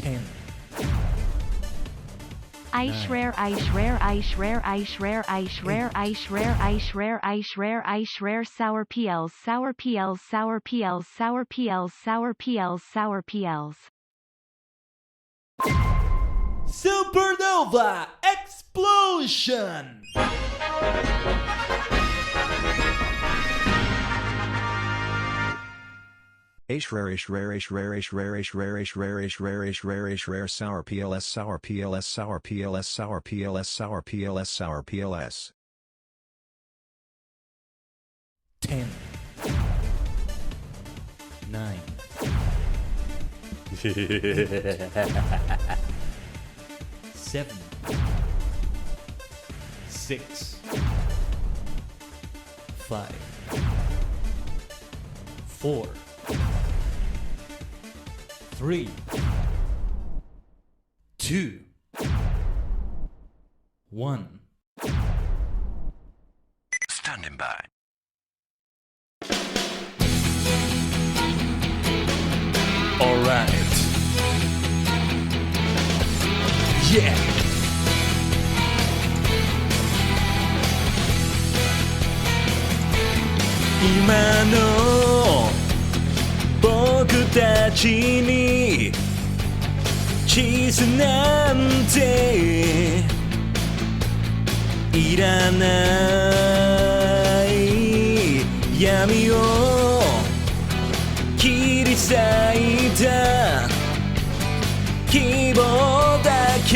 10. Ice rare, ice rare, ice rare, ice rare, ice rare, ice rare, ice rare, ice rare, ice rare, sour PLs, sour PLs, sour PLs, sour PLs, sour PLs, sour PLs. Supernova Explosion! Rare sour PLS sour PLS sour PLS sour PLS sour PLS sour PLS 10. 9. 7. 6. 5. 4. 3, 2, 1. Standing by. All right. Yeah.今の僕たちに地図なんていらない闇を切り裂いた希望だけ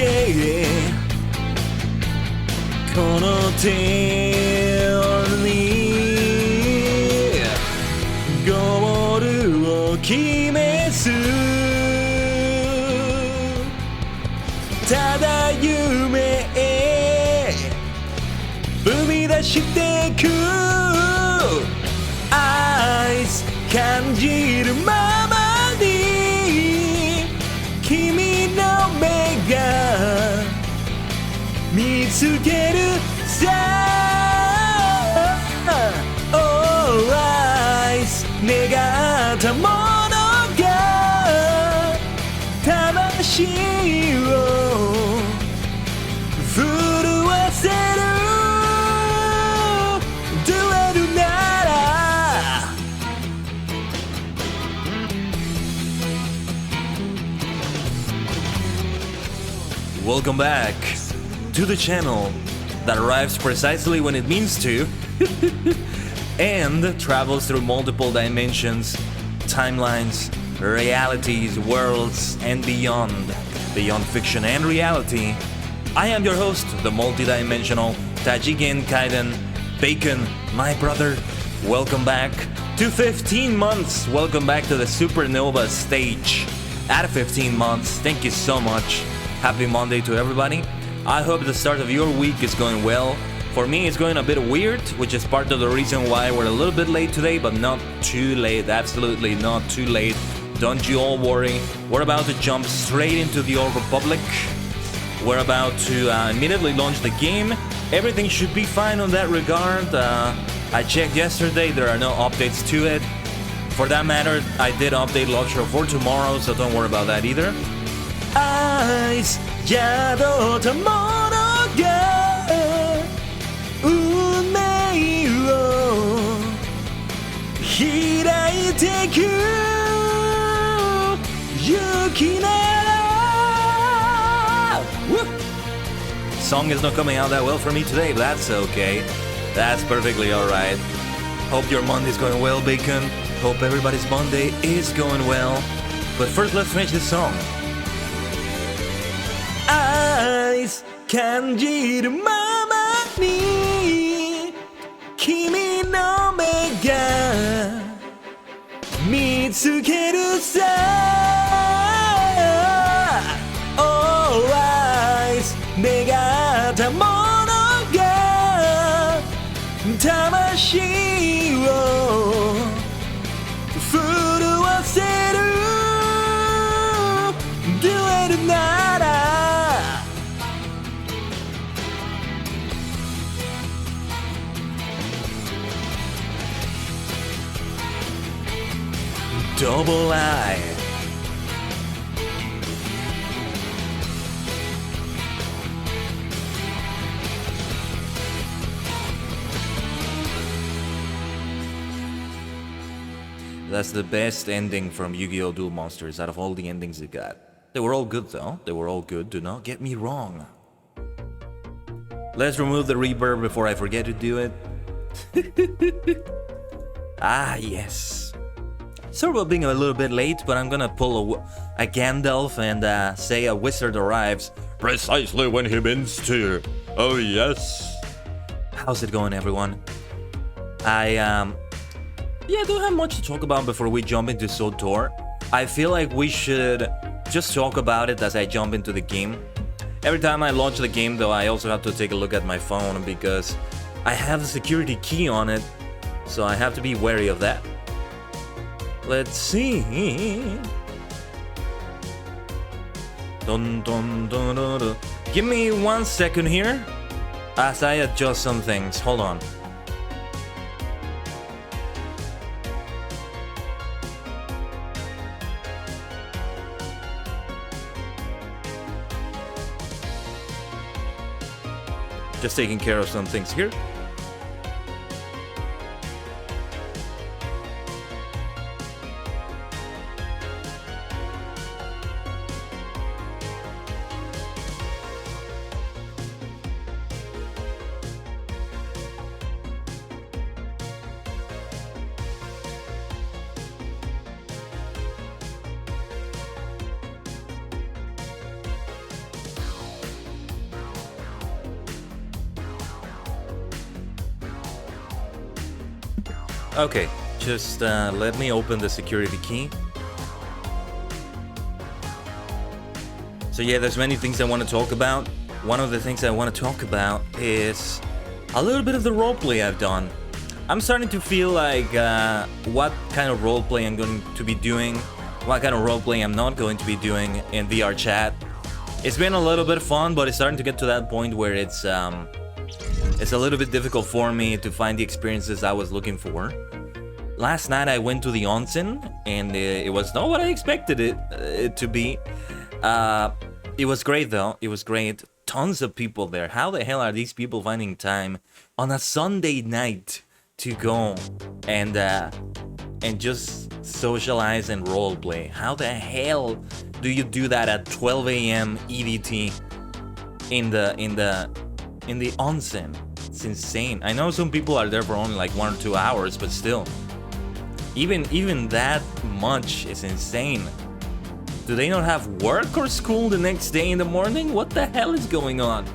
この手にゴールを決めずただ夢へ踏み出してく愛感じるままに君の目が見つけるさ All eyes 願ったものが魂を震わせるデュエルならWelcome back to the channel that arrives precisely when it means to and travels through multiple dimensions, timelines, realities, worlds, and beyond fiction and reality. I am your host, the multidimensional Tajigen Kaiden Bacon, my brother. Welcome back to 15 months. Welcome back to the Supernova stage. At 15 months, thank you so much. Happy Monday to everybody. I hope the start of your week is going well. For me, it's going a bit weird, which is part of the reason why we're a little bit late today, but not too late. Absolutely not too late. Don't you all worry. We're about to jump straight into the Old Republic. We're about to immediately launch the game. Everything should be fine on that regard. I checked yesterday, there are no updates to it. For that matter, I did update launcher for tomorrow, so don't worry about that either. Eyes, 宿ったものが運命を開いてく勇気なら Song is not coming out that well for me today, but that's okay. That's perfectly alright. Hope your Monday's going well, Bacon. Hope everybody's Monday is going well. But first, let's finish this song. Eyes 感じるままに君の目が見つけるさ All eyes 願ったものが魂を震わせるデュエルならDouble I That's the best ending from Yu-Gi-Oh! Duel Monsters out of all the endings it got. They were all good though. They were all good, do not get me wrong. Let's remove the reverb before I forget to do it. Ah, yes. Sorry about being a little bit late, but I'm gonna pull a Gandalf and say a wizard arrives precisely when he means to. Oh, yes. How's it going, everyone? Yeah, I don't have much to talk about before we jump into SWTOR. I feel like we should just talk about it as I jump into the game. Every time I launch the game, though, I also have to take a look at my phone because I have the security key on it, so I have to be wary of that. Let's see. Dun, dun, dun, dun, dun. Give me 1 second here as I adjust some things. Hold on. Just taking care of some things here. Okay, just let me open the security key. So yeah, there's many things I want to talk about. One of the things I want to talk about is a little bit of the roleplay I've done. I'm starting to feel like what kind of roleplay I'm going to be doing, what kind of roleplay I'm not going to be doing in VR chat. It's been a little bit fun, but it's starting to get to that point where it's a little bit difficult for me to find the experiences I was looking for. Last night I went to the onsen, and it was not what I expected it to be. It was great though, it was great. Tons of people there. How the hell are these people finding time on a Sunday night to go and just socialize and roleplay? How the hell do you do that at 12 a.m. EDT in the onsen? It's insane. I know some people are there for only like 1 or 2 hours, but still, even that much is insane. Do they not have work or school the next day in the morning? What the hell is going on?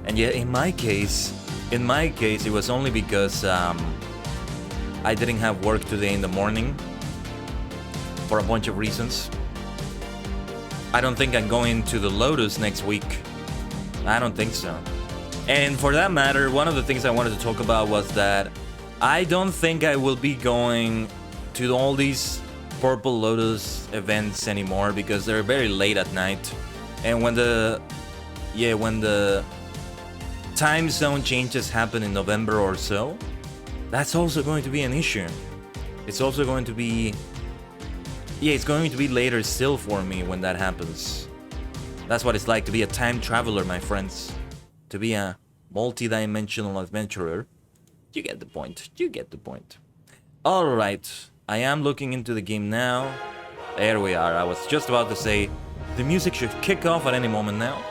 And yet, in my case, it was only because I didn't have work today in the morning for a bunch of reasons. I don't think I'm going to the Lotus next week. I don't think so. And for that matter, one of the things I wanted to talk about was that I don't think I will be going to all these Purple Lotus events anymore because they're very late at night. And when the time zone changes happen in November or so, that's also going to be an issue. It's also going to be... yeah, it's going to be later still for me when that happens. That's what it's like to be a time traveler, my friends. To be a multi-dimensional adventurer. You get the point. You get the point. Alright. I am looking into the game now. There we are. I was just about to say the music should kick off at any moment now.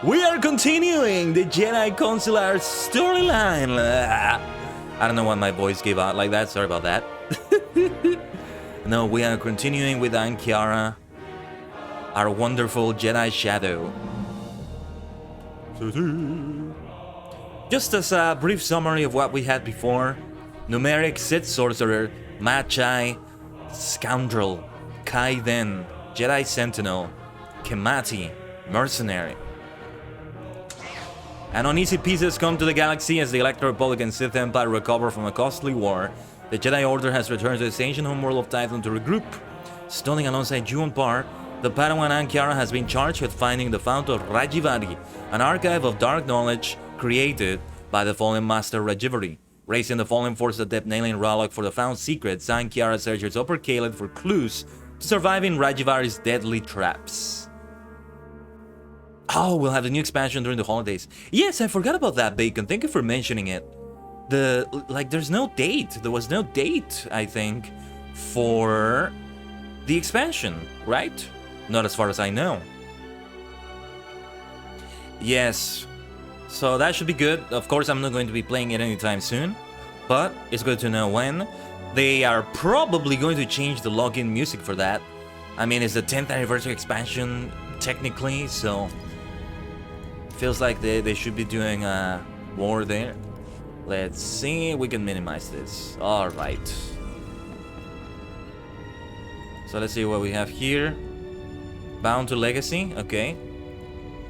We are continuing the Jedi Consular storyline. I don't know why my voice gave out like that. Sorry about that. No, we are continuing with Ankiara, our wonderful Jedi Shadow. Just as a brief summary of what we had before: Numeric Sith Sorcerer, Magi, Scoundrel, Kaiden, Jedi Sentinel, Kemati, Mercenary. And uneasy pieces come to the galaxy as the Galactic Republic and Sith Empire recover from a costly war. The Jedi Order has returned to its ancient homeworld of Tython to regroup. Stunning alongside Ju and Par, the Padawan Ankiara has been charged with finding the fount of Rajivari, an archive of dark knowledge created by the fallen master Rajivari. Raising the fallen force adept Nailing Ralok for the found secrets, Ankiara searches Upper Kaled for clues to surviving Rajivari's deadly traps. Oh, we'll have the new expansion during the holidays. Yes, I forgot about that, Bacon. Thank you for mentioning it. there's no date. There was no date, I think, for the expansion, right? Not as far as I know. Yes. So that should be good. Of course, I'm not going to be playing it anytime soon, but it's good to know when. They are probably going to change the login music for that. I mean, it's the 10th anniversary expansion, technically, so feels like they should be doing more there. Let's see, we can minimize this. All right. So let's see what we have here. Bound to Legacy, okay.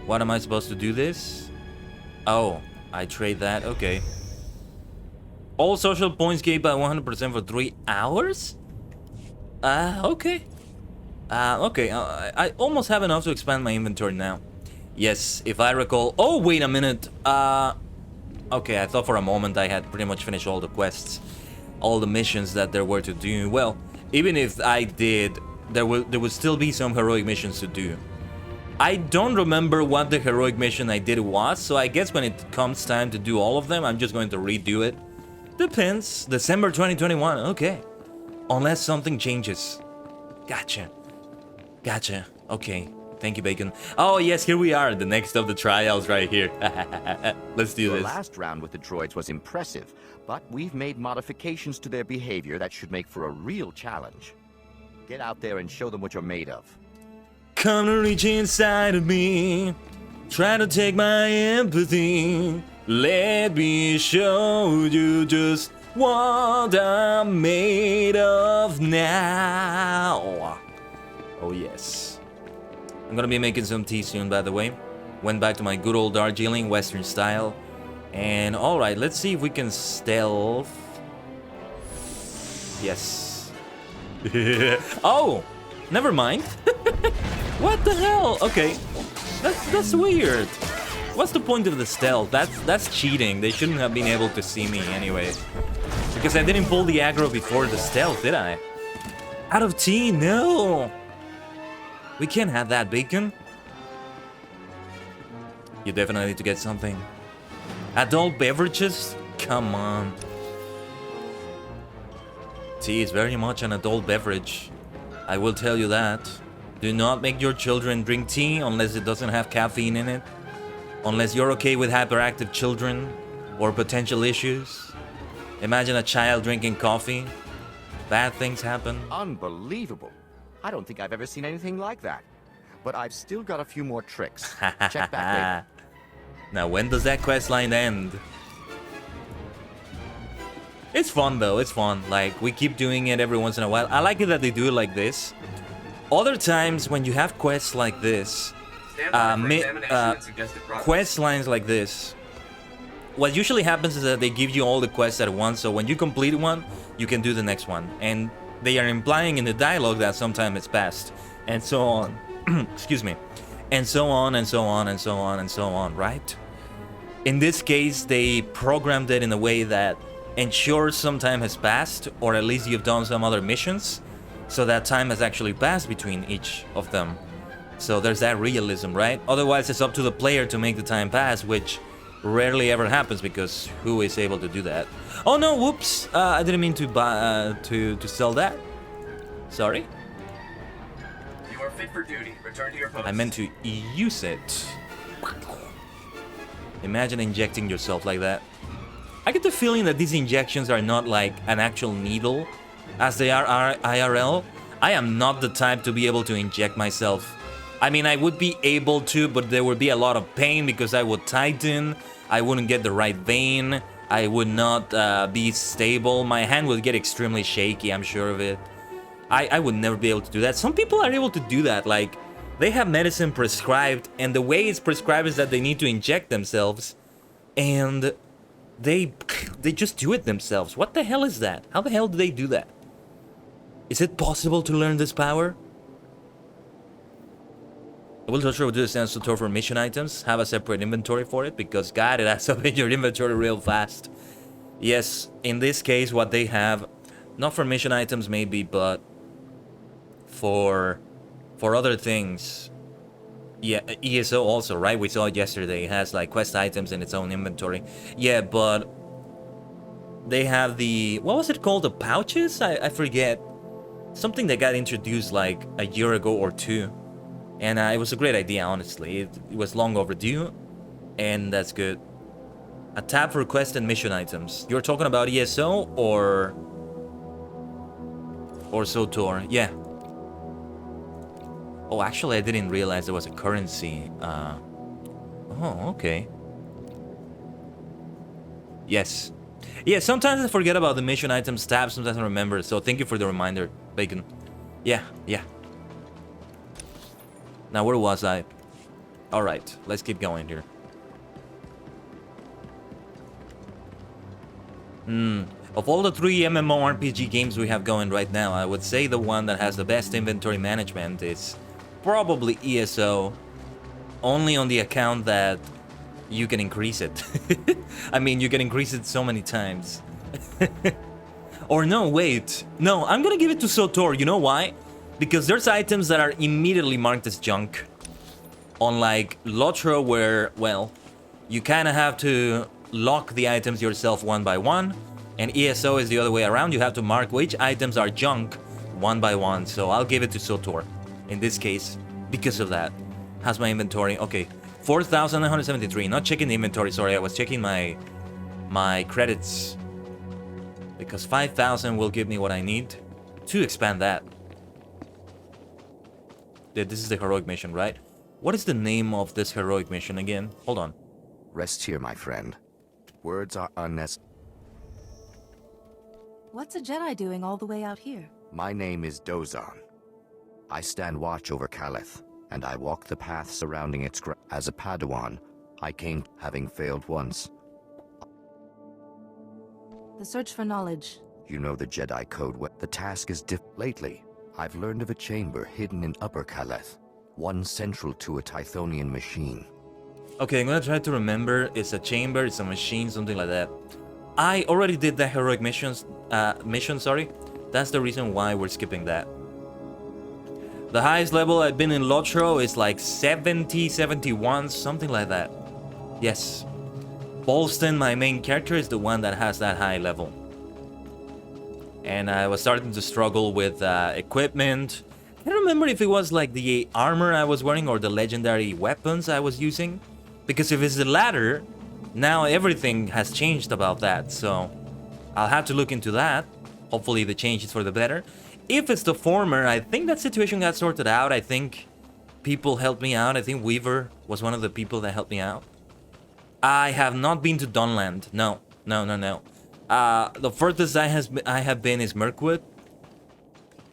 What am I supposed to do this? Oh, I trade that, okay. All social points gained by 100% for 3 hours? Okay. Okay, I almost have enough to expand my inventory now. Yes, if I recall... Oh, wait a minute. Okay, I thought for a moment I had pretty much finished all the quests. All the missions that there were to do. Well, even if I did, there would still be some heroic missions to do. I don't remember what the heroic mission I did was, so I guess when it comes time to do all of them, I'm just going to redo it. Depends. December 2021, okay. Unless something changes. Gotcha. Gotcha. Okay. Thank you, Bacon. Oh, yes, here we are. The next of the trials right here. Let's do this. The last round with the droids was impressive, but we've made modifications to their behavior that should make for a real challenge. Get out there and show them what you're made of. Come to reach inside of me. Try to take my empathy. Let me show you just what I'm made of now. Oh, yes. I'm gonna be making some tea soon, by the way. Went back to my good old Darjeeling Western style. And alright, let's see if we can stealth. Yes. Oh! Never mind. What the hell? Okay. That's weird. What's the point of the stealth? That's cheating. They shouldn't have been able to see me anyway. Because I didn't pull the aggro before the stealth, did I? Out of tea? No! We can't have that, Bacon. You definitely need to get something. Adult beverages? Come on. Tea is very much an adult beverage. I will tell you that. Do not make your children drink tea unless it doesn't have caffeine in it. Unless you're okay with hyperactive children or potential issues. Imagine a child drinking coffee. Bad things happen. Unbelievable. I don't think I've ever seen anything like that. But I've still got a few more tricks. Check back later. Now, when does that quest line end? It's fun though, it's fun. Like, we keep doing it every once in a while. I like it that they do it like this. Other times when you have quests like this, quest lines like this, what usually happens is that they give you all the quests at once, so when you complete one, you can do the next one. And they are implying in the dialogue that sometime it's passed, and so on. Excuse me. And so on, and so on, and so on, and so on, right? In this case, they programmed it in a way that ensures some time has passed, or at least you've done some other missions, so that time has actually passed between each of them. So there's that realism, right? Otherwise, it's up to the player to make the time pass, which rarely ever happens, because who is able to do that? Oh no, whoops! I didn't mean to buy to sell that. Sorry. You are fit for duty. Return to your post. I meant to use it. Imagine injecting yourself like that. I get the feeling that these injections are not like an actual needle, as they are IRL. I am not the type to be able to inject myself. I mean, I would be able to, but there would be a lot of pain because I would tighten, I wouldn't get the right vein, I would not be stable, my hand would get extremely shaky, I'm sure of it. I would never be able to do that. Some people are able to do that, like, they have medicine prescribed, and the way it's prescribed is that they need to inject themselves, and they just do it themselves. What the hell is that? How the hell do they do that? Is it possible to learn this power? I will also do the SWTOR for mission items. Have a separate inventory for it, because God, it adds up in your inventory real fast. Yes, in this case, what they have, not for mission items maybe, but for other things. Yeah, ESO also, right? We saw it yesterday. It has like quest items in its own inventory. Yeah, but They have the... What was it called? The pouches? I forget. Something that got introduced like a year ago or two. And it was a great idea, honestly. It was long overdue. And that's good. A tab for quest and mission items. You're talking about ESO or SWTOR? Yeah. Oh, actually, I didn't realize there was a currency. Oh, okay. Yes. Yeah, sometimes I forget about the mission items tab, sometimes I remember. So thank you for the reminder, Bacon. Yeah. Now, where was I? Alright, let's keep going here. Of all the 3 MMORPG games we have going right now, I would say the one that has the best inventory management is probably ESO. Only on the account that you can increase it. I mean, you can increase it so many times. Or no, wait. No, I'm gonna give it to SWTOR. You know why? Because there's items that are immediately marked as junk. Unlike LOTRO, where, well, you kind of have to lock the items yourself one by one. And ESO is the other way around. You have to mark which items are junk one by one. So I'll give it to SWTOR in this case because of that. How's my inventory? Okay, 4,973. Not checking the inventory, sorry. I was checking my credits. Because 5,000 will give me what I need to expand that. Yeah, this is the heroic mission, right? What is the name of this heroic mission again? Hold on. Rest here, my friend. Words are unnecessary. What's a Jedi doing all the way out here? My name is Dozan. I stand watch over Calith, and I walk the path surrounding its As a Padawan, I came having failed once. The search for knowledge. You know the Jedi code. The task is Lately, I've learned of a chamber hidden in Upper Calith, one central to a Tythonian machine. Okay, I'm gonna try to remember. It's a chamber, it's a machine, something like that. I already did the heroic mission, sorry. That's the reason why we're skipping that. The highest level I've been in LOTRO is like 70, 71, something like that. Yes. Bolston, my main character, is the one that has that high level. And I was starting to struggle with equipment. I don't remember if it was like the armor I was wearing or the legendary weapons I was using. Because if it's the latter, now everything has changed about that. So I'll have to look into that. Hopefully the change is for the better. If it's the former, I think that situation got sorted out. I think people helped me out. I think Weaver was one of the people that helped me out. I have not been to Dawnland. No. The furthest I have been is Mirkwood.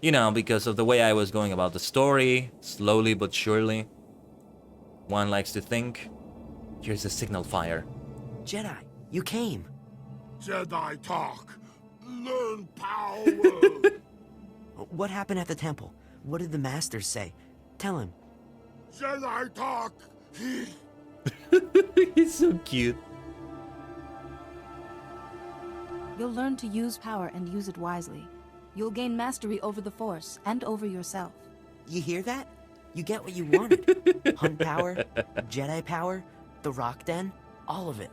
You know, because of the way I was going about the story. Slowly but surely. One likes to think. Here's the signal fire. Jedi, you came. Jedi talk. Learn power. What happened at the temple? What did the masters say? Tell him. Jedi talk. He's so cute. You'll learn to use power and use it wisely. You'll gain mastery over the Force and over yourself. You hear that? You get what you wanted. Hunt power, Jedi power, the rock den, all of it.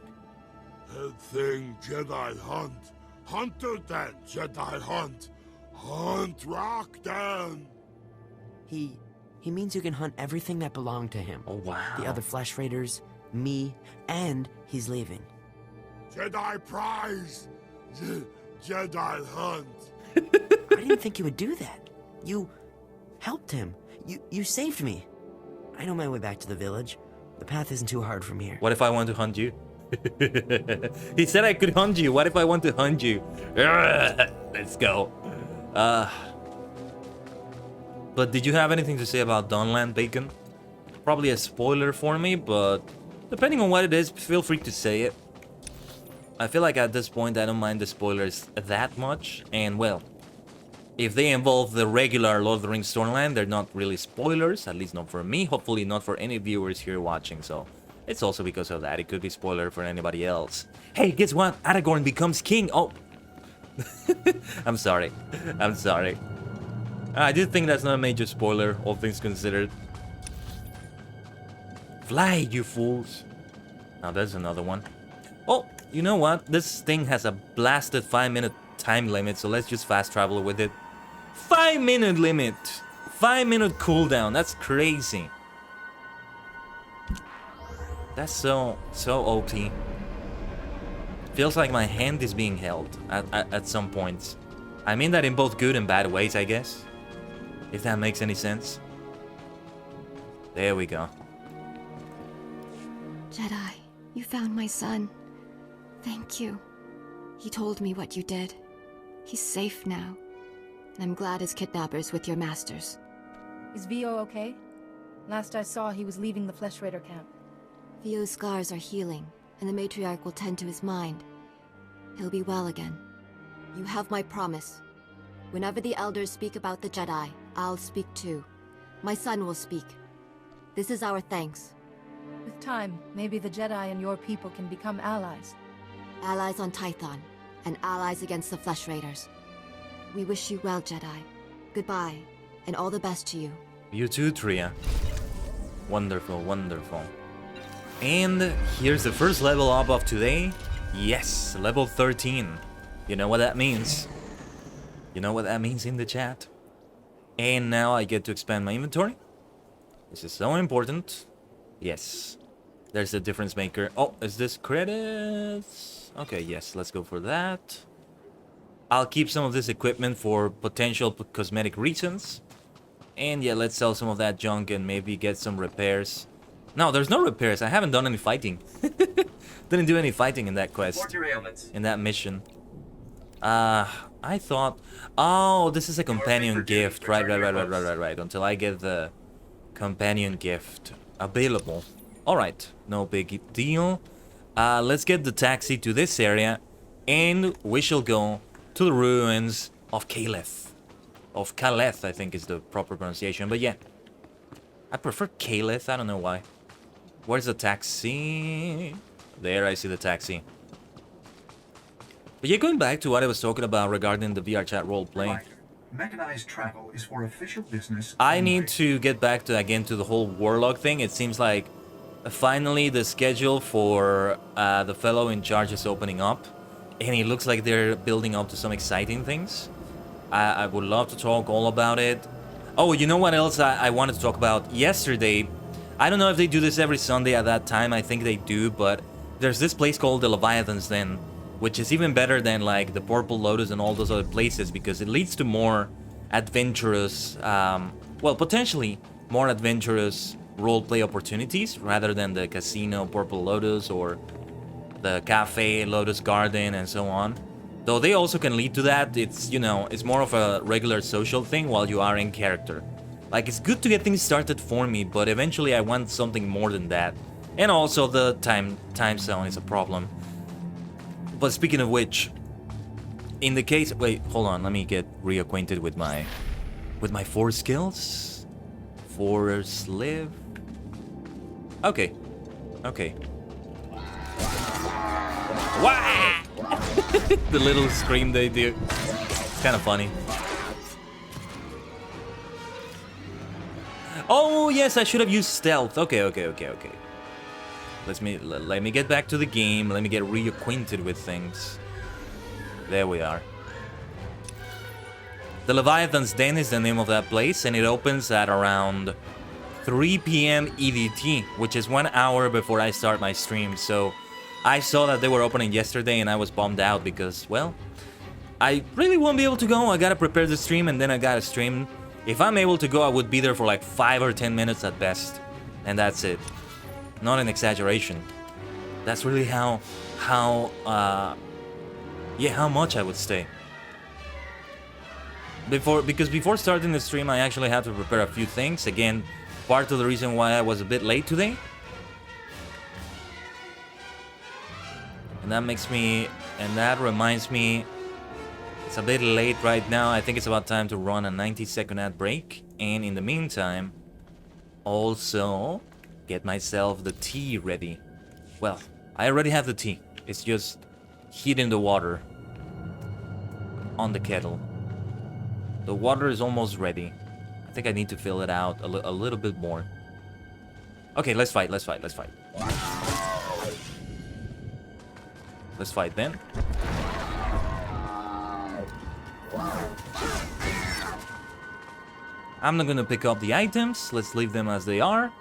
That thing Jedi hunt. Hunter den Jedi hunt. Hunt rock den. He means you can hunt everything that belonged to him. Oh, wow. The other Flesh Raiders, me, and he's leaving. Jedi prize. Jedi hunt. I didn't think you would do that. You helped him. You saved me. I know my way back to the village. The path isn't too hard from here. What if I want to hunt you? He said I could hunt you. What if I want to hunt you? Let's go. But did you have anything to say about Dawnland, Bacon? Probably a spoiler for me, but depending on what it is, feel free to say it. I feel like at this point I don't mind the spoilers that much, and well, if they involve the regular Lord of the Rings Dawnland, they're not really spoilers, at least not for me, hopefully not for any viewers here watching, so it's also because of that. It could be spoiler for anybody else. Hey, guess what? Aragorn becomes king. Oh, I'm sorry. I did think that's not a major spoiler, all things considered. Fly, you fools. Now there's another one. Oh, You know what? This thing has a blasted 5-minute time limit, so let's just fast travel with it. 5-minute limit! 5-minute cooldown, that's crazy. That's so OP. Feels like my hand is being held at some points. I mean that in both good and bad ways, I guess. If that makes any sense. There we go. Jedi, you found my son. Thank you. He told me what you did. He's safe now. And I'm glad his kidnapper's with your masters. Is Vio okay? Last I saw, he was leaving the Flesh Raider camp. Vio's scars are healing, and the matriarch will tend to his mind. He'll be well again. You have my promise. Whenever the elders speak about the Jedi, I'll speak too. My son will speak. This is our thanks. With time, maybe the Jedi and your people can become allies. Allies on Tython, and allies against the Flesh Raiders. We wish you well, Jedi. Goodbye, and all the best to you. You too, Tria. Wonderful, wonderful. And here's the first level up of today. Yes, level 13. You know what that means. You know what that means in the chat. And now I get to expand my inventory. This is so important. Yes. There's a difference maker. Oh, is this credits? Okay, yes, let's go for that. I'll keep some of this equipment for potential cosmetic reasons. And yeah, let's sell some of that junk and maybe get some repairs. No, there's no repairs. I haven't done any fighting. Didn't do any fighting in that quest. In that mission. I thought... Oh, this is a companion gift. Right. Until I get the companion gift available. Alright, no big deal. Let's get the taxi to this area. And we shall go to the ruins of Caleth. Of Caleth, I think is the proper pronunciation. But yeah, I prefer Caleth. I don't know why. Where's the taxi? There, I see the taxi. But yeah, going back to what I was talking about regarding the VR chat roleplay. Mechanized travel is for official business. I need to get back to the whole warlock thing. It seems like finally the schedule for the fellow in charge is opening up. And it looks like they're building up to some exciting things. I would love to talk all about it. Oh, you know what else I wanted to talk about? Yesterday, I don't know if they do this every Sunday at that time. I think they do, but there's this place called the Leviathan's Den, which is even better than like the Purple Lotus and all those other places because it leads to more adventurous, well, potentially more adventurous roleplay opportunities rather than the Casino Purple Lotus or the Cafe Lotus Garden and so on. Though they also can lead to that, it's, you know, it's more of a regular social thing while you are in character. Like, it's good to get things started for me, but eventually I want something more than that. And also the time zone is a problem. But speaking of which, in the case... Wait, hold on, let me get reacquainted with my force skills. Force live. Okay. Okay. Wah! The little scream they do. It's kind of funny. Oh, yes, I should have used stealth. Okay. Let me get back to the game. Let me get reacquainted with things. There we are. The Leviathan's Den is the name of that place, and it opens at around 3 p.m. EDT, which is 1 hour before I start my stream. So I saw that they were opening yesterday, and I was bummed out because, well, I really won't be able to go. I gotta prepare the stream, and then I gotta stream. If I'm able to go, I would be there for like 5 or 10 minutes at best. And that's it. Not an exaggeration. That's really how much I would stay. Because before starting the stream, I actually had to prepare a few things. Again, part of the reason why I was a bit late today. And that reminds me, it's a bit late right now. I think it's about time to run a 90-second ad break. And in the meantime, also get myself the tea ready. Well, I already have the tea. It's just heating the water on the kettle. The water is almost ready. I think I need to fill it out a little bit more. Okay, let's fight. let's fight then. I'm not gonna pick up the items. Let's leave them as they are.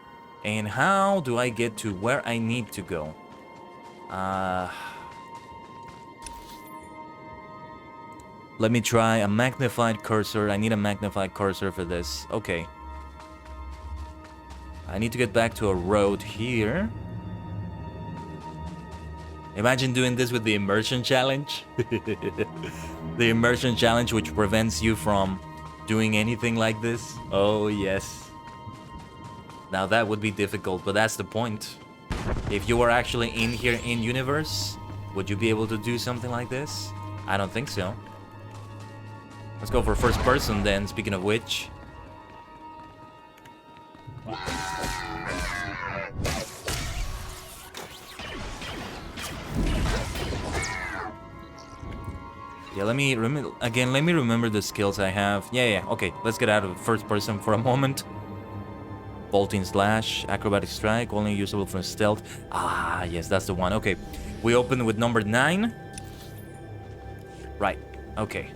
And how do I get to where I need to go? Let me try a magnified cursor. I need a magnified cursor for this. Okay. I need to get back to a road here. Imagine doing this with the immersion challenge. The immersion challenge, which prevents you from doing anything like this. Oh, yes. Now that would be difficult, but that's the point. If you were actually in here in universe, would you be able to do something like this? I don't think so. Let's go for first person then, speaking of which. Yeah, let me remember the skills I have. Yeah, okay, let's get out of first person for a moment. Bolting slash, acrobatic strike, only usable for stealth. Ah, yes, that's the one. Okay, we open with number 9. Right, okay.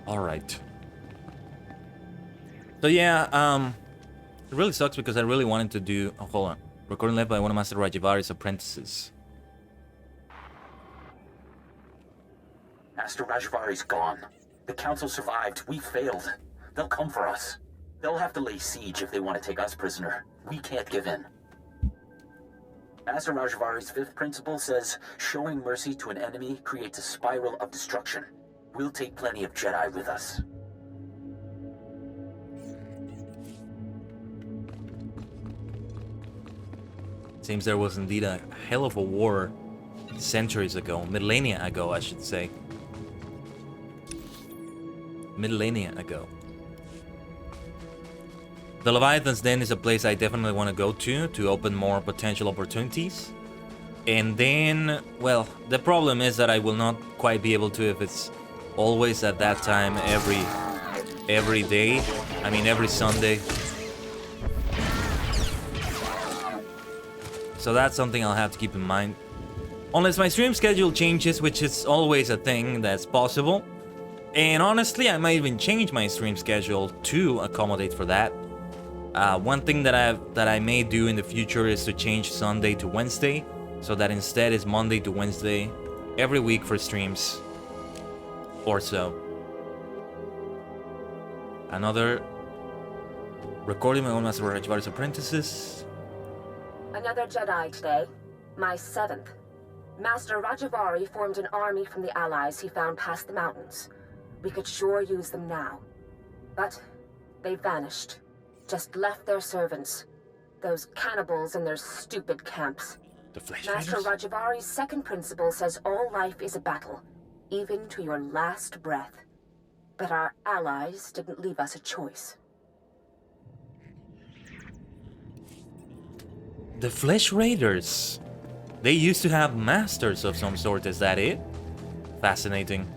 Alright. So yeah, it really sucks because I really wanted to do... Oh, hold on. Recording led by one of Master Rajivari's apprentices. Master Rajvari's gone. The council survived. We failed. They'll come for us. They'll have to lay siege if they want to take us prisoner. We can't give in. Master Rajvari's 5th principle says, showing mercy to an enemy creates a spiral of destruction. We'll take plenty of Jedi with us. Seems there was indeed a hell of a war centuries ago, millennia ago, I should say. Millennia ago. The Leviathan's Den is a place I definitely want to go to open more potential opportunities. And then, well, the problem is that I will not quite be able to if it's always at that time every day. I mean, every Sunday. So that's something I'll have to keep in mind. Unless my stream schedule changes, which is always a thing that's possible. And honestly, I might even change my stream schedule to accommodate for that. One thing that I may do in the future is to change Sunday to Wednesday, so that instead is Monday to Wednesday every week for streams. Or so. Another recording my own Master Rajvari's apprentices. Another Jedi today. My 7th. Master Rajavari formed an army from the allies he found past the mountains. We could sure use them now. But they vanished. Just left their servants. Those cannibals in their stupid camps. The Flesh Master Raiders? Rajavari's 2nd principle says all life is a battle, even to your last breath. But our allies didn't leave us a choice. The Flesh Raiders. They used to have masters of some sort, is that it? Fascinating.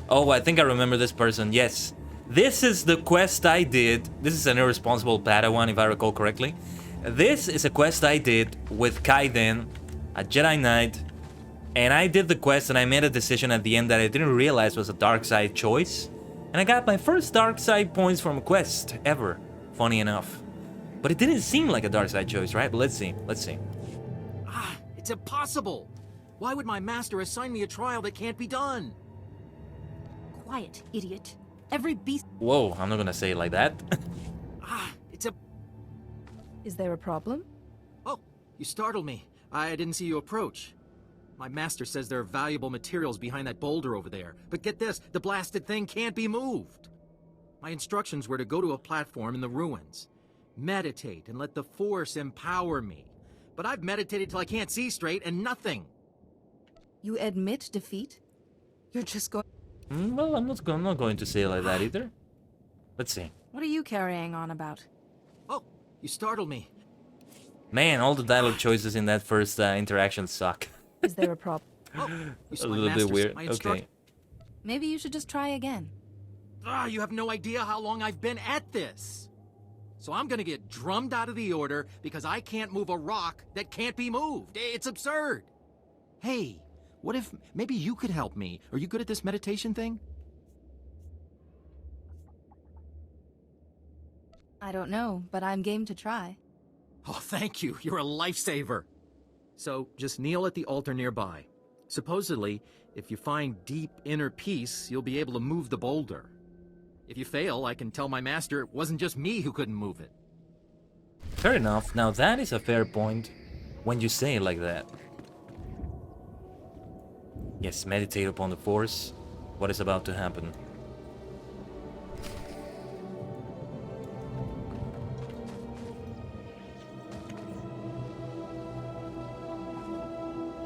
Oh, I think I remember this person, yes. This is the quest I did. This is an irresponsible Padawan, if I recall correctly. This is a quest I did with Kaiden, a Jedi Knight. And I did the quest and I made a decision at the end that I didn't realize was a dark side choice. And I got my first dark side points from a quest ever, funny enough. But it didn't seem like a dark side choice, right? But let's see, let's see. Ah, it's impossible! Why would my master assign me a trial that can't be done? Quiet, idiot. Every beast... Whoa, I'm not gonna say it like that. Ah, it's a... Is there a problem? Oh, you startled me. I didn't see you approach. My master says there are valuable materials behind that boulder over there. But get this, the blasted thing can't be moved. My instructions were to go to a platform in the ruins. Meditate and let the Force empower me. But I've meditated till I can't see straight and nothing. You admit defeat? You're just going... Well, I'm not going to say it like that either. Let's see. What are you carrying on about? Oh, you startled me. Man, all the dialogue choices in that first interaction suck. Is there a problem? Oh, A little bit weird. Okay. Maybe you should just try again. Ah, you have no idea how long I've been at this. So I'm gonna get drummed out of the order because I can't move a rock that can't be moved. It's absurd. Hey, what if maybe you could help me? Are you good at this meditation thing? I don't know, but I'm game to try. Oh, thank you. You're a lifesaver. So just kneel at the altar nearby. Supposedly, if you find deep inner peace, you'll be able to move the boulder. If you fail, I can tell my master it wasn't just me who couldn't move it. Fair enough. Now that is a fair point when you say it like that. Yes, meditate upon the force. What is about to happen?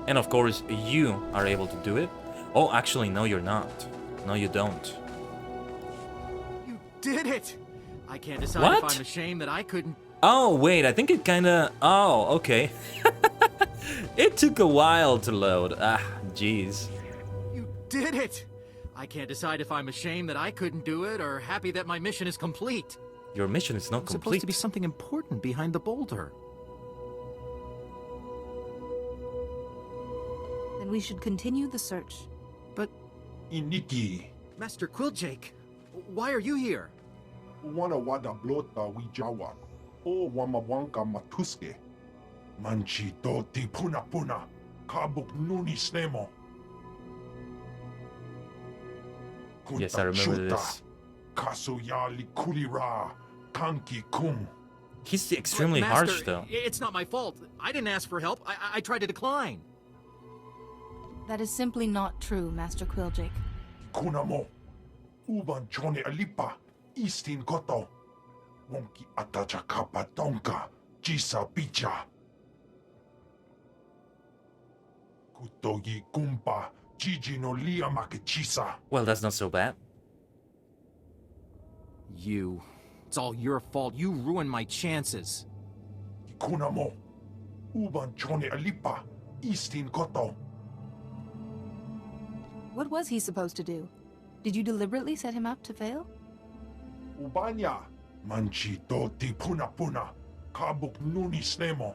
And of course, you are able to do it. Oh, actually, no, you're not. No, you don't. You did it! I can't decide What? if I'm ashamed that I couldn't... Oh, wait, I think it kinda... Oh, okay. It took a while to load. Ah, jeez. You did it! I can't decide if I'm ashamed that I couldn't do it or happy that my mission is complete. Your mission is not There's supposed complete. to be something important behind the boulder. Then we should continue the search. But... Iniki, Master Quilljake, why are you here? wana wada blota wijawa, o wamawanka matuske. Manchi doti puna puna, kabuk nuni snemo. Yes, I remember this. Kasuyali kulira, kanki kum. He's extremely Master, harsh, though. It's not my fault. I didn't ask for help. I tried to decline. That is simply not true, Master Quilljake. Kunamo, uban chone alipa, istin koto. Wonki atacha kapa donka, jisa picha. Kutogi kumpa, jiji no lia makechisa. Well, that's not so bad. You. It's all your fault. You ruined my chances. Kunamo, uban chone alipa, istin koto. What was he supposed to do? Did you deliberately set him up to fail? Ubanya, manchi doti puna puna, kabuk nuni snemo.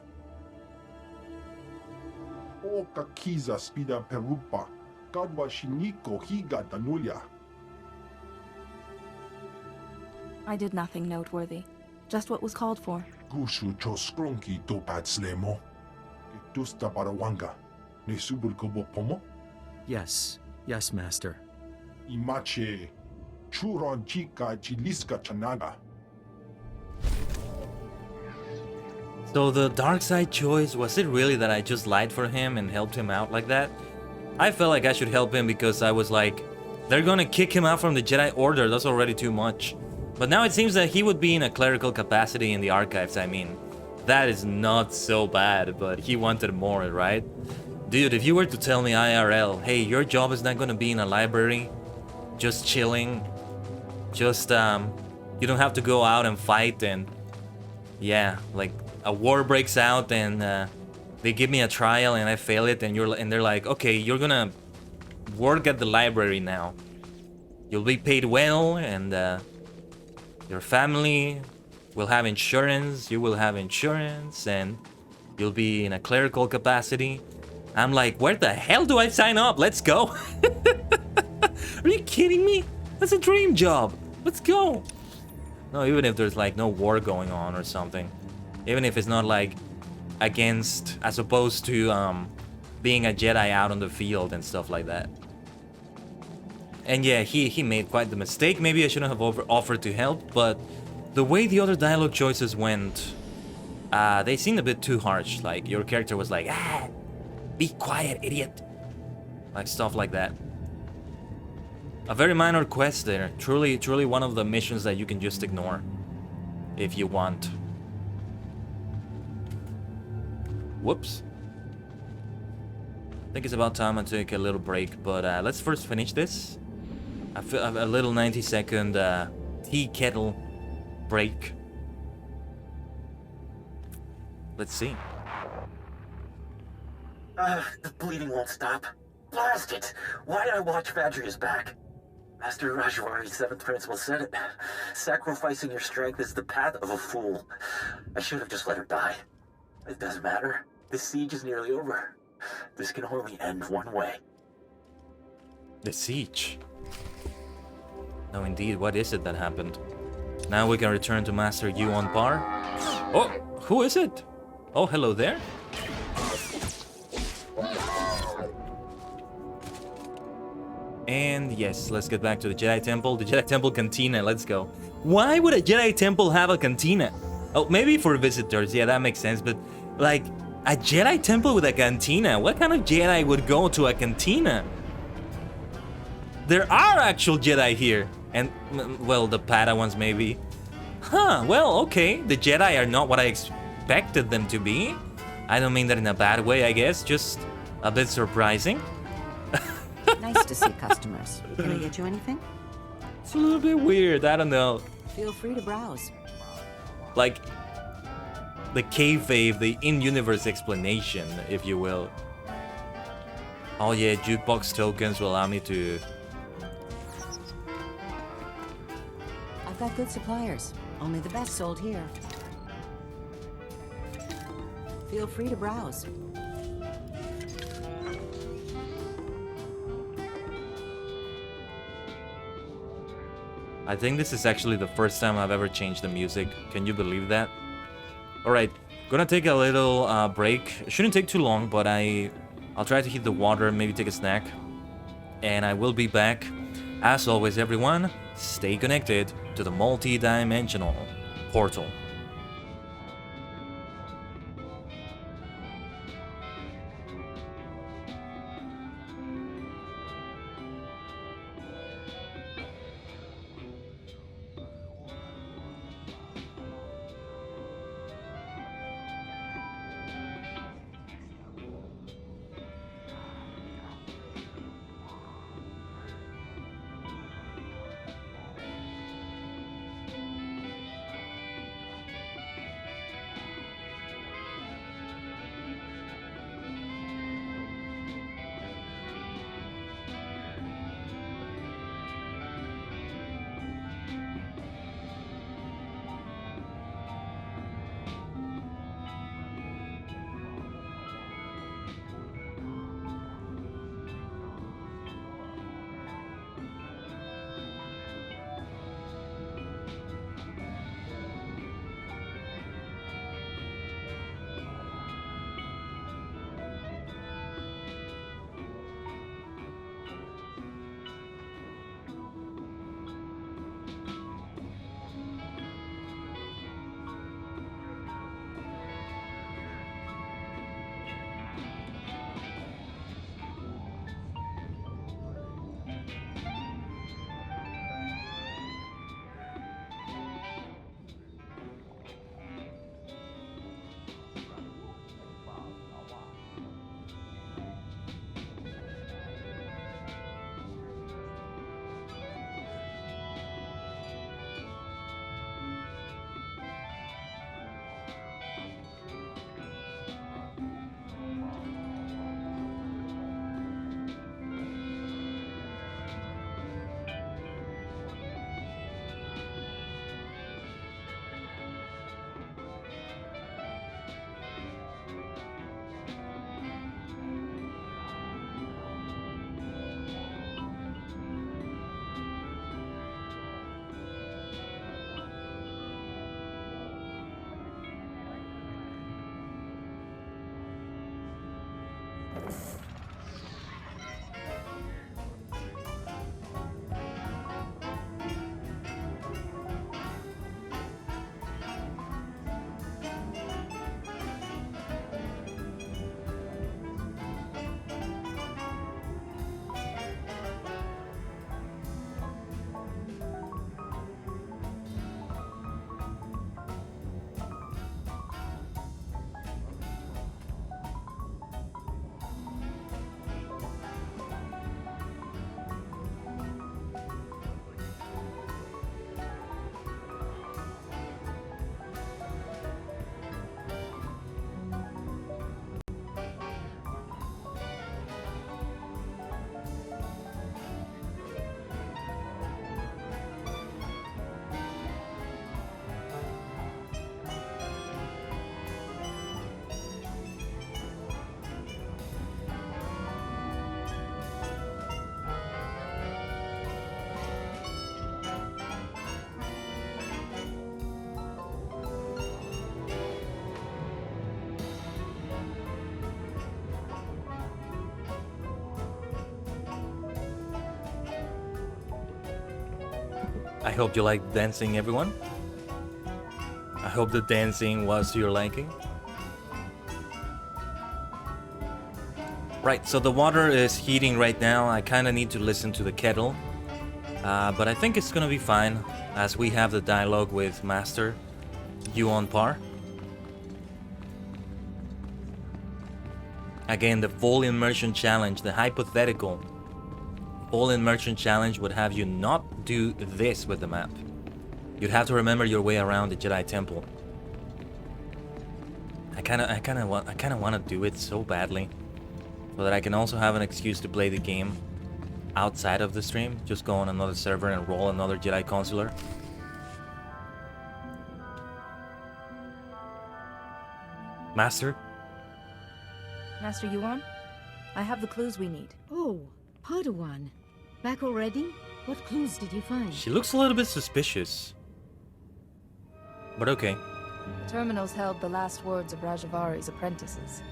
Oka kiza spida perupa, kadwa shiniko higa danulia. I did nothing noteworthy. Just what was called for. Gushu choskronki topat slemo. Tusta barawanga, ne subul kobo pomo. Yes. Yes, Master. Imache, churon chika chiliska chanaga. So the dark side choice, was it really that I just lied for him and helped him out like that? I felt like I should help him because I was like, they're gonna kick him out from the Jedi Order, that's already too much. But now it seems that he would be in a clerical capacity in the archives, I mean. That is not so bad, but he wanted more, right? Dude, if you were to tell me IRL, hey, your job is not gonna be in a library, just chilling, just, you don't have to go out and fight, and yeah, like, a war breaks out and they give me a trial and I fail it, and they're like, okay, you're gonna work at the library now. You'll be paid well, and your family will have insurance, you will have insurance, and you'll be in a clerical capacity. I'm like, where the hell do I sign up? Let's go. Are you kidding me? That's a dream job. Let's go. No, even if there's like no war going on or something. Even if it's not like against, as opposed to being a Jedi out on the field and stuff like that. And yeah, he made quite the mistake. Maybe I shouldn't have offered to help, but the way the other dialogue choices went, they seemed a bit too harsh. Like, your character was like, be quiet, idiot. Like, stuff like that. A very minor quest there. Truly one of the missions that you can just ignore. If you want. Whoops. I think it's about time I take a little break, but let's first finish this. I feel a little 90-second tea kettle break. Let's see. The bleeding won't stop. Blast it! Why did I watch Vadria's back? Master Rajwari's 7th principle said it. Sacrificing your strength is the path of a fool. I should have just let her die. It doesn't matter. This siege is nearly over. This can only end one way. The siege? No, indeed, what is it that happened? Now we can return to Master Yu on par. Oh, who is it? Oh, hello there. And yes, let's get back to the Jedi Temple. The Jedi Temple Cantina, let's go. Why would a Jedi Temple have a cantina? Oh, maybe for visitors, yeah, that makes sense, but like, a Jedi Temple with a cantina? What kind of Jedi would go to a cantina? There are actual Jedi here. And, well, the Padawans maybe. Huh, well, okay. The Jedi are not what I expected them to be. I don't mean that in a bad way, I guess. Just a bit surprising. Nice to see customers. Can I get you anything? It's a little bit weird, I don't know. Feel free to browse. Like, the kayfabe, the in-universe explanation, if you will. Oh yeah, jukebox tokens will allow me to... I've got good suppliers. Only the best sold here. Feel free to browse. I think this is actually the first time I've ever changed the music. Can you believe that? Alright, gonna take a little break. It shouldn't take too long, but I'll try to heat the water, maybe take a snack. And I will be back. As always, everyone, stay connected to the multi-dimensional portal. I hope you like dancing, everyone. I hope the dancing was to your liking. Right, so the water is heating right now. I kind of need to listen to the kettle. But I think it's gonna be fine as we have the dialogue with Master. You on par. Again, the full immersion challenge, the hypothetical full immersion challenge would have you not do this with the map. You'd have to remember your way around the Jedi Temple. I kind of want to do it so badly, so that I can also have an excuse to play the game outside of the stream. Just go on another server and roll another Jedi Consular. Master? Master Yuan, I have the clues we need. Oh, Padawan. Back already? What clues did you find? She looks a little bit suspicious. But okay. The terminals held the last words of Rajavari's apprentices.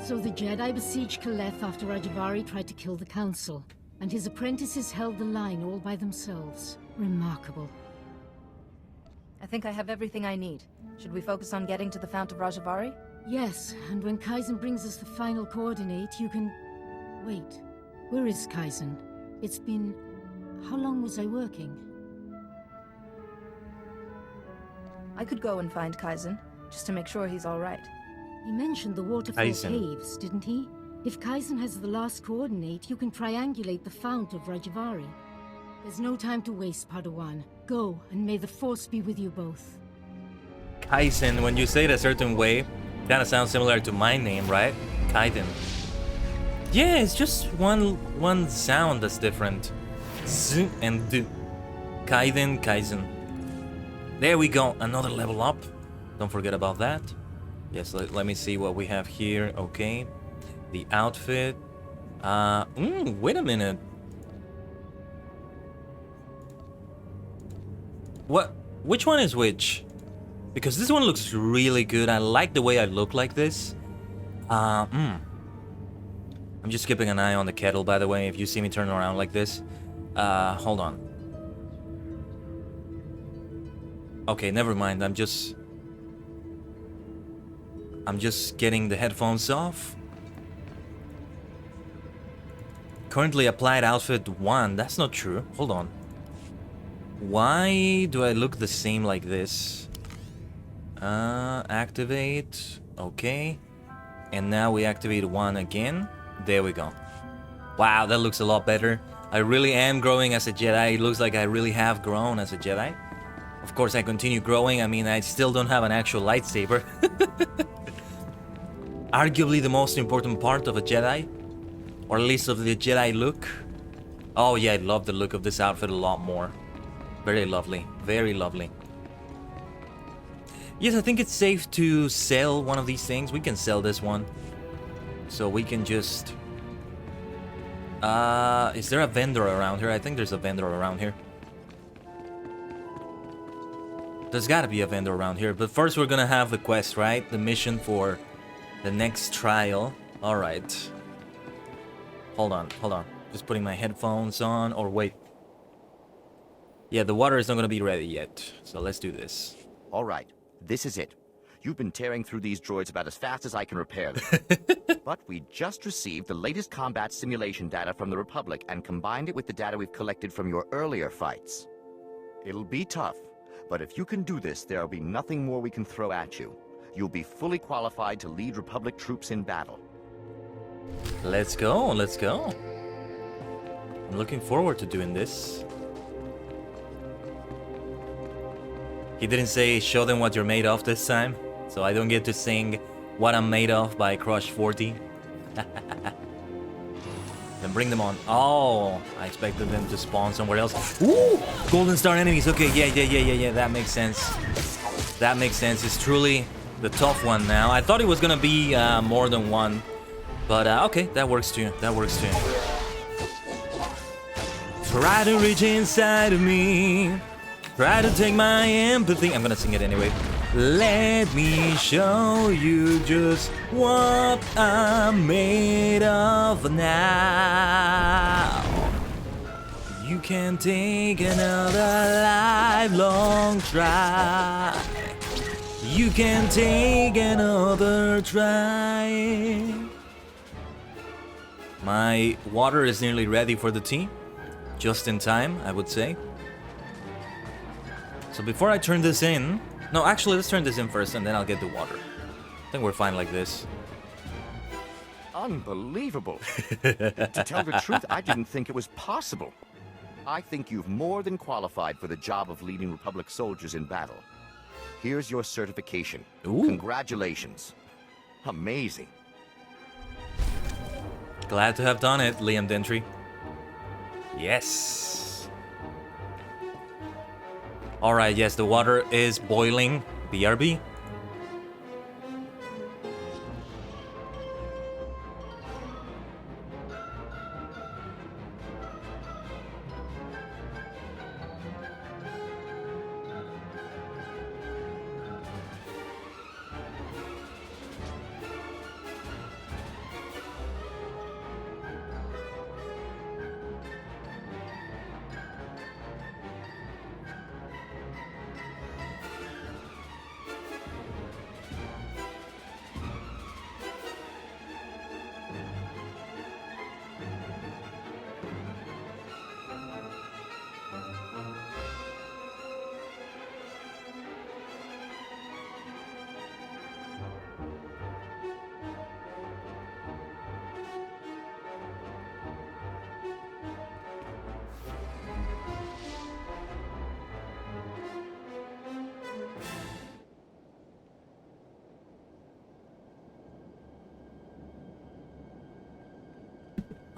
So the Jedi besieged Kaleth after Rajavari tried to kill the Council, and his apprentices held the line all by themselves. Remarkable. I think I have everything I need. Should we focus on getting to the Fount of Rajavari? Yes, and when Kaizen brings us the final coordinate, you can... Wait, where is Kaizen? It's been... How long was I working? I could go and find Kaizen, just to make sure he's all right. He mentioned the waterfall Kaizen. caves, didn't he? If Kaizen has the last coordinate, you can triangulate the Fount of Rajavari. There's no time to waste, Padawan. Go, and may the Force be with you both. Kaizen, when you say it a certain way, kind of sounds similar to my name, right? Kaiden. Yeah, it's just one sound that's different. Z and D. Kaiden, Kaizen. There we go, another level up. Don't forget about that. Yes, let me see what we have here. Okay, the outfit. Wait a minute. What? Which one is which? Because this one looks really good. I like the way I look like this. I'm just keeping an eye on the kettle, by the way, if you see me turn around like this. Hold on. Okay, never mind. I'm just getting the headphones off. Currently applied outfit 1. That's not true. Hold on. Why do I look the same like this? Activate. Okay. And now we activate 1 again. There we go. Wow, that looks a lot better. I really am growing as a Jedi. It looks like I really have grown as a Jedi. Of course, I continue growing. I mean, I still don't have an actual lightsaber. Arguably the most important part of a Jedi. Or at least of the Jedi look. Oh yeah, I love the look of this outfit a lot more. Very lovely. Very lovely. Yes, I think it's safe to sell one of these things. We can sell this one. So we can just... is there a vendor around here? I think there's a vendor around here. There's gotta be a vendor around here. But first we're gonna have the quest, right? The mission for the next trial. Alright. Hold on. Just putting my headphones on. Or wait. Yeah, the water is not gonna be ready yet. So let's do this. Alright, this is it. You've been tearing through these droids about as fast as I can repair them. But we just received the latest combat simulation data from the Republic and combined it with the data we've collected from your earlier fights. It'll be tough, but if you can do this, there'll be nothing more we can throw at you. You'll be fully qualified to lead Republic troops in battle. Let's go, let's go. I'm looking forward to doing this. He didn't say show them what you're made of this time, so I don't get to sing What I'm Made Of by Crush 40. Then bring them on. Oh, I expected them to spawn somewhere else. Ooh, Golden Star enemies. Okay, yeah. That makes sense. That makes sense. It's truly the tough one now. I thought it was gonna be more than one, but okay, that works too. That works too. Try to reach inside of me. Try to take my empathy. I'm gonna sing it anyway. Let me show you just what I'm made of now. You You can take another lifelong try. You can take another try. My water is nearly ready for the tea. Just in time, I would say. So before I turn this in... No, actually, let's turn this in first and then I'll get the water. I think we're fine like this. Unbelievable. To tell the truth, I didn't think it was possible. I think you've more than qualified for the job of leading Republic soldiers in battle. Here's your certification. Ooh. Congratulations. Amazing. Glad to have done it, Liam Dentry. Yes. Alright, yes, the water is boiling. BRB.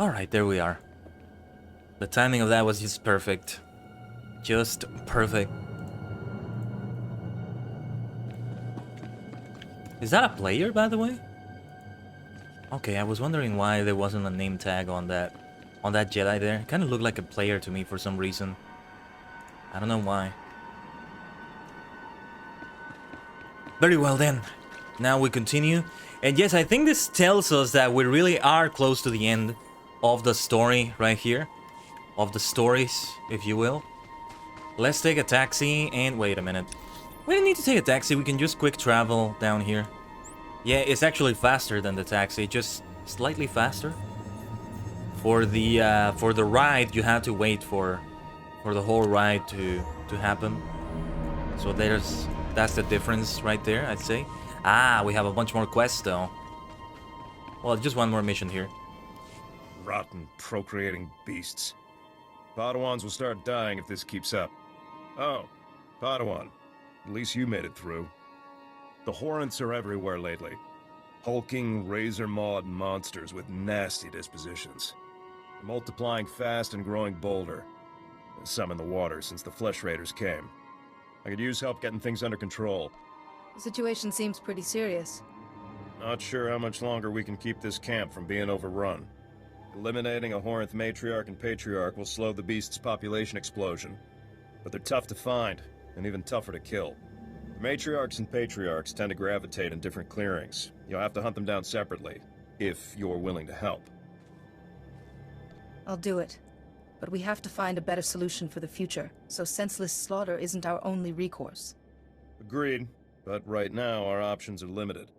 Alright, there we are. The timing of that was just perfect. Just perfect. Is that a player, by the way? Okay, I was wondering why there wasn't a name tag on that Jedi there. It kind of looked like a player to me for some reason. I don't know why. Very well then. Now we continue. And yes, I think this tells us that we really are close to the end of the story right here. Of the stories, if you will. Let's take a taxi and wait a minute. We don't need to take a taxi, we can just quick travel down here. Yeah, it's actually faster than the taxi, just slightly faster. For the ride, you have to wait for the whole ride to happen. So that's the difference right there, I'd say. Ah, we have a bunch more quests though. Well, just one more mission here. Rotten, procreating beasts. Padawans will start dying if this keeps up. Oh, Padawan. At least you made it through. The Horrents are everywhere lately. Hulking, razor-mawed monsters with nasty dispositions. Multiplying fast and growing bolder. Some in the water since the Flesh Raiders came. I could use help getting things under control. The situation seems pretty serious. Not sure how much longer we can keep this camp from being overrun. Eliminating a Horinth matriarch and patriarch will slow the beast's population explosion. But they're tough to find, and even tougher to kill. Matriarchs and patriarchs tend to gravitate in different clearings. You'll have to hunt them down separately, if you're willing to help. I'll do it. But we have to find a better solution for the future, so senseless slaughter isn't our only recourse. Agreed, but right now our options are limited.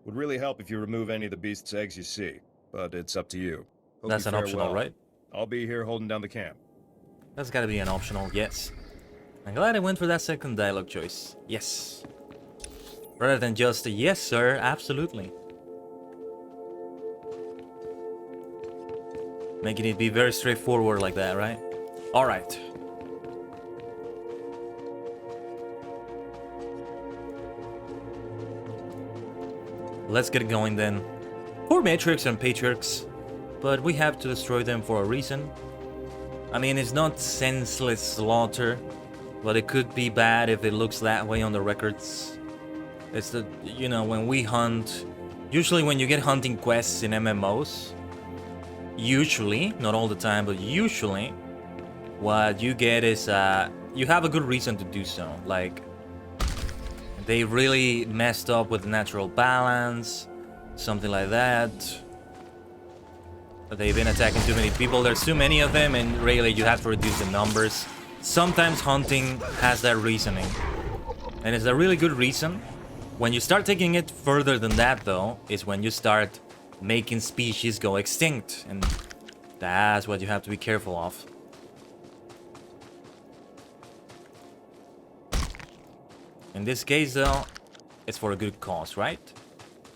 Would really help if you remove any of the beast's eggs you see, but it's up to you. Hope That's you an fare optional, well. right? I'll be here holding down the camp. That's gotta be an optional, yes. I'm glad I went for that second dialogue choice. Yes. Rather than just a yes, sir, absolutely. Making it be very straightforward like that, right? Alright. Let's get going then. Poor Matrix and Patriarchs, but we have to destroy them for a reason. I mean, it's not senseless slaughter, but it could be bad if it looks that way on the records. It's the, you know, when we hunt, usually when you get hunting quests in MMOs, usually, not all the time, but usually, what you get is, you have a good reason to do so. Like, they really messed up with the natural balance, something like that. They've been attacking too many people. There's too many of them, and really you have to reduce the numbers. Sometimes hunting has that reasoning. And it's a really good reason. When you start taking it further than that, though, is when you start making species go extinct. And that's what you have to be careful of. In this case, though, it's for a good cause, right?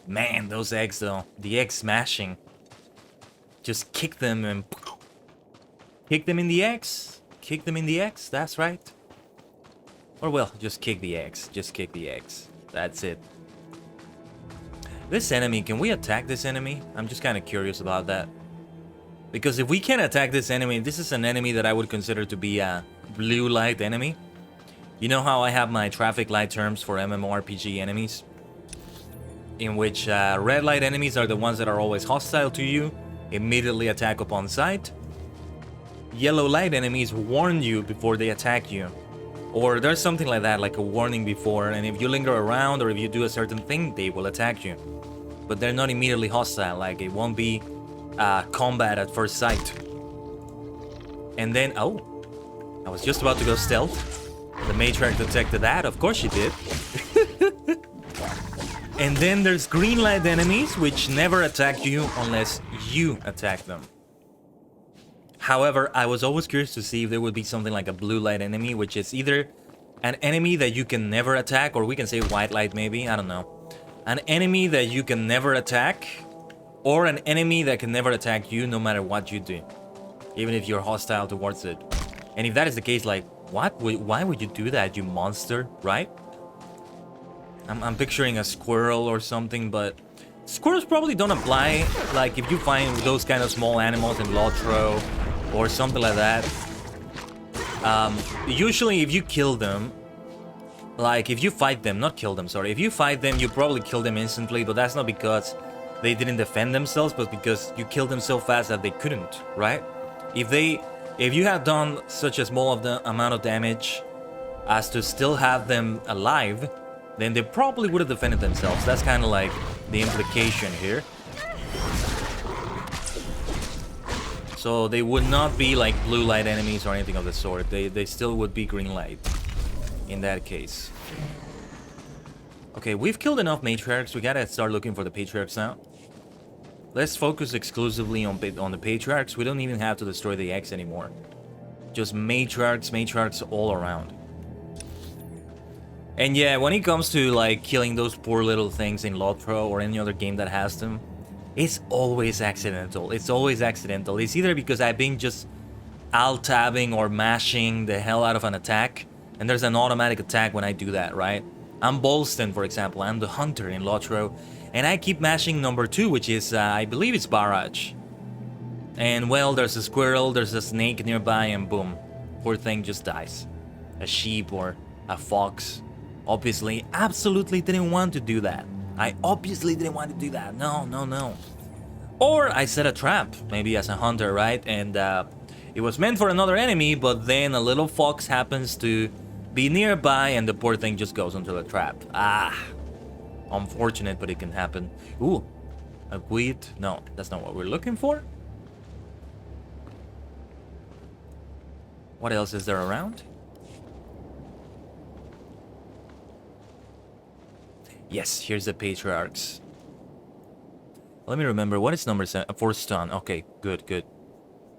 Man, those eggs, though. The egg smashing. Just kick them and... kick them in the eggs. Kick them in the eggs, that's right. Or, well, just kick the eggs. Just kick the eggs. That's it. This enemy, can we attack this enemy? I'm just kind of curious about that. Because if we can attack this enemy, this is an enemy that I would consider to be a blue light enemy. You know how I have my traffic light terms for MMORPG enemies? In which red light enemies are the ones that are always hostile to you, immediately attack upon sight. Yellow light enemies warn you before they attack you. Or there's something like that, like a warning before, and if you linger around or if you do a certain thing, they will attack you. But they're not immediately hostile, like it won't be combat at first sight. And then, oh, I was just about to go stealth. The matriarch detected that, of course she did. And then there's green light enemies, which never attack you unless you attack them. However, I was always curious to see if there would be something like a blue light enemy, which is either an enemy that you can never attack, or we can say white light maybe, I don't know. An enemy that you can never attack, or an enemy that can never attack you no matter what you do, even if you're hostile towards it. And if that is the case, like, what? Why would you do that, you monster, right? I'm picturing a squirrel or something, but squirrels probably don't apply. Like, if you find those kind of small animals in LOTRO or something like that, usually if you kill them, like if you fight them, not kill them, sorry, if you fight them, you probably kill them instantly, but that's not because they didn't defend themselves, but because you killed them so fast that they couldn't, right? If you had done such a small amount of damage as to still have them alive, then they probably would have defended themselves. That's kind of like the implication here. So they would not be like blue light enemies or anything of the sort. They still would be green light in that case. Okay, we've killed enough matriarchs. We gotta start looking for the patriarchs now. Let's focus exclusively on the patriarchs. We don't even have to destroy the eggs anymore. Just matriarchs all around. And yeah, when it comes to like killing those poor little things in LOTRO or any other game that has them, it's always accidental. It's always accidental. It's either because I've been just alt-tabbing or mashing the hell out of an attack, and there's an automatic attack when I do that, right? I'm Bolston, for example. I'm the hunter in LOTRO, and I keep mashing number 2, which is, I believe it's Barrage. And well, there's a squirrel, there's a snake nearby, and boom, poor thing just dies. A sheep or a fox. Obviously, absolutely didn't want to do that. I obviously didn't want to do that. No, no, no. Or I set a trap, maybe as a hunter, right? And it was meant for another enemy, but then a little fox happens to be nearby and the poor thing just goes into the trap. Ah, unfortunate, but it can happen. Ooh, a weed. No, that's not what we're looking for. What else is there around? Yes, here's the patriarchs. Let me remember, what is number 7? Force stun. Okay, good, good.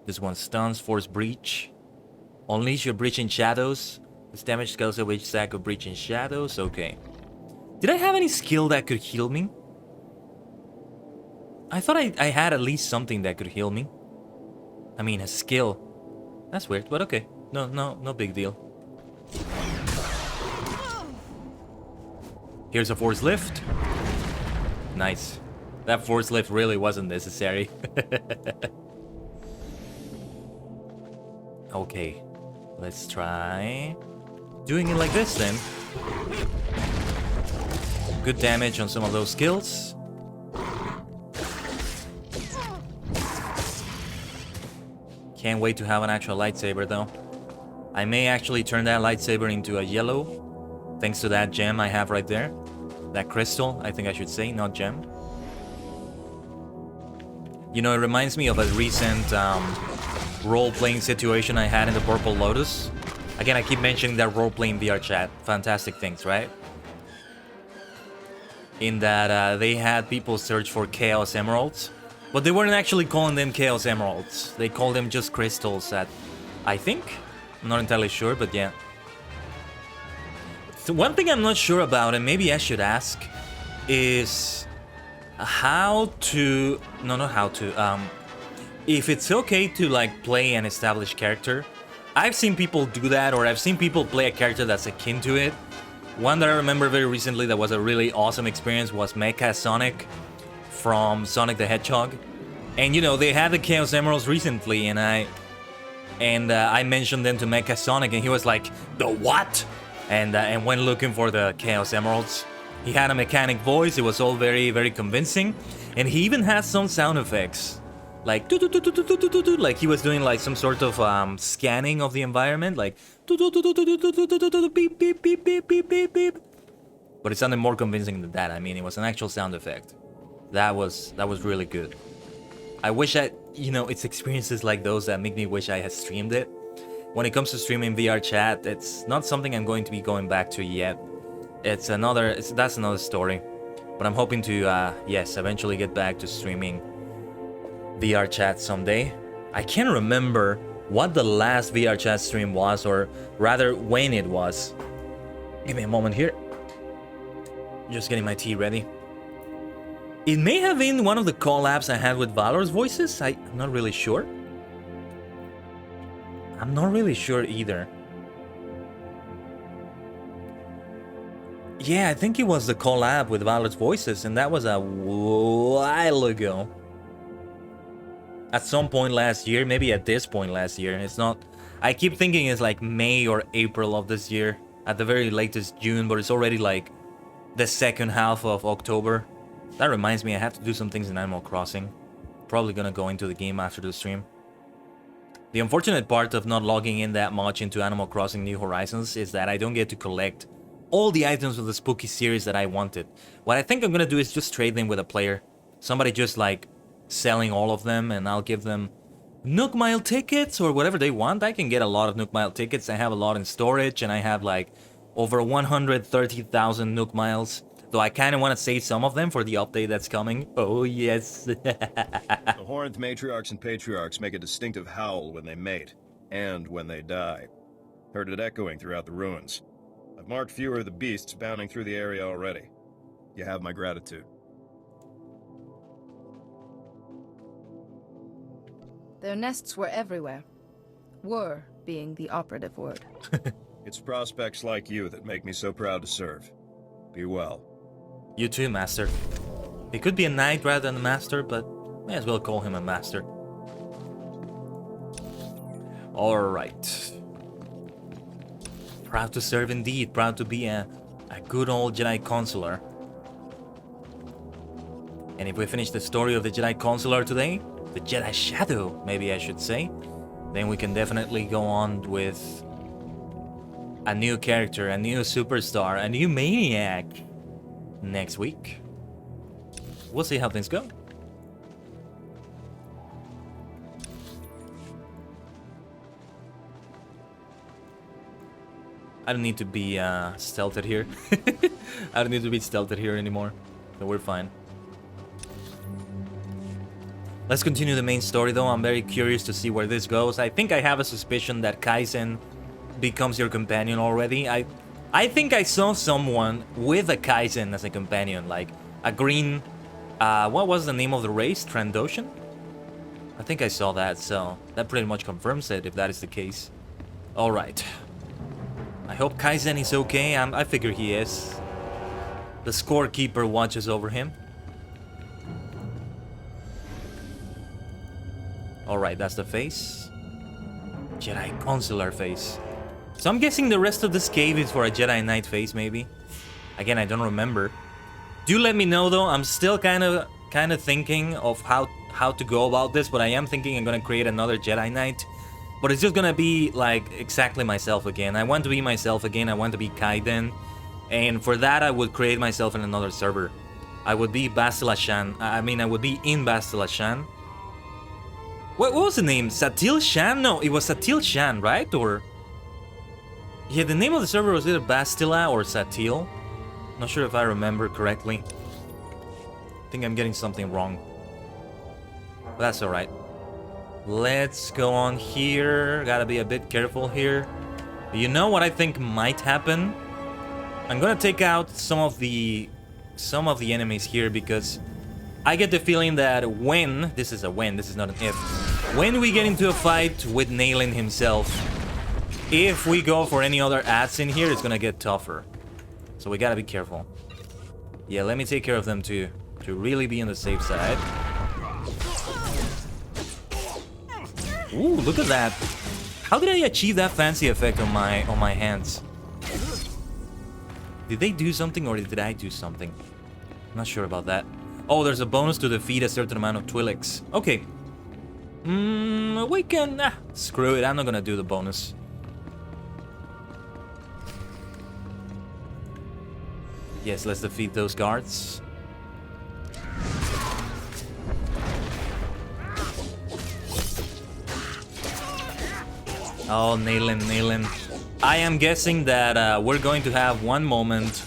This one stuns, force breach. Unleash your breach in shadows. This damage scales over each stack of breach in shadows. Okay. Did I have any skill that could heal me? I thought I had at least something that could heal me. I mean, a skill. That's weird, but okay. No big deal. Here's a force lift. Nice. That force lift really wasn't necessary. Okay. Let's try doing it like this then. Good damage on some of those skills. Can't wait to have an actual lightsaber though. I may actually turn that lightsaber into a yellow. Thanks to that gem I have right there. That crystal, I think I should say, not gem. You know, it reminds me of a recent role-playing situation I had in the Purple Lotus. Again, I keep mentioning that role-playing VR chat. Fantastic things, right? In that they had people search for Chaos Emeralds, but they weren't actually calling them Chaos Emeralds. They called them just crystals that, I think? I'm not entirely sure, but yeah. So one thing I'm not sure about, and maybe I should ask, is how to... No, not how to. If it's okay to, like, play an established character. I've seen people do that, or I've seen people play a character that's akin to it. One that I remember very recently that was a really awesome experience was Mecha Sonic from Sonic the Hedgehog. And, you know, they had the Chaos Emeralds recently, and I mentioned them to Mecha Sonic, and he was like, "The what?" And went looking for the Chaos Emeralds. He had a mechanic voice. It was all very, very convincing, and he even has some sound effects, like like he was doing like some sort of scanning of the environment, like beep beep beep beep beep beep beep. But it sounded more convincing than that. I mean, it was an actual sound effect. That was really good. I wish you know, it's experiences like those that make me wish I had streamed it. When it comes to streaming VR chat, it's not something I'm going to be going back to yet. That's another story. But I'm hoping to, yes, eventually get back to streaming VR chat someday. I can't remember what the last VR chat stream was, or rather when it was. Give me a moment here. Just getting my tea ready. It may have been one of the collabs I had with Valor's Voices. I'm not really sure. I'm not really sure either. Yeah, I think it was the collab with Valor's Voices, and that was a while ago. At some point last year, maybe at this point last year. It's not... I keep thinking it's like May or April of this year. At the very latest June, but it's already like the second half of October. That reminds me, I have to do some things in Animal Crossing. Probably gonna go into the game after the stream. The unfortunate part of not logging in that much into Animal Crossing New Horizons is that I don't get to collect all the items of the Spooky series that I wanted. What I think I'm gonna do is just trade them with a player. Somebody just like selling all of them, and I'll give them Nook Mile tickets or whatever they want. I can get a lot of Nook Mile tickets. I have a lot in storage, and I have like over 130,000 Nook Miles. Though I kind of want to save some of them for the update that's coming. Oh, yes. The horned matriarchs and patriarchs make a distinctive howl when they mate, and when they die. Heard it echoing throughout the ruins. I've marked fewer of the beasts bounding through the area already. You have my gratitude. Their nests were everywhere. Were being the operative word. It's prospects like you that make me so proud to serve. Be well. You too, Master. He could be a knight rather than a master, but may as well call him a master. Alright. Proud to serve indeed. Proud to be a good old Jedi Consular. And if we finish the story of the Jedi Consular today, the Jedi Shadow, maybe I should say, then we can definitely go on with a new character, a new superstar, a new maniac next week. We'll see how things go. I don't need to be stealthed here. I don't need to be stealthed here anymore, so we're fine. Let's continue the main story though. I'm very curious to see where this goes. I think I have a suspicion that Kaizen becomes your companion already. I think I saw someone with a Kaizen as a companion, like a green... what was the name of the race? Trandoshan? I think I saw that, so that pretty much confirms it if that is the case. Alright. I hope Kaizen is okay. I figure he is. The scorekeeper watches over him. Alright, that's the face. Jedi Consular face. So I'm guessing the rest of this cave is for a Jedi Knight face, maybe. Again, I don't remember. Do let me know though. I'm still kind of thinking of how to go about this, but I am thinking I'm gonna create another Jedi Knight. But it's just gonna be like exactly myself again. I want to be myself again. I want to be Kaiden, and for that I would create myself in another server. I would be Bastila Shan. I mean, I would be in Bastila Shan, What was the name? Satil Shan? No, it was Satil Shan, right? Or... Yeah, the name of the server was either Bastila or Satil. Not sure if I remember correctly. I think I'm getting something wrong. But that's alright. Let's go on here. Gotta be a bit careful here. You know what I think might happen? I'm gonna take out some of the enemies here because I get the feeling that when, this is a when, this is not an if, when we get into a fight with Nalen himself, if we go for any other ads in here, it's gonna get tougher. So we gotta be careful. Yeah, let me take care of them too, to really be on the safe side. Ooh, look at that. How did I achieve that fancy effect on my hands? Did they do something or did I do something? I'm not sure about that. Oh, there's a bonus to defeat a certain amount of Twi'leks. Okay. We can... screw it, I'm not gonna do the bonus. Yes, let's defeat those guards. Oh, Nalen. I am guessing that we're going to have one moment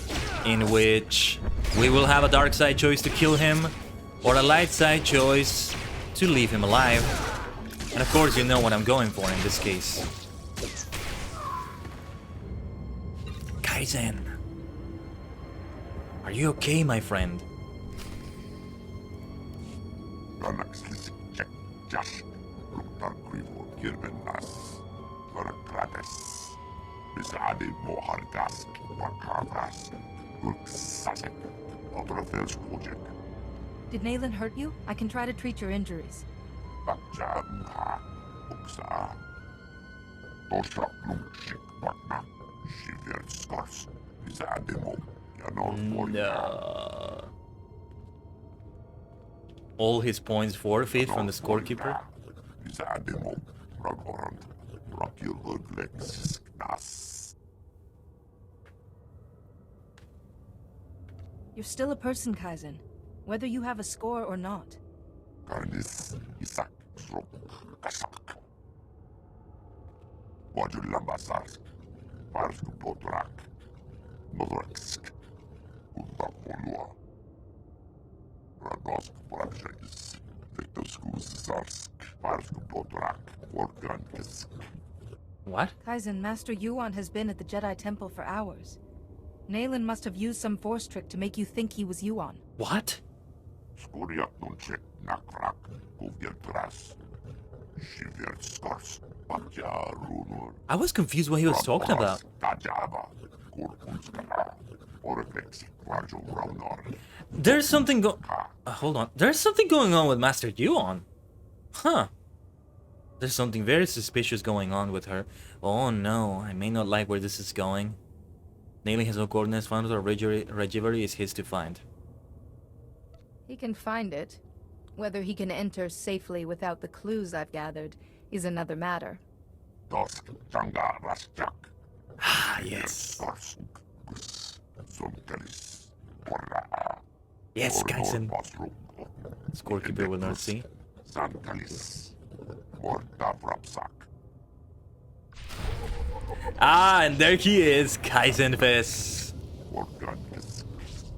in which we will have a dark side choice to kill him, or a light side choice to leave him alive. And of course, you know what I'm going for in this case. Kaizen. Are you okay, my friend? Did Nalen hurt you? I can try to treat your injuries. No. All his points forfeit from the scorekeeper? You're still a person, Kaizen, whether you have a score or not. What? Kaizen, Master Yuan has been at the Jedi Temple for hours. Nalen must have used some force trick to make you think he was Yuan. What? I was confused what he was talking about. There's something hold on. There's something going on with Master Yuan. Huh. There's something very suspicious going on with her. Oh no, I may not like where this is going. Nailing has no coordinates found, or Regivery is his to find. He can find it. Whether he can enter safely without the clues I've gathered is another matter. Ah, yes. Yes, Kaizen. Scorekeeper will not see. Ah, and there he is, Kaizen Fest.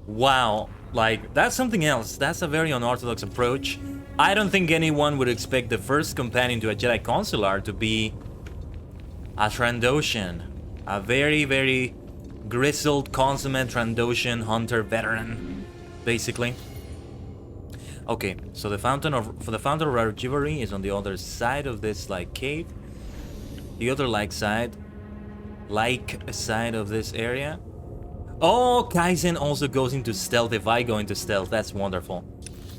Wow, like, that's something else. That's a very unorthodox approach. I don't think anyone would expect the first companion to a Jedi Consular to be a Trandoshan. A very, very grizzled, consummate Trandoshan hunter veteran, basically. Okay, so the fountain of Regivery is on the other side of this like cave. The other side of this area. Oh, Kaizen also goes into stealth if I go into stealth. That's wonderful.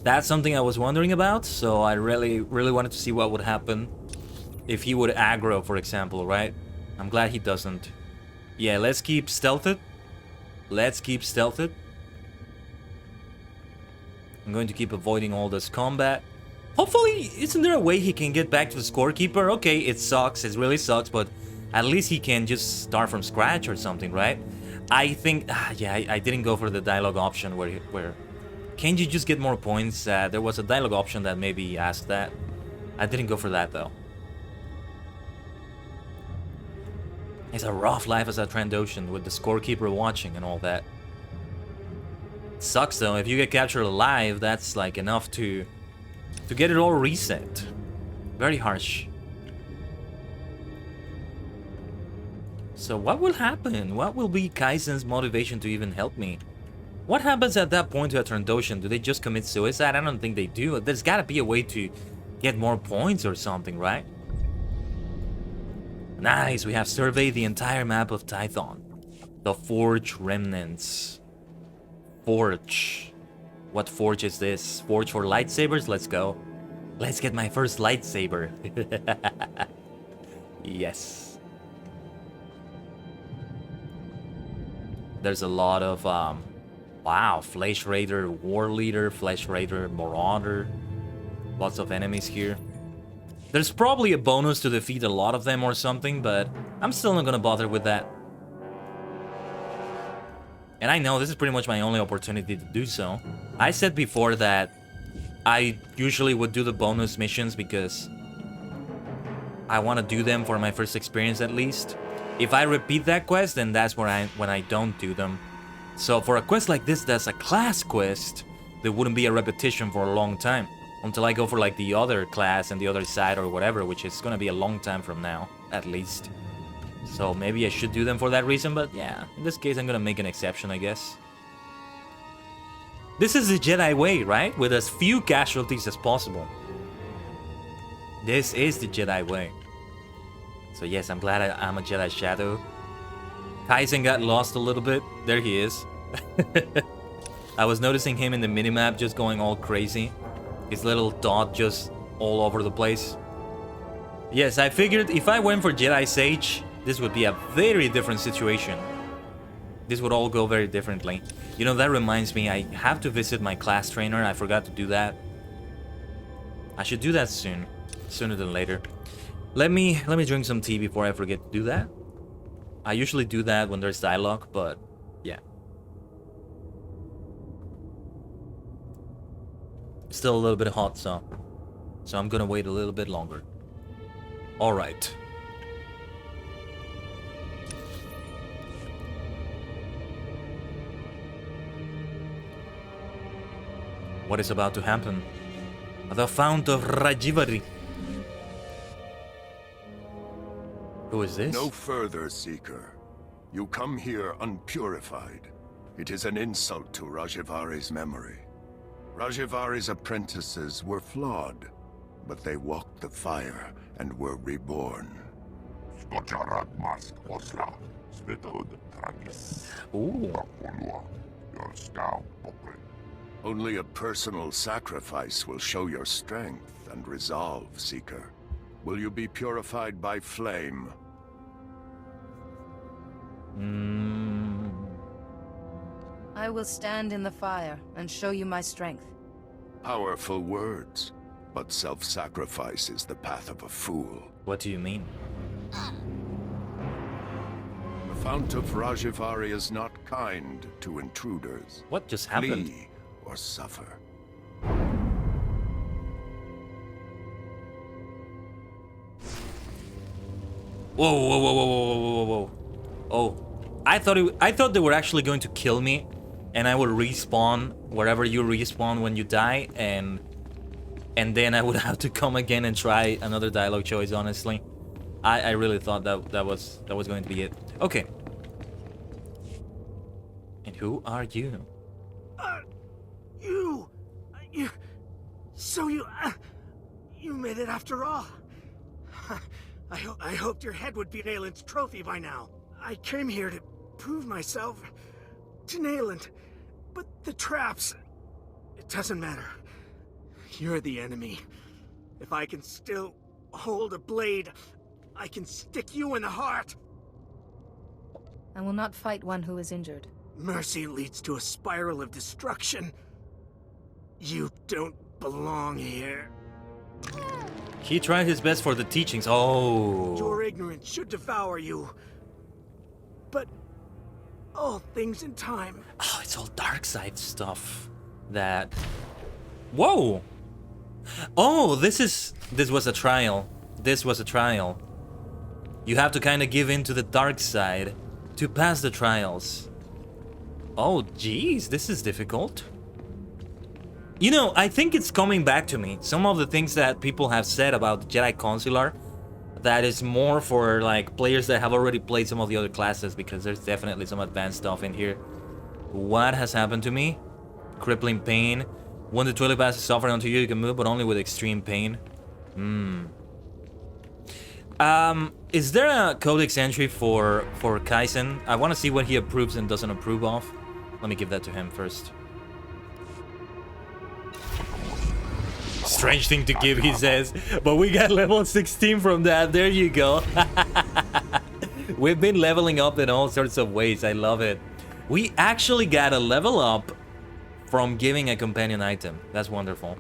That's something I was wondering about, so I really wanted to see what would happen if he would aggro, for example, right? I'm glad he doesn't. Yeah, let's keep stealthed. I'm going to keep avoiding all this combat. Hopefully, isn't there a way he can get back to the scorekeeper? Okay, it sucks, it really sucks, but at least he can just start from scratch or something, right? I think, yeah, I didn't go for the dialogue option where can't you just get more points? There was a dialogue option that maybe asked that. I didn't go for that though. It's a rough life as a Trandoshan with the scorekeeper watching and all that. It sucks though, if you get captured alive, that's like enough to get it all reset. Very harsh. So what will happen? What will be Kaizen's motivation to even help me? What happens at that point to a Trandoshan? Do they just commit suicide? I don't think they do. There's gotta be a way to get more points or something, right? Nice, we have surveyed the entire map of Tython. The Forge Remnants. Forge. What forge is this? Forge for lightsabers? Let's go. Let's get my first lightsaber. Yes. There's a lot of, wow, Flesh Raider, War Leader, Flesh Raider, Marauder. Lots of enemies here. There's probably a bonus to defeat a lot of them or something, but I'm still not gonna bother with that. And I know this is pretty much my only opportunity to do so. I said before that I usually would do the bonus missions because I want to do them for my first experience at least. If I repeat that quest, then that's when I don't do them. So for a quest like this that's a class quest, there wouldn't be a repetition for a long time. Until I go for like the other class and the other side or whatever, which is gonna be a long time from now, at least. So maybe I should do them for that reason, but yeah, in this case I'm gonna make an exception, I guess. This is the Jedi way, right? With as few casualties as possible. This is the Jedi way. So yes, I'm glad I'm a Jedi Shadow. Kaizen got lost a little bit. There he is. I was noticing him in the minimap just going all crazy. His little dot just all over the place. Yes, I figured if I went for Jedi Sage, this would be a very different situation. This would all go very differently. You know, that reminds me, I have to visit my class trainer. I forgot to do that. I should do that soon. Sooner than later. Let me drink some tea before I forget to do that. I usually do that when there's dialogue, but yeah. Still a little bit hot, so I'm gonna wait a little bit longer. All right. What is about to happen? The Fount of Rajivari. Who is this? No further, Seeker. You come here unpurified. It is an insult to Rajivari's memory. Rajivari's apprentices were flawed, but they walked the fire and were reborn. Ooh. Only a personal sacrifice will show your strength and resolve, Seeker. Will you be purified by flame? I will stand in the fire and show you my strength. Powerful words, but self-sacrifice is the path of a fool. What do you mean? The Fount of Rajivari is not kind to intruders. What just happened? Flee or suffer. Whoa, whoa, whoa, whoa, whoa, whoa, whoa, whoa. Oh, I thought they were actually going to kill me, and I would respawn wherever you respawn when you die, and then I would have to come again and try another dialogue choice. Honestly, I really thought that was going to be it. Okay. And who are you? You made it after all. I hoped your head would be Nayland's trophy by now. I came here to prove myself to Nayland, but the traps, it doesn't matter. You're the enemy. If I can still hold a blade, I can stick you in the heart. I will not fight one who is injured. Mercy leads to a spiral of destruction. You don't belong here. He tried his best for the teachings. Oh. Your ignorance should devour you. But all things in time. Oh, it's all dark side stuff. That. Whoa! Oh, this was a trial. This was a trial. You have to kind of give in to the dark side to pass the trials. Oh, geez, this is difficult. You know, I think it's coming back to me. Some of the things that people have said about the Jedi Consular, that is more for like players that have already played some of the other classes, because there's definitely some advanced stuff in here. What has happened to me? Crippling pain. When the toilet pass is suffering until you can move, but only with extreme pain. Is there a codex entry for Kaizen? I want to see what he approves and doesn't approve of. Let me give that to him first. Strange thing to give, he says, but we got level 16 from that. There you go. We've been leveling up in all sorts of ways. I love it. We actually got a level up from giving a companion item. That's wonderful.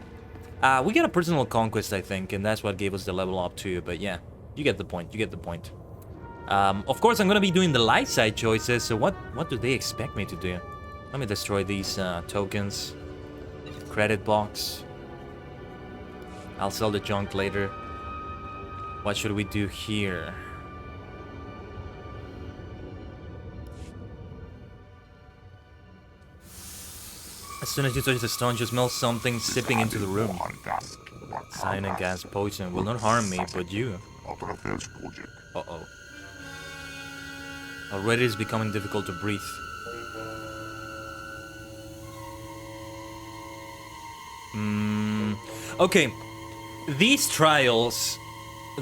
We got a personal conquest, I think, and that's what gave us the level up too. But yeah, you get the point. You get the point. Of course, I'm gonna be doing the light side choices. So what do they expect me to do? Let me destroy these tokens. Credit box. I'll sell the junk later. What should we do here? As soon as you touch the stone, you smell something sipping into the room. Cyanide gas poison will not harm me, but you. Uh-oh. Already it's becoming difficult to breathe. Okay. These trials,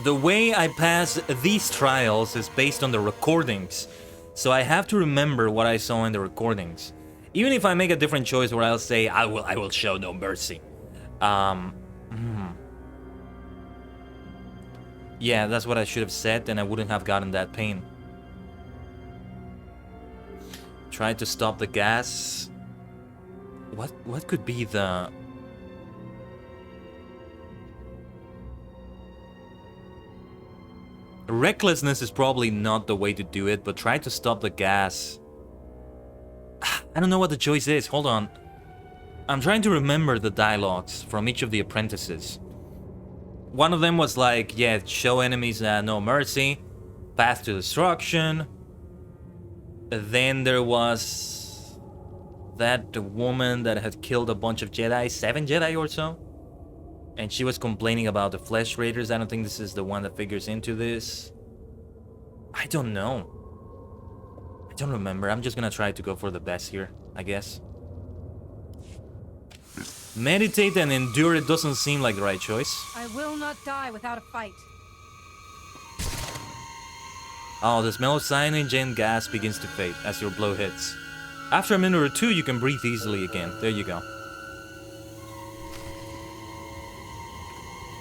the way I pass these trials is based on the recordings. So I have to remember what I saw in the recordings. Even if I make a different choice where I'll say, I will show no mercy. Yeah, that's what I should have said, and I wouldn't have gotten that pain. Try to stop the gas. What could be the... Recklessness is probably not the way to do it, but try to stop the gas. I don't know what the choice is. Hold on. I'm trying to remember the dialogues from each of the apprentices. One of them was like, yeah, show enemies no mercy, path to destruction. Then there was that woman that had killed a bunch of Jedi, 7 Jedi or so. And she was complaining about the Flesh Raiders. I don't think this is the one that figures into this. I don't know. I don't remember. I'm just gonna try to go for the best here, I guess. Meditate and endure. It doesn't seem like the right choice. I will not die without a fight. Oh, the smell of cyanogen gas begins to fade as your blow hits. After a minute or two, you can breathe easily again. There you go.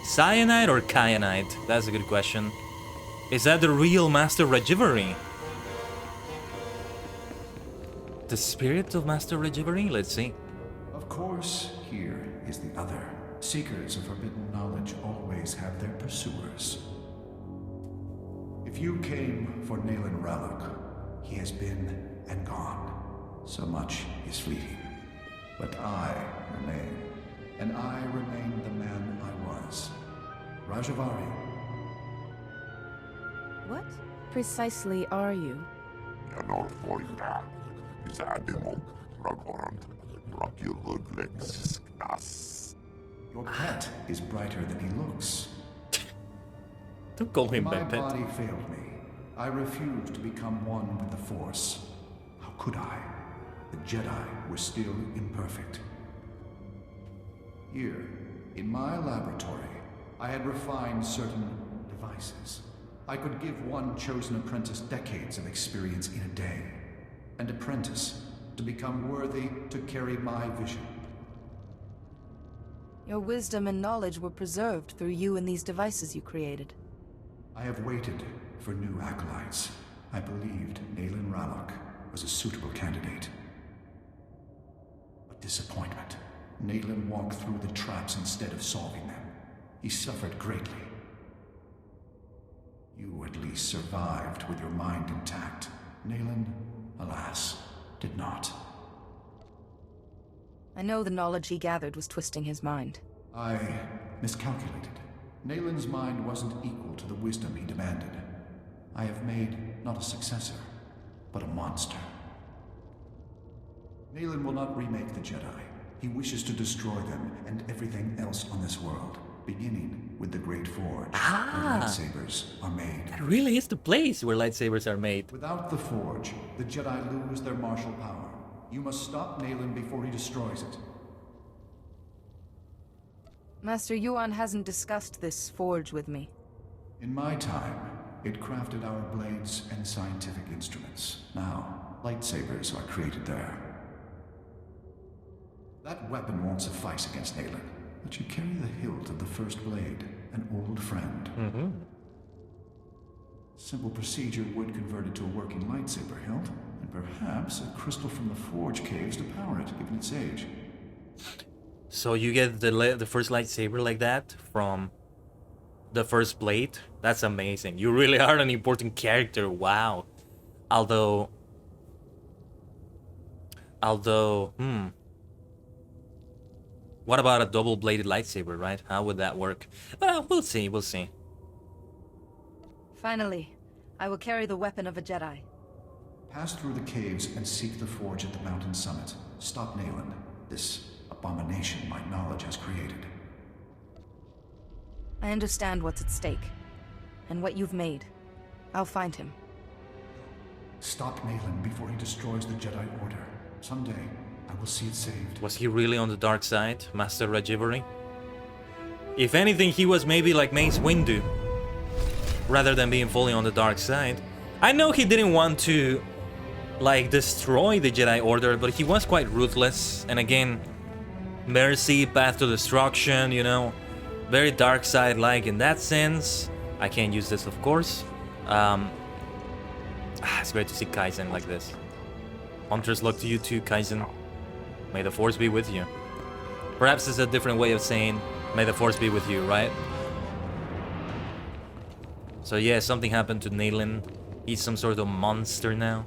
Cyanide or kyanite? That's a good question. Is that the real Master Rajivari? The spirit of Master Rajivari? Let's see. Of course, here is the other. Seekers of forbidden knowledge always have their pursuers. If you came for Nayland Rallock, he has been and gone. So much is fleeting. But I remain. And I remain the man I was. Rajavari. What precisely are you? Your pet is brighter than he looks. Don't call him my my pet. body failed me. I refused to become one with the Force. How could I? The Jedi were still imperfect. Here, in my laboratory, I had refined certain devices. I could give one chosen apprentice decades of experience in a day. An apprentice to become worthy to carry my vision. Your wisdom and knowledge were preserved through you and these devices you created. I have waited for new acolytes. I believed Nayland Rallock was a suitable candidate. But disappointment. Nayland walked through the traps instead of solving them. He suffered greatly. You at least survived with your mind intact. Nayland, alas, did not. I know the knowledge he gathered was twisting his mind. I miscalculated. Nalen's mind wasn't equal to the wisdom he demanded. I have made not a successor, but a monster. Nalen will not remake the Jedi. He wishes to destroy them and everything else on this world, beginning with the Great Forge, where lightsabers are made. That really is the place where lightsabers are made. Without the Forge, the Jedi lose their martial power. You must stop Nalen before he destroys it. Master Yuan hasn't discussed this forge with me. In my time, it crafted our blades and scientific instruments. Now, lightsabers are created there. That weapon won't suffice against Nalen, but you carry the hilt of the first blade, an old friend. Simple procedure would convert it to a working lightsaber hilt, and perhaps a crystal from the Forge caves to power it, given its age. So you get the first lightsaber like that from the first blade? That's amazing. You really are an important character. Wow. Although, what about a double-bladed lightsaber, right? How would that work? We'll see, we'll see. Finally, I will carry the weapon of a Jedi. Pass through the caves and seek the Forge at the mountain summit. Stop Nalen, this abomination my knowledge has created. I understand what's at stake, and what you've made. I'll find him. Stop Nalen before he destroys the Jedi Order. Someday, I will see it saved. Was he really on the dark side, Master Rajivari? If anything, he was maybe like Mace Windu, rather than being fully on the dark side. I know he didn't want to, like, destroy the Jedi Order, but he was quite ruthless. And again, mercy, path to destruction, you know, very dark side-like in that sense. I can't use this, of course. It's great to see Kaizen like this. Hunter's luck to you too, Kaizen. May the Force be with you. Perhaps it's a different way of saying, may the Force be with you, right? So yeah, something happened to Nalen. He's some sort of monster now.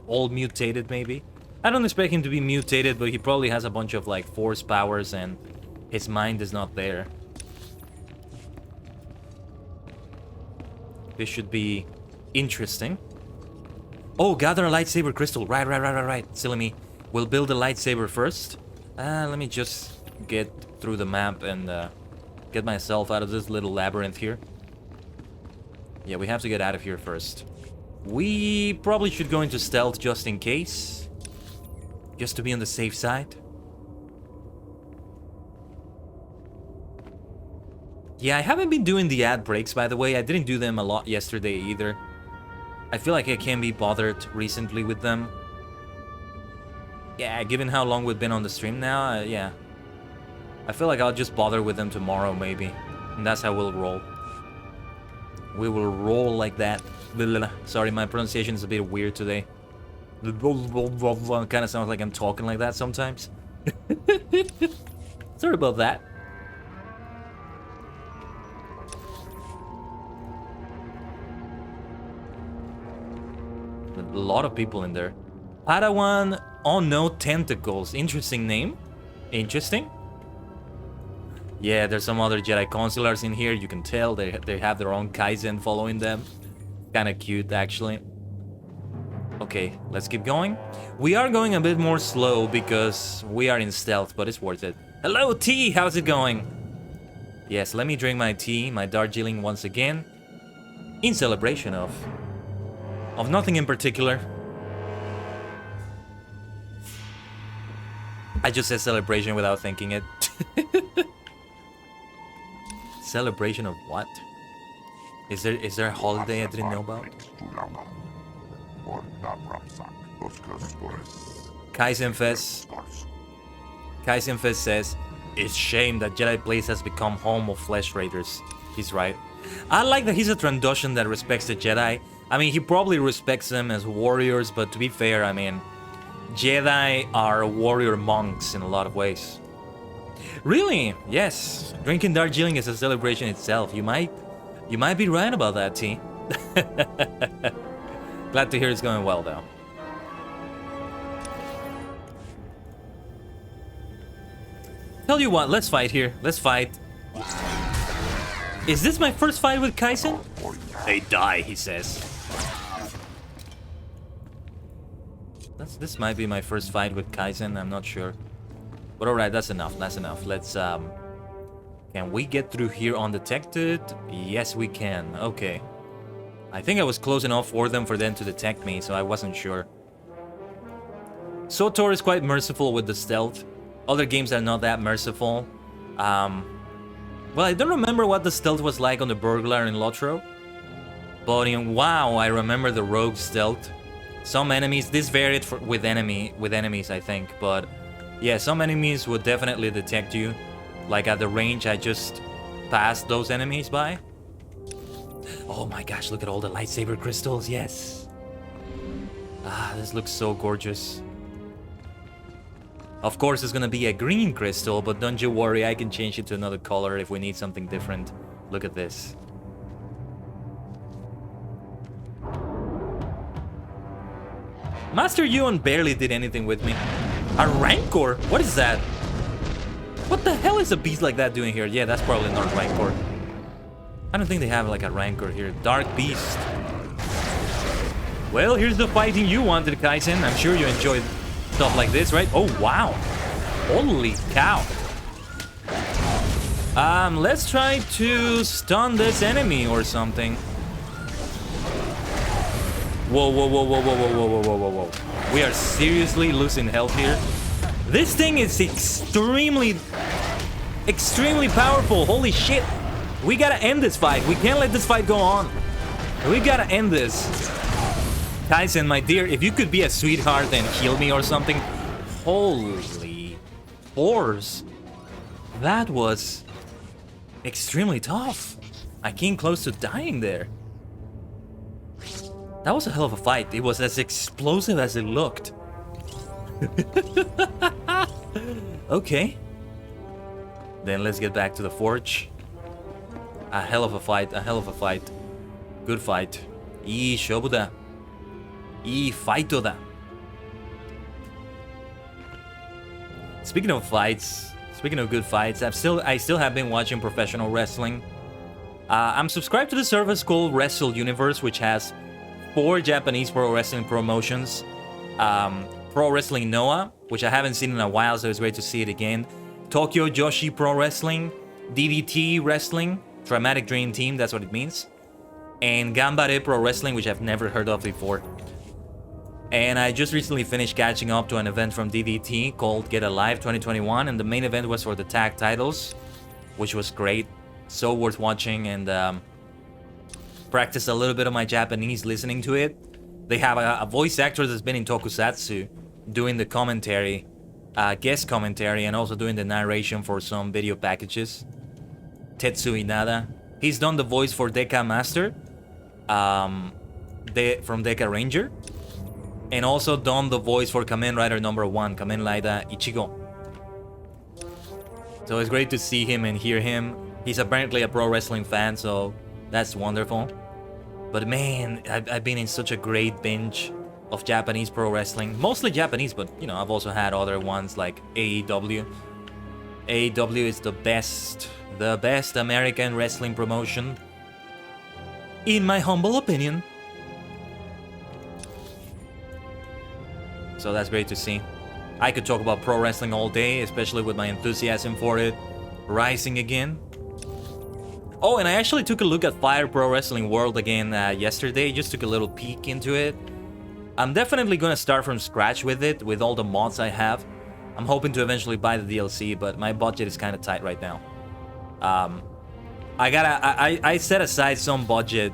All mutated, maybe. I don't expect him to be mutated, but he probably has a bunch of, like, Force powers and his mind is not there. This should be interesting. Oh, gather a lightsaber crystal. Right. Silly me. We'll build a lightsaber first. Let me just get through the map and get myself out of this little labyrinth here. Yeah, we have to get out of here first. We probably should go into stealth just in case. Just to be on the safe side. Yeah, I haven't been doing the ad breaks, by the way. I didn't do them a lot yesterday either. I feel like I can't be bothered recently with them. Yeah, given how long we've been on the stream now, yeah. I feel like I'll just bother with them tomorrow, maybe. And that's how we'll roll. We will roll like that. Sorry, my pronunciation is a bit weird today. Kind of sounds like I'm talking like that sometimes. Sorry about that. A lot of people in there. Padawan on no tentacles. Interesting name. Interesting. Yeah, there's some other Jedi Consulars in here. You can tell they have their own Kaizen following them. Kind of cute, actually. Okay, let's keep going. We are going a bit more slow because we are in stealth, but it's worth it. Hello, T! How's it going? Yes, let me drink my tea, my Darjeeling once again. In celebration of nothing in particular. I just said celebration without thinking it. Celebration of what? Is there a holiday I didn't know about? Kaizen Fest says, it's shame that Jedi Place has become home of flesh raiders. He's right. I like that he's a Trandoshan that respects the Jedi. I mean, he probably respects them as warriors, but to be fair, I mean, Jedi are warrior monks in a lot of ways. Really? Yes. Drinking Darjeeling is a celebration itself. You might be right about that, T. Glad to hear it's going well, though. Tell you what, let's fight here. Let's fight. Is this my first fight with Kaizen? They die, he says. This might be my first fight with Kaizen, I'm not sure. But alright, that's enough, that's enough. Let's, can we get through here undetected? Yes, we can. Okay. I think I was close enough for them to detect me, so I wasn't sure. SWTOR is quite merciful with the stealth. Other games are not that merciful. Well, I don't remember what the stealth was like on the Burglar in Lotro. But in WoW, I remember the Rogue stealth. Some enemies, this varied with enemies, I think. But yeah, some enemies would definitely detect you. Like at the range I just passed those enemies by. Oh my gosh, look at all the lightsaber crystals, yes. Ah, this looks so gorgeous. Of course, it's gonna be a green crystal, but don't you worry, I can change it to another color if we need something different. Look at this. Master Yuan barely did anything with me. A Rancor? What is that? What the hell is a beast like that doing here? Yeah, that's probably not Rancor. I don't think they have like a Rancor here. Dark Beast. Well, here's the fighting you wanted, Kaizen. I'm sure you enjoyed stuff like this, right? Oh, wow. Holy cow. Let's try to stun this enemy or something. Whoa, whoa, whoa, whoa, whoa, whoa, whoa, whoa, whoa, whoa. We are seriously losing health here. This thing is extremely powerful. Holy shit. We gotta end this fight. We can't let this fight go on. We gotta end this. Kaizen, my dear, if you could be a sweetheart and heal me or something. Holy horse. That was extremely tough. I came close to dying there. That was a hell of a fight. It was as explosive as it looked. Okay. Then let's get back to the forge. A hell of a fight, a hell of a fight. Good fight. Ii shobuda. Ii fighto da. Speaking of fights, speaking of good fights, I still have been watching professional wrestling. I'm subscribed to the service called Wrestle Universe, which has 4 Japanese pro wrestling promotions. Pro Wrestling Noah, which I haven't seen in a while, so it's great to see it again. Tokyo Joshi Pro Wrestling, DDT Wrestling, Dramatic Dream Team, that's what it means. And Gambare Pro Wrestling, which I've never heard of before. And I just recently finished catching up to an event from DDT called Get Alive 2021, and the main event was for the tag titles, which was great. So worth watching, and practice a little bit of my Japanese listening to it. They have a voice actor that's been in Tokusatsu doing the commentary, guest commentary, and also doing the narration for some video packages. Tetsu Inada. He's done the voice for Deka Master from Deka Ranger, and also done the voice for Kamen Rider #1, Kamen Rider Ichigo. So it's great to see him and hear him. He's apparently a pro wrestling fan, so that's wonderful. But man, I've been in such a great binge of Japanese pro wrestling. Mostly Japanese, but you know, I've also had other ones like AEW. AEW is the best American wrestling promotion, in my humble opinion. So that's great to see. I could talk about pro wrestling all day, especially with my enthusiasm for it rising again. Oh, and I actually took a look at Fire Pro Wrestling World again yesterday. Just took a little peek into it. I'm definitely gonna start from scratch with it, with all the mods I have. I'm hoping to eventually buy the DLC, but my budget is kind of tight right now. I set aside some budget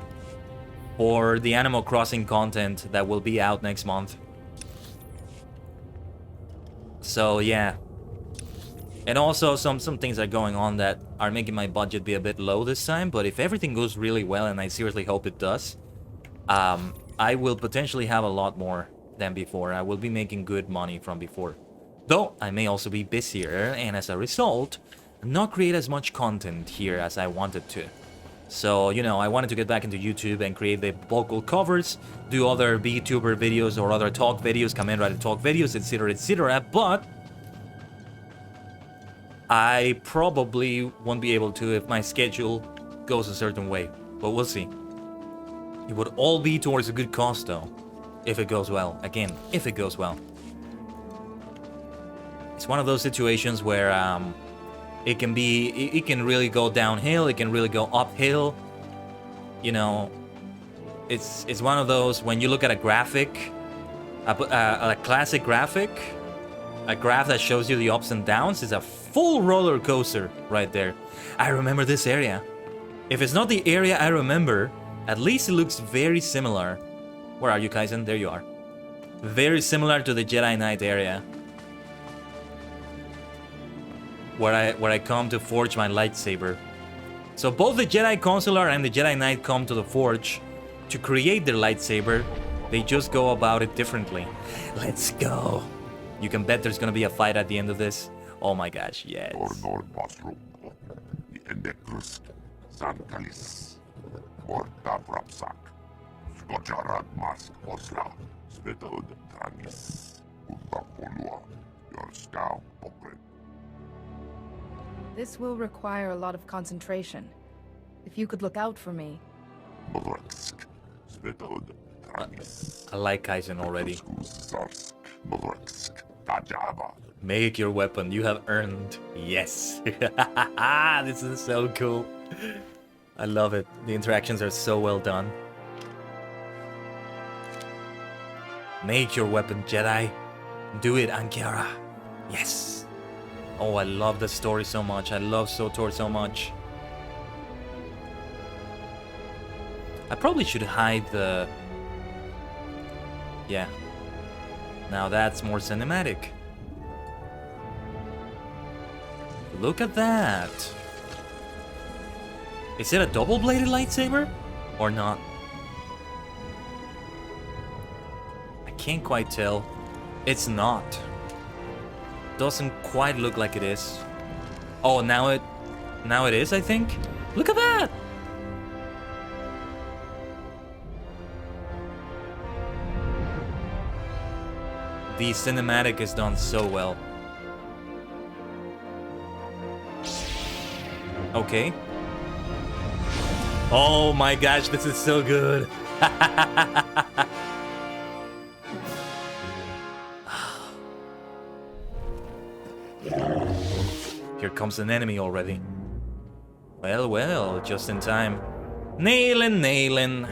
for the Animal Crossing content that will be out next month. So yeah. And also some things are going on that are making my budget be a bit low this time, but if everything goes really well, and I seriously hope it does, I will potentially have a lot more than before. I will be making good money from before. Though I may also be busier, and as a result, not create as much content here as I wanted to. So, you know, I wanted to get back into YouTube and create the vocal covers, do other VTuber videos or other talk videos, Kamen Rider talk videos, etc, etc, but I probably won't be able to if my schedule goes a certain way, but we'll see. It would all be towards a good cause, though, if it goes well. Again, if it goes well. It's one of those situations where it can really go downhill, it can really go uphill. You know, it's one of those when you look at a graphic, a classic graphic, a graph that shows you the ups and downs is a full roller coaster right there. I remember this area. If it's not the area I remember, at least it looks very similar. Where are you, Kaizen? There you are. Very similar to the Jedi Knight area. Where I come to forge my lightsaber. So both the Jedi Consular and the Jedi Knight come to the forge to create their lightsaber. They just go about it differently. Let's go. You can bet there's gonna be a fight at the end of this. Oh my gosh, yes. This will require a lot of concentration. If you could look out for me. I like Kaizen already. Make your weapon. You have earned. Yes. This is so cool. I love it. The interactions are so well done. Make your weapon, Jedi. Do it, Ankara. Yes. Oh, I love the story so much. I love SWTOR so much. I probably should hide the... Yeah. Now that's more cinematic. Look at that. Is it a double-bladed lightsaber? Or not? I can't quite tell. It's not. Doesn't quite look like it is. Oh, now it is, I think. Look at that! The cinematic is done so well. Okay. Oh my gosh, this is so good. Here comes an enemy already. Well, well, just in time. Nailin'.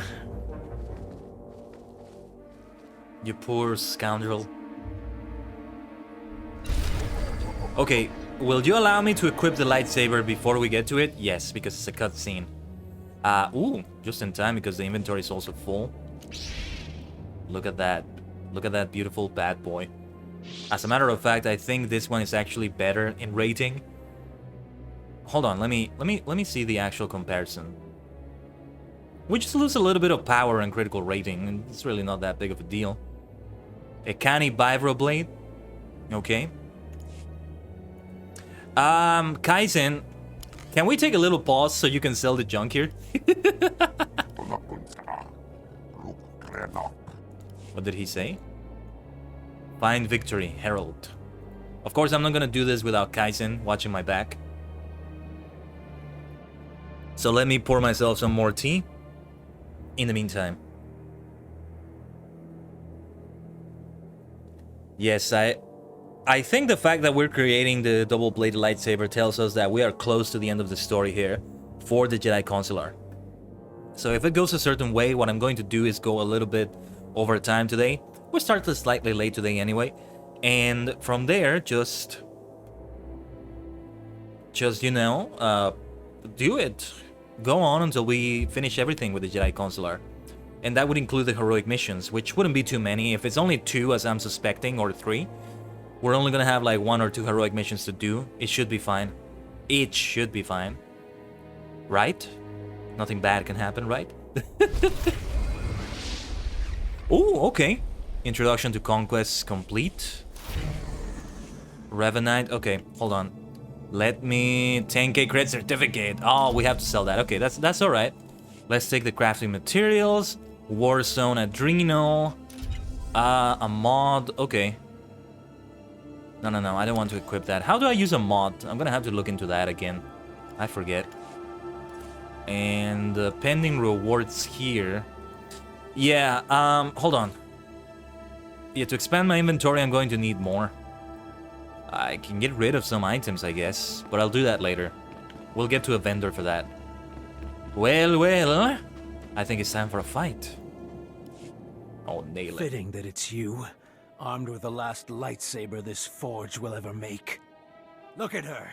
You poor scoundrel. Okay, will you allow me to equip the lightsaber before we get to it? Yes, because it's a cutscene. Ooh, just in time because the inventory is also full. Look at that. Look at that beautiful bad boy. As a matter of fact, I think this one is actually better in rating. Hold on, let me see the actual comparison. We just lose a little bit of power and critical rating, and it's really not that big of a deal. A canny vibroblade. Okay. Kaizen, can we take a little pause so you can sell the junk here? What did he say? Find victory, Herald. Of course, I'm not gonna do this without Kaizen watching my back. So let me pour myself some more tea. In the meantime. Yes, I think the fact that we're creating the double-bladed lightsaber tells us that we are close to the end of the story here for the Jedi Consular. So if it goes a certain way, what I'm going to do is go a little bit over time today. We started slightly late today anyway. And from there, just you know, do it. Go on until we finish everything with the Jedi Consular. And that would include the heroic missions, which wouldn't be too many. If it's only 2, as I'm suspecting, or 3, we're only gonna have like 1 or 2 heroic missions to do. It should be fine. It should be fine. Right? Nothing bad can happen, right? Oh, okay. Introduction to Conquest complete. Revenite. Okay, hold on. Let me... 10k credit certificate. Oh, we have to sell that. Okay, that's alright. Let's take the crafting materials. Warzone Adrenal. A mod. Okay. No, I don't want to equip that. How do I use a mod? I'm gonna have to look into that again. I forget. And pending rewards here. Yeah, hold on. Yeah, to expand my inventory, I'm going to need more. I can get rid of some items, I guess, but I'll do that later. We'll get to a vendor for that. Well, I think it's time for a fight. Oh, nail it. Fitting that it's you, armed with the last lightsaber this forge will ever make. Look at her.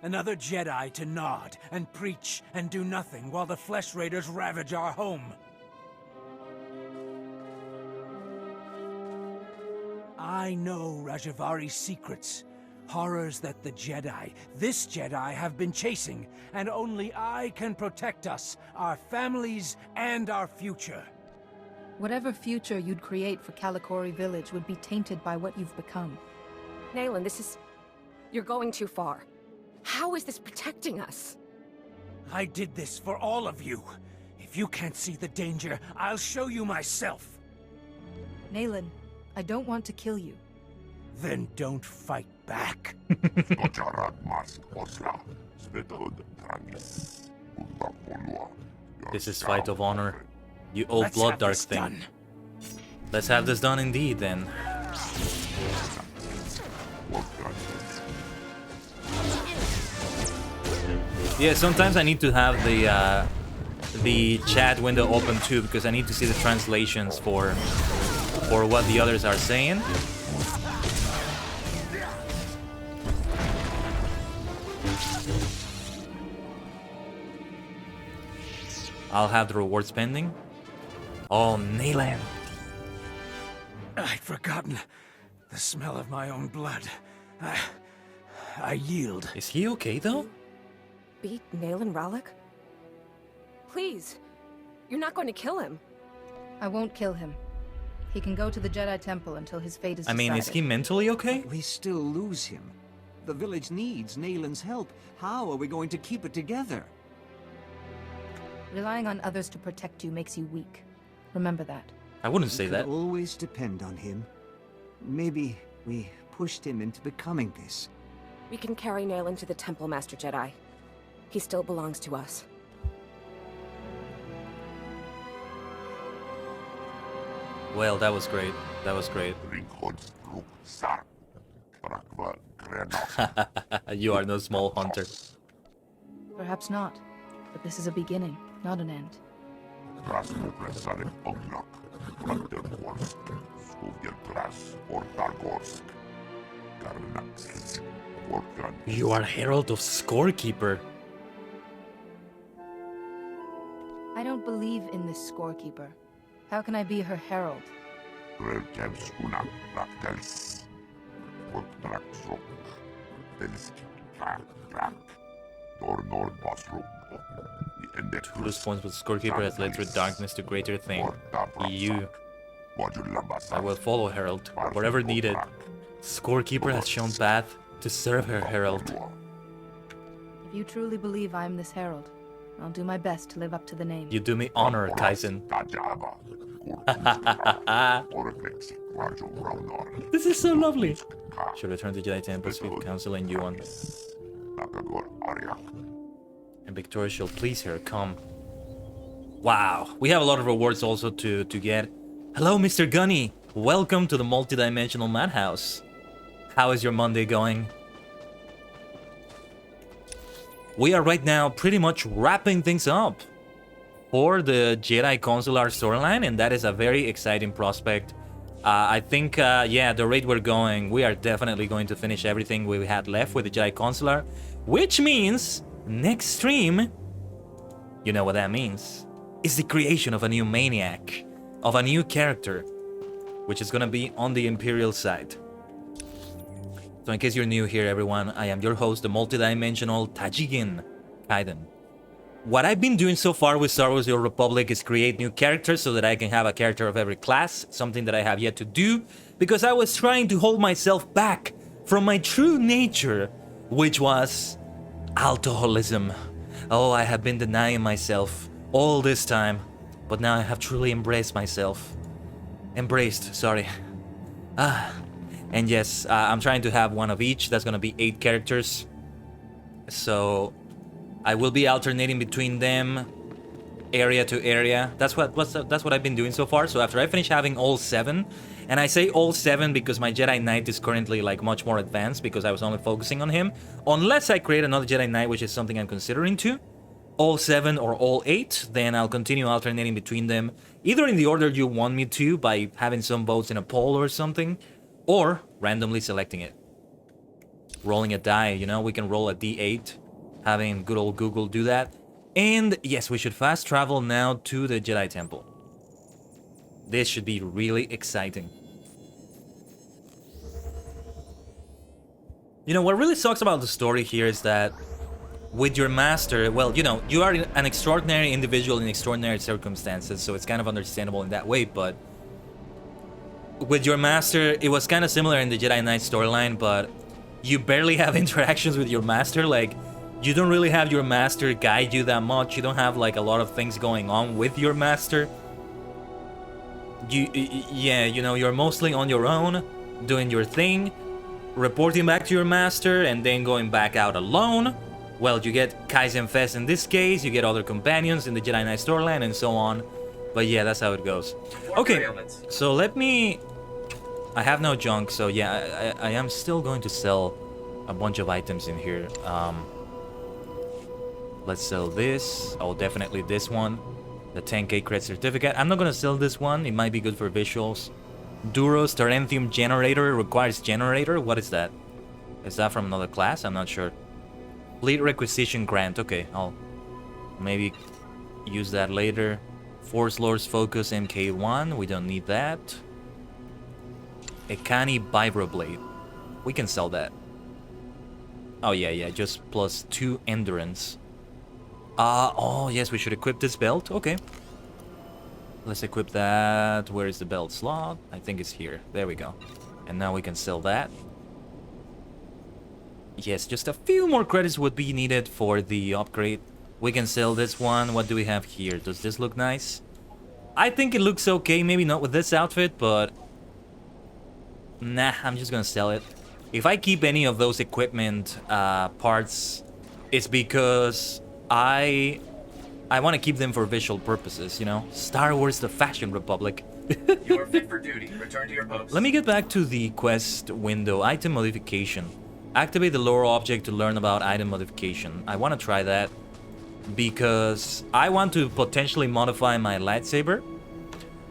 Another Jedi to nod and preach and do nothing while the Flesh Raiders ravage our home. I know Rajavari's secrets. Horrors that the Jedi, this Jedi, have been chasing, and only I can protect us, our families, and our future. Whatever future you'd create for Kalikori Village would be tainted by what you've become. Nayland, this is... You're going too far. How is this protecting us? I did this for all of you. If you can't see the danger, I'll show you myself. Nayland, I don't want to kill you. Then don't fight back. This is fight of honor. You old blood dark thing. Done. Let's have this done indeed then. Yeah, sometimes I need to have the chat window open too, because I need to see the translations for what the others are saying. I'll have the rewards pending. Oh, Nayland. I'd forgotten the smell of my own blood. I yield. Is he okay though? Beat Nayland Rallick? Please, you're not going to kill him. I won't kill him. He can go to the Jedi Temple until his fate is decided. I mean, is he mentally okay? We still lose him. The village needs Nayland's help. How are we going to keep it together? Relying on others to protect you makes you weak. Remember that. I wouldn't say that. Always depend on him. Maybe we pushed him into becoming this. We can carry Nayland to the Temple, Master Jedi. He still belongs to us. Well, that was great. That was great. You are no small hunter. Perhaps not, but this is a beginning, not an end. You are Herald of Scorekeeper. I don't believe in this Scorekeeper. How can I be her herald? To lose points with Scorekeeper has led through darkness to greater thing. You. I will follow Herald, wherever needed. Scorekeeper has shown path to serve her Herald. If you truly believe I am this herald, I'll do my best to live up to the name. You do me honor, Kaizen. This is so lovely. Should return to Jedi Temple, speak to Council and Yuan. And Victoria shall please her. Come. Wow. We have a lot of rewards also to get. Hello, Mr. Gunny. Welcome to the multi-dimensional madhouse. How is your Monday going? We are right now pretty much wrapping things up for the Jedi Consular storyline, and that is a very exciting prospect. I think, yeah, the rate we're going, we are definitely going to finish everything we had left with the Jedi Consular, which means next stream, you know what that means, is the creation of a new maniac, of a new character, which is gonna be on the Imperial side. So in case you're new here, everyone, I am your host, the multidimensional Tajigin Kaiden. What I've been doing so far with Star Wars The Old Republic is create new characters so that I can have a character of every class, something that I have yet to do, because I was trying to hold myself back from my true nature, which was alcoholism. Oh, I have been denying myself all this time, but now I have truly embraced myself. Embraced, sorry. And yes, I'm trying to have one of each. That's gonna be 8 characters. So I will be alternating between them, area to area. That's what I've been doing so far. So after I finish having all 7, and I say all 7 because my Jedi Knight is currently like much more advanced because I was only focusing on him. Unless I create another Jedi Knight, which is something I'm considering too. All 7 or all 8, then I'll continue alternating between them, either in the order you want me to by having some votes in a poll or something, or randomly selecting it. Rolling a die, you know, we can roll a d8, having good old Google do that. And yes, we should fast travel now to the Jedi Temple. This should be really exciting. You know, what really sucks about the story here is that with your master, well, you know, you are an extraordinary individual in extraordinary circumstances, so it's kind of understandable in that way, but with your master, it was kind of similar in the Jedi Knight storyline, but you barely have interactions with your master. Like, you don't really have your master guide you that much. You don't have like a lot of things going on with your master. Yeah, you know, you're mostly on your own, doing your thing, reporting back to your master, and then going back out alone. Well, you get Kaizen Fest in this case, you get other companions in the Jedi Knight storyline, and so on. But yeah, that's how it goes. Okay, so let me... I have no junk, so yeah, I am still going to sell a bunch of items in here. Let's sell this. Oh, definitely this one. The 10k credit certificate. I'm not going to sell this one. It might be good for visuals. Duros Terentium Generator requires generator. What is that? Is that from another class? I'm not sure. Fleet Requisition Grant. Okay, I'll maybe use that later. Force Lord's Focus MK1. We don't need that. Ekani Vibroblade. We can sell that. Oh, yeah, just plus 2 endurance. Oh, yes, we should equip this belt. Okay. Let's equip that. Where is the belt slot? I think it's here. There we go. And now we can sell that. Yes, just a few more credits would be needed for the upgrade. We can sell this one. What do we have here? Does this look nice? I think it looks okay. Maybe not with this outfit, but... Nah, I'm just gonna sell it. If I keep any of those equipment parts, it's because I want to keep them for visual purposes, you know? Star Wars The Fashion Republic. You are fit for duty. Return to your post. Let me get back to the quest window. Item modification. Activate the lower object to learn about item modification. I want to try that because I want to potentially modify my lightsaber.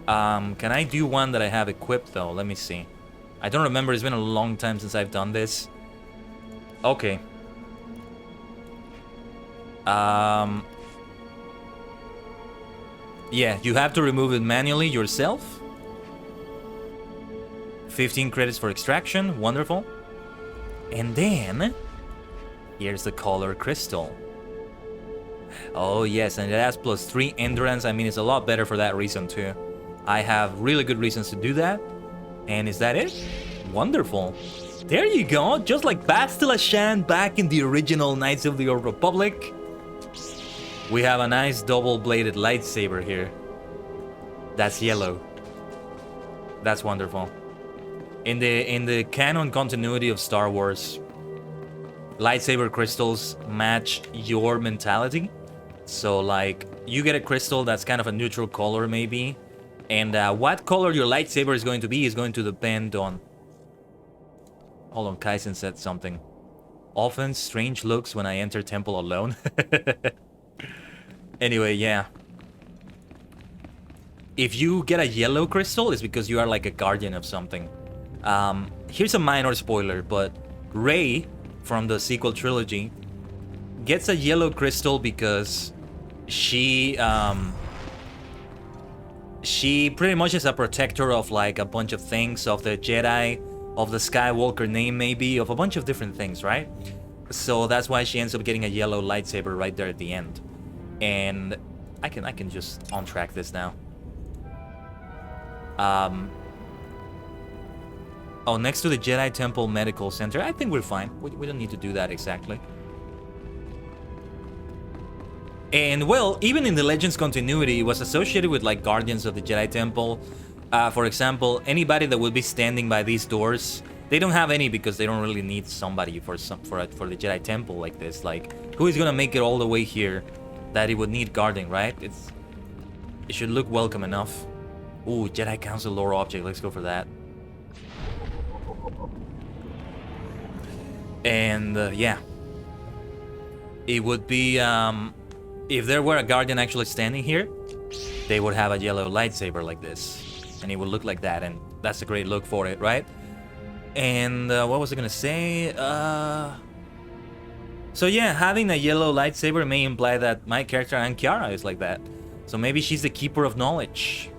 Can I do one that I have equipped though? Let me see. I don't remember. It's been a long time since I've done this. Okay. Yeah, you have to remove it manually yourself. 15 credits for extraction. Wonderful. And then, here's the color crystal. Oh yes, and it has plus 3 endurance. I mean, it's a lot better for that reason too. I have really good reasons to do that. And is that it? Wonderful. There you go, just like Bastila Shan back in the original Knights of the Old Republic. We have a nice double-bladed lightsaber here. That's yellow. That's wonderful. In the canon continuity of Star Wars, lightsaber crystals match your mentality. So like, you get a crystal that's kind of a neutral color maybe, and what color your lightsaber is going to depend on... Hold on, Kaizen said something. Often strange looks when I enter temple alone. Anyway, yeah. If you get a yellow crystal, it's because you are like a guardian of something. Here's a minor spoiler, but Rey from the sequel trilogy gets a yellow crystal because she pretty much is a protector of like a bunch of things, of the Jedi, of the Skywalker name maybe, of a bunch of different things, right? So that's why she ends up getting a yellow lightsaber right there at the end. And I can just on-track this now. Oh, next to the Jedi Temple Medical Center. I think we're fine. We don't need to do that exactly. And, well, even in the Legends continuity, it was associated with, like, Guardians of the Jedi Temple. For example, anybody that would be standing by these doors They don't have any because they don't really need somebody for the Jedi Temple like this. Like, who is gonna make it all the way here that it would need guarding, right? It should look welcome enough. Ooh, Jedi Council lore object. Let's go for that. And yeah, it would be if there were a guardian actually standing here, they would have a yellow lightsaber like this, and it would look like that, and that's a great look for it, right? And what was I gonna say? So yeah, having a yellow lightsaber may imply that my character Aunt Kiara is like that. So maybe she's the keeper of knowledge.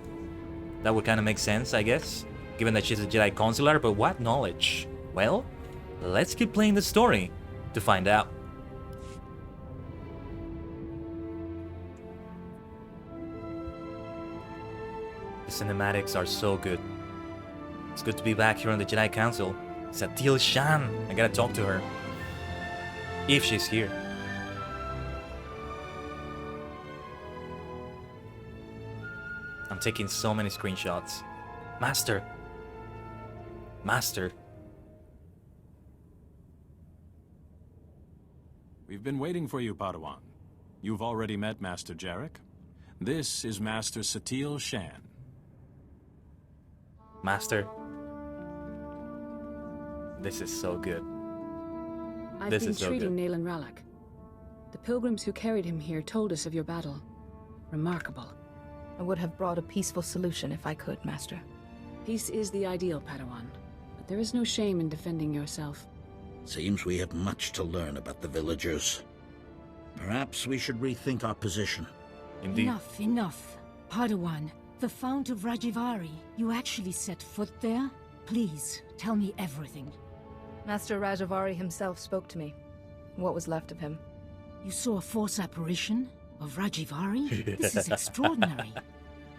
That would kind of make sense, I guess, given that she's a Jedi Consular. But what knowledge? Well, let's keep playing the story to find out. The cinematics are so good. It's good to be back here on the Jedi Council. Satele Shan. I gotta talk to her. If she's here. I'm taking so many screenshots. Master. Master. We've been waiting for you, Padawan. You've already met Master Jarek. This is Master Satele Shan. Master. This is so good. I've been treating Nayland Ralak. The pilgrims who carried him here told us of your battle. Remarkable. I would have brought a peaceful solution if I could, Master. Peace is the ideal, Padawan. But there is no shame in defending yourself. Seems we have much to learn about the villagers. Perhaps we should rethink our position. Indeed. Enough, enough. Padawan, the Fount of Rajivari, you actually set foot there? Please, tell me everything. Master Rajivari himself spoke to me. What was left of him. You saw a force apparition of Rajivari? This is extraordinary.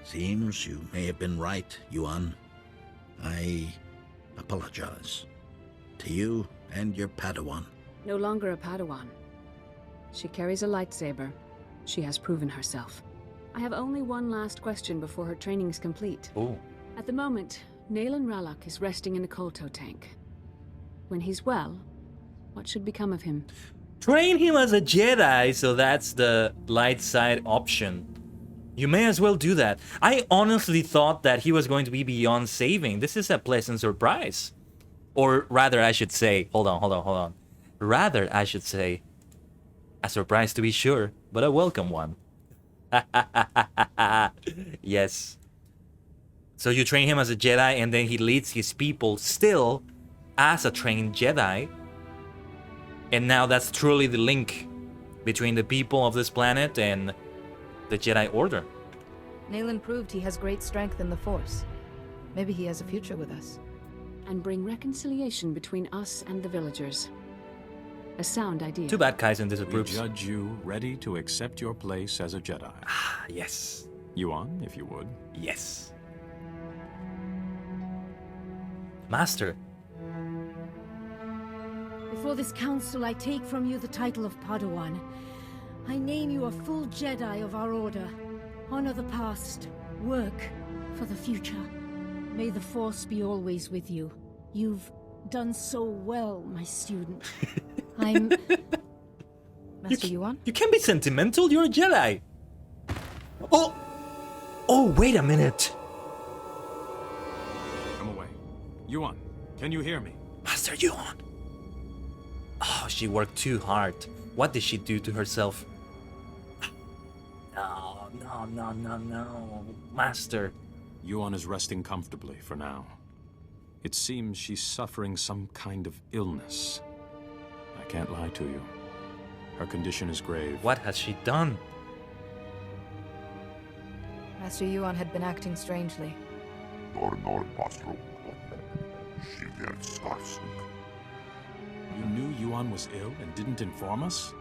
Seems you may have been right, Yuan. I apologize. To you and your Padawan. No longer a Padawan. She carries a lightsaber. She has proven herself. I have only one last question before her training is complete. Ooh. At the moment, Nayland Ralak is resting in the Kolto tank. When he's well, what should become of him? Train him as a Jedi, so that's the light side option. You may as well do that. I honestly thought that he was going to be beyond saving. This is a pleasant surprise. Or rather, I should say, hold on. Rather, I should say, a surprise to be sure, but a welcome one. Yes. So you train him as a Jedi, and then he leads his people still as a trained Jedi. And now that's truly the link between the people of this planet and the Jedi Order. Nayland proved he has great strength in the Force. Maybe he has a future with us. And bring reconciliation between us and the villagers. A sound idea. Too bad Kaizen disapproves. We judge you ready to accept your place as a Jedi. Ah, yes. Yuan, if you would. Yes. Master. Before this council, I take from you the title of Padawan. I name you a full Jedi of our order. Honor the past. Work for the future. May the Force be always with you. You've done so well, my student. I'm... Master Yuan? You can't be sentimental, you're a Jedi. Oh! Oh, wait a minute. Come away. Yuan, can you hear me? Master Yuan. Oh, she worked too hard. What did she do to herself? No. Master. Yuan is resting comfortably for now. It seems she's suffering some kind of illness. I can't lie to you. Her condition is grave. What has she done? Master Yuan had been acting strangely. You knew Yuan was ill and didn't inform us?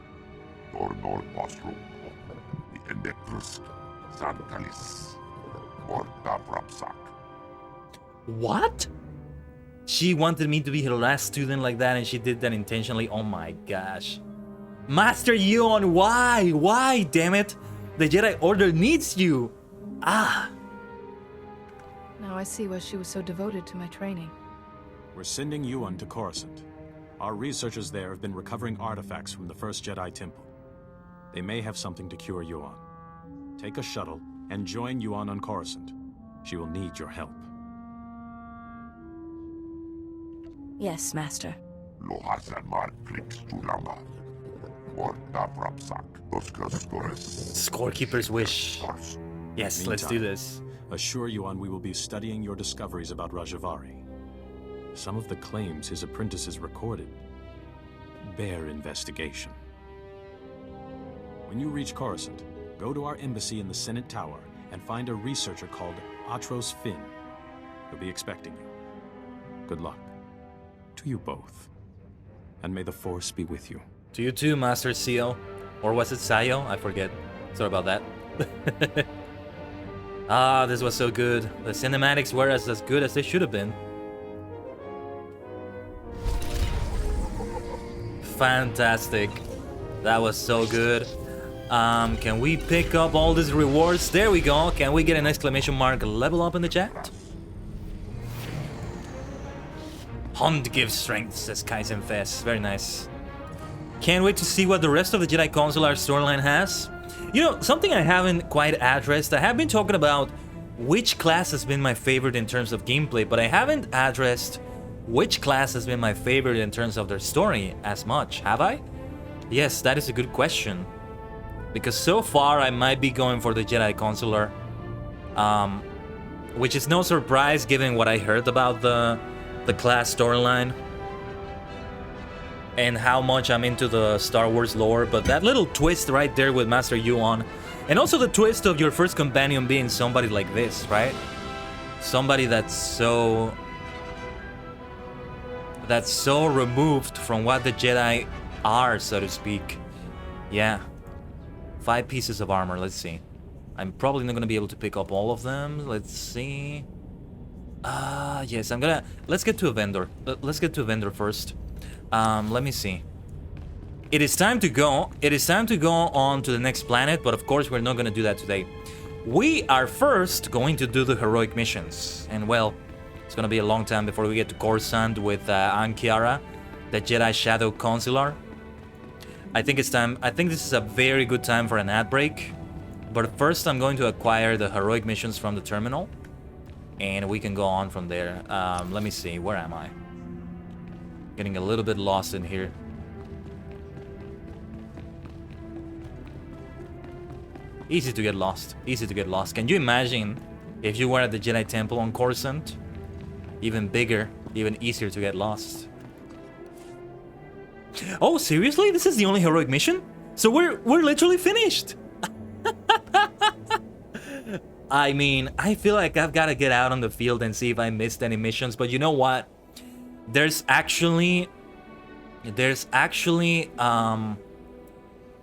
What? She wanted me to be her last student like that, and she did that intentionally. Oh my gosh. Master Yuan, why? Why, damn it? The Jedi Order needs you. Ah. Now I see why she was so devoted to my training. We're sending Yuan to Coruscant. Our researchers there have been recovering artifacts from the first Jedi Temple. They may have something to cure Yuan. Take a shuttle and join Yuan on Coruscant. She will need your help. Yes, Master. Scorekeeper's wish. Yes, let's do this. Assure Yuan we will be studying your discoveries about Rajavari. Some of the claims his apprentices recorded bear investigation. When you reach Coruscant, go to our embassy in the Senate Tower and find a researcher called Atros Finn. He'll be expecting you. Good luck. To you both. And may the Force be with you. To you too, Master Seal. Or was it Sayo? I forget. Sorry about that. Ah, this was so good. The cinematics were as good as they should have been. Fantastic. That was so good. Can we pick up all these rewards? There we go. Can we get an exclamation mark level up in the chat? Hunt gives strength, says Kaizen Fest. Very nice. Can't wait to see what the rest of the Jedi Consular storyline has. You know, something I haven't quite addressed. I have been talking about which class has been my favorite in terms of gameplay, but I haven't addressed which class has been my favorite in terms of their story as much. Have I? Yes, that is a good question. Because so far I might be going for the Jedi Consular. Which is no surprise given what I heard about the class storyline. And how much I'm into the Star Wars lore, but that little twist right there with Master Yuan, and also the twist of your first companion being somebody like this, right? Somebody that's so removed from what the Jedi are, so to speak. Yeah. 5 pieces of armor, let's see. I'm probably not gonna be able to pick up all of them. Let's see. Yes, let's get to a vendor. Let's get to a vendor first. Let me see. It is time to go. It is time to go on to the next planet, but of course we're not going to do that today. We are first going to do the heroic missions. And well, it's going to be a long time before we get to Coruscant with Ankiara, the Jedi Shadow Consular. I think it's time. I think this is a very good time for an ad break. But first I'm going to acquire the heroic missions from the terminal. And we can go on from there. Let me see. Where am I? Getting a little bit lost in here. Easy to get lost. Easy to get lost. Can you imagine if you were at the Jedi Temple on Coruscant? Even bigger, even easier to get lost. Oh, seriously? This is the only heroic mission? So we're literally finished. I mean, I feel like I've got to get out on the field and see if I missed any missions, but you know what? There's actually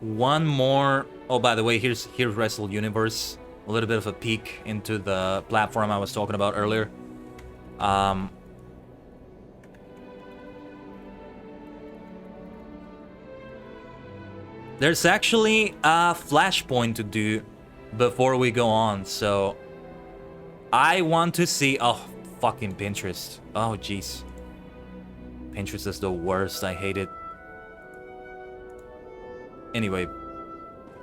one more. Oh, by the way, here's Wrestle Universe. A little bit of a peek into the platform I was talking about earlier. There's actually a flashpoint to do before we go on, so I want to see. Oh, fucking Pinterest. Oh, jeez. Pinterest is the worst. I hate it. Anyway,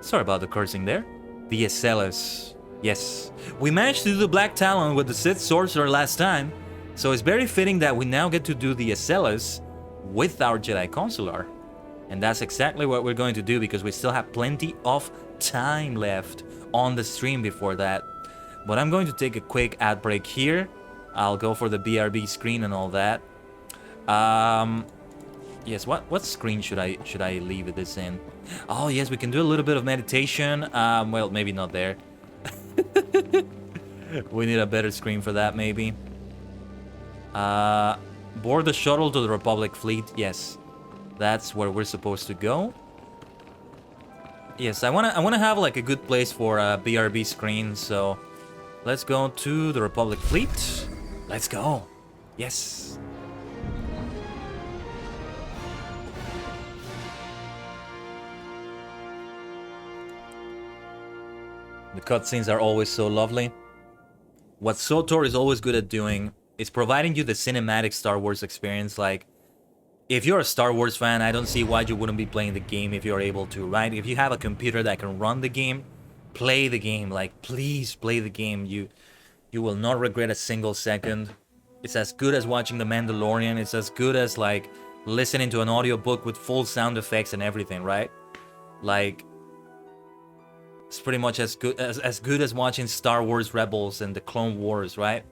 sorry about the cursing there. The SLS. Yes. We managed to do the Black Talon with the Sith Sorcerer last time, so it's very fitting that we now get to do the SLS with our Jedi Consular. And that's exactly what we're going to do because we still have plenty of time left on the stream before that. But I'm going to take a quick ad break here. I'll go for the BRB screen and all that. Yes, what screen should I leave this in? Oh yes, we can do a little bit of meditation. Well, maybe not there. We need a better screen for that, maybe. Board the shuttle to the Republic fleet. Yes, that's where we're supposed to go. Yes, I wanna have like a good place for a BRB screen. So let's go to the Republic fleet. Let's go. Yes. The cutscenes are always so lovely. What SWTOR is always good at doing It's providing you the cinematic Star Wars experience. Like, if you're a Star Wars fan, I don't see why you wouldn't be playing the game if you're able to, right? If you have a computer that can run the game, play the game. Like, please play the game. You will not regret a single second. It's as good as watching The Mandalorian. It's as good as, like, listening to an audiobook with full sound effects and everything, right? Like, it's pretty much as good as watching Star Wars Rebels and the Clone Wars, right?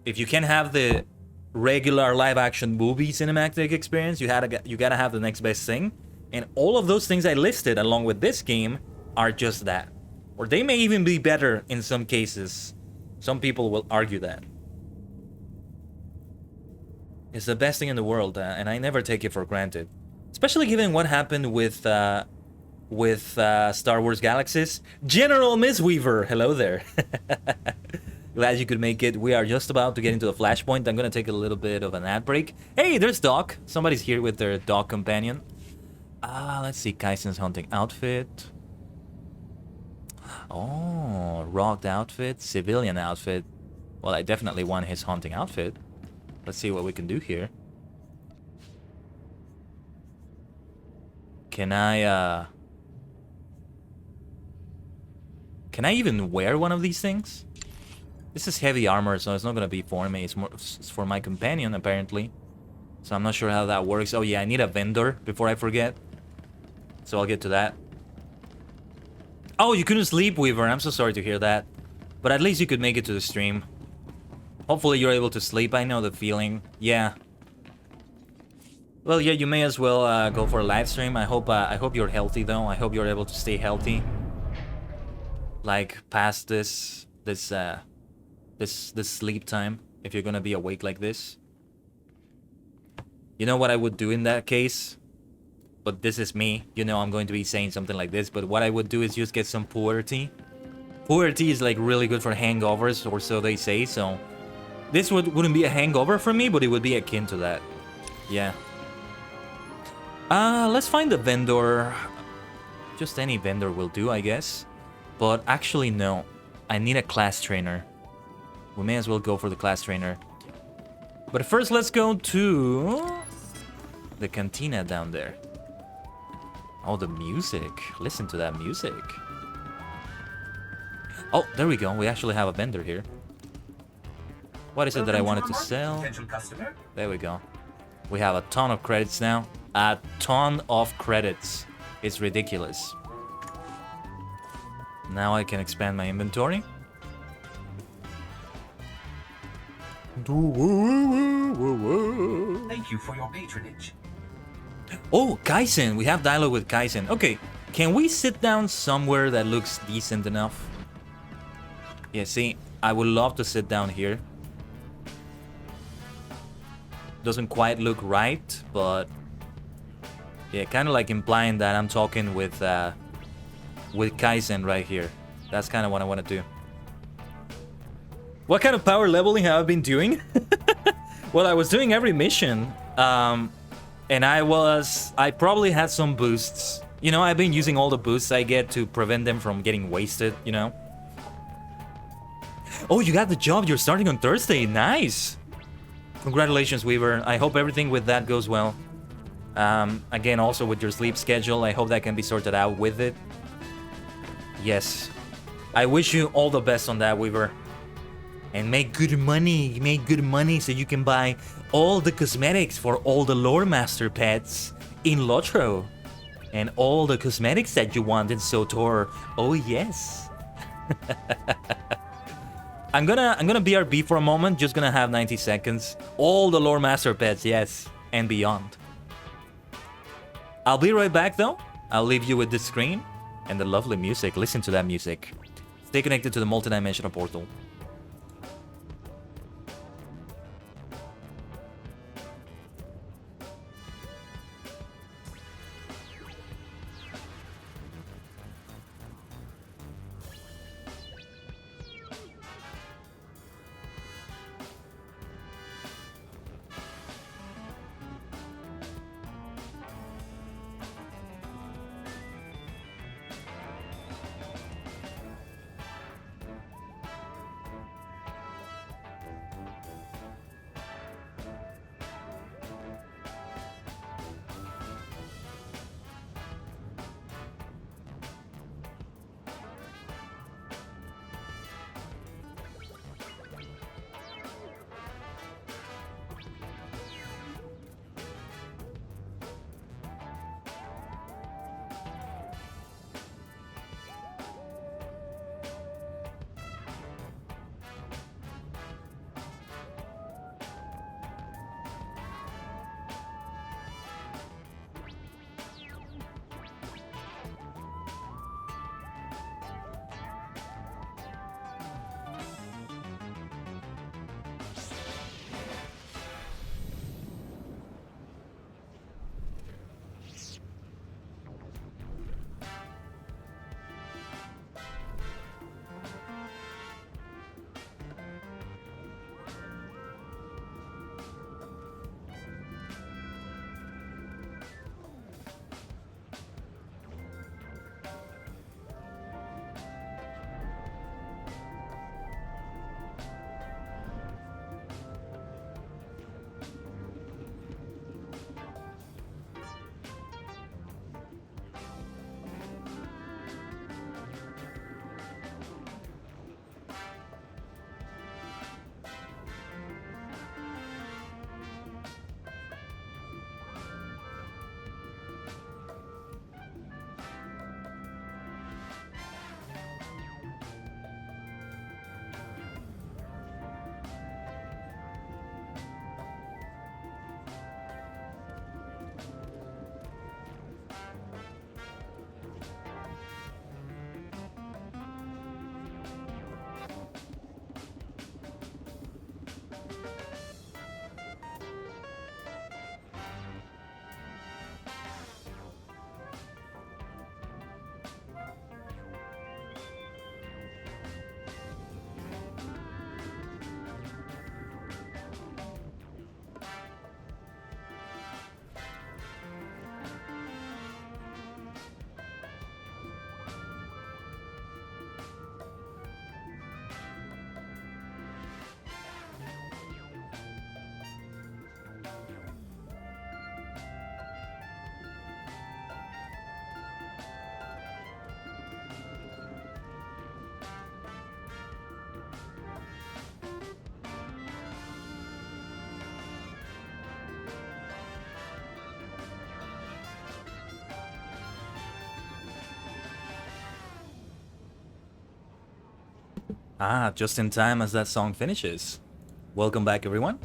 If you can have the regular live-action movie cinematic experience, you gotta have the next best thing. And all of those things I listed along with this game are just that. Or they may even be better in some cases. Some people will argue that. It's the best thing in the world, and I never take it for granted. Especially given what happened with Star Wars Galaxies. General Mistweaver, hello there. Glad you could make it. We are just about to get into the flashpoint. I'm gonna take a little bit of an ad break. Hey, there's Doc. Somebody's here with their dog companion. Let's see. Kaisen's hunting outfit. Oh, rocked outfit, civilian outfit. Well, I definitely want his hunting outfit. Let's see what we can do here. Can I even wear one of these things? This is heavy armor, so it's not gonna be for me. It's for my companion, apparently. So I'm not sure how that works. Oh yeah, I need a vendor before I forget. So I'll get to that. Oh, you couldn't sleep, Weaver. I'm so sorry to hear that. But at least you could make it to the stream. Hopefully you're able to sleep. I know the feeling. Yeah. Well, yeah, you may as well go for a live stream. I hope you're healthy, though. I hope you're able to stay healthy. Like, past this sleep time, if you're gonna be awake like this. You know what I would do in that case? But this is me. You know I'm going to be saying something like this, but what I would do is just get some pu'er tea. Pu'er tea is like really good for hangovers, or so they say, so this wouldn't be a hangover for me, but it would be akin to that. Yeah. Let's find a vendor. Just any vendor will do, I guess. But actually, no. I need a class trainer. We may as well go for the class trainer. But first, let's go to the cantina down there. Oh, the music. Listen to that music. Oh, there we go. We actually have a vendor here. What is it that I wanted to sell? There we go. We have a ton of credits now. A ton of credits. It's ridiculous. Now I can expand my inventory. Thank you for your patronage. Oh, Kaisen. We have dialogue with Kaisen. Okay, can we sit down somewhere that looks decent enough? Yeah, see, I would love to sit down here. Doesn't quite look right, but yeah, kind of like implying that I'm talking with Kaisen right here. That's kind of what I want to do. What kind of power leveling have I been doing? Well, I was doing every mission. And I probably had some boosts. You know, I've been using all the boosts I get to prevent them from getting wasted, you know? Oh, you got the job. You're starting on Thursday. Nice. Congratulations, Weaver. I hope everything with that goes well. Again, also with your sleep schedule, I hope that can be sorted out with it. Yes. I wish you all the best on that, Weaver. And make good money. Make good money so you can buy all the cosmetics for all the Lore Master pets in Lotro. And all the cosmetics that you want in SWTOR. Oh, yes. I'm gonna BRB for a moment. Just gonna have 90 seconds. All the Lore Master pets, yes. And beyond. I'll be right back, though. I'll leave you with the screen and the lovely music. Listen to that music. Stay connected to the multidimensional portal. Ah, just in time as that song finishes. Welcome back, everyone.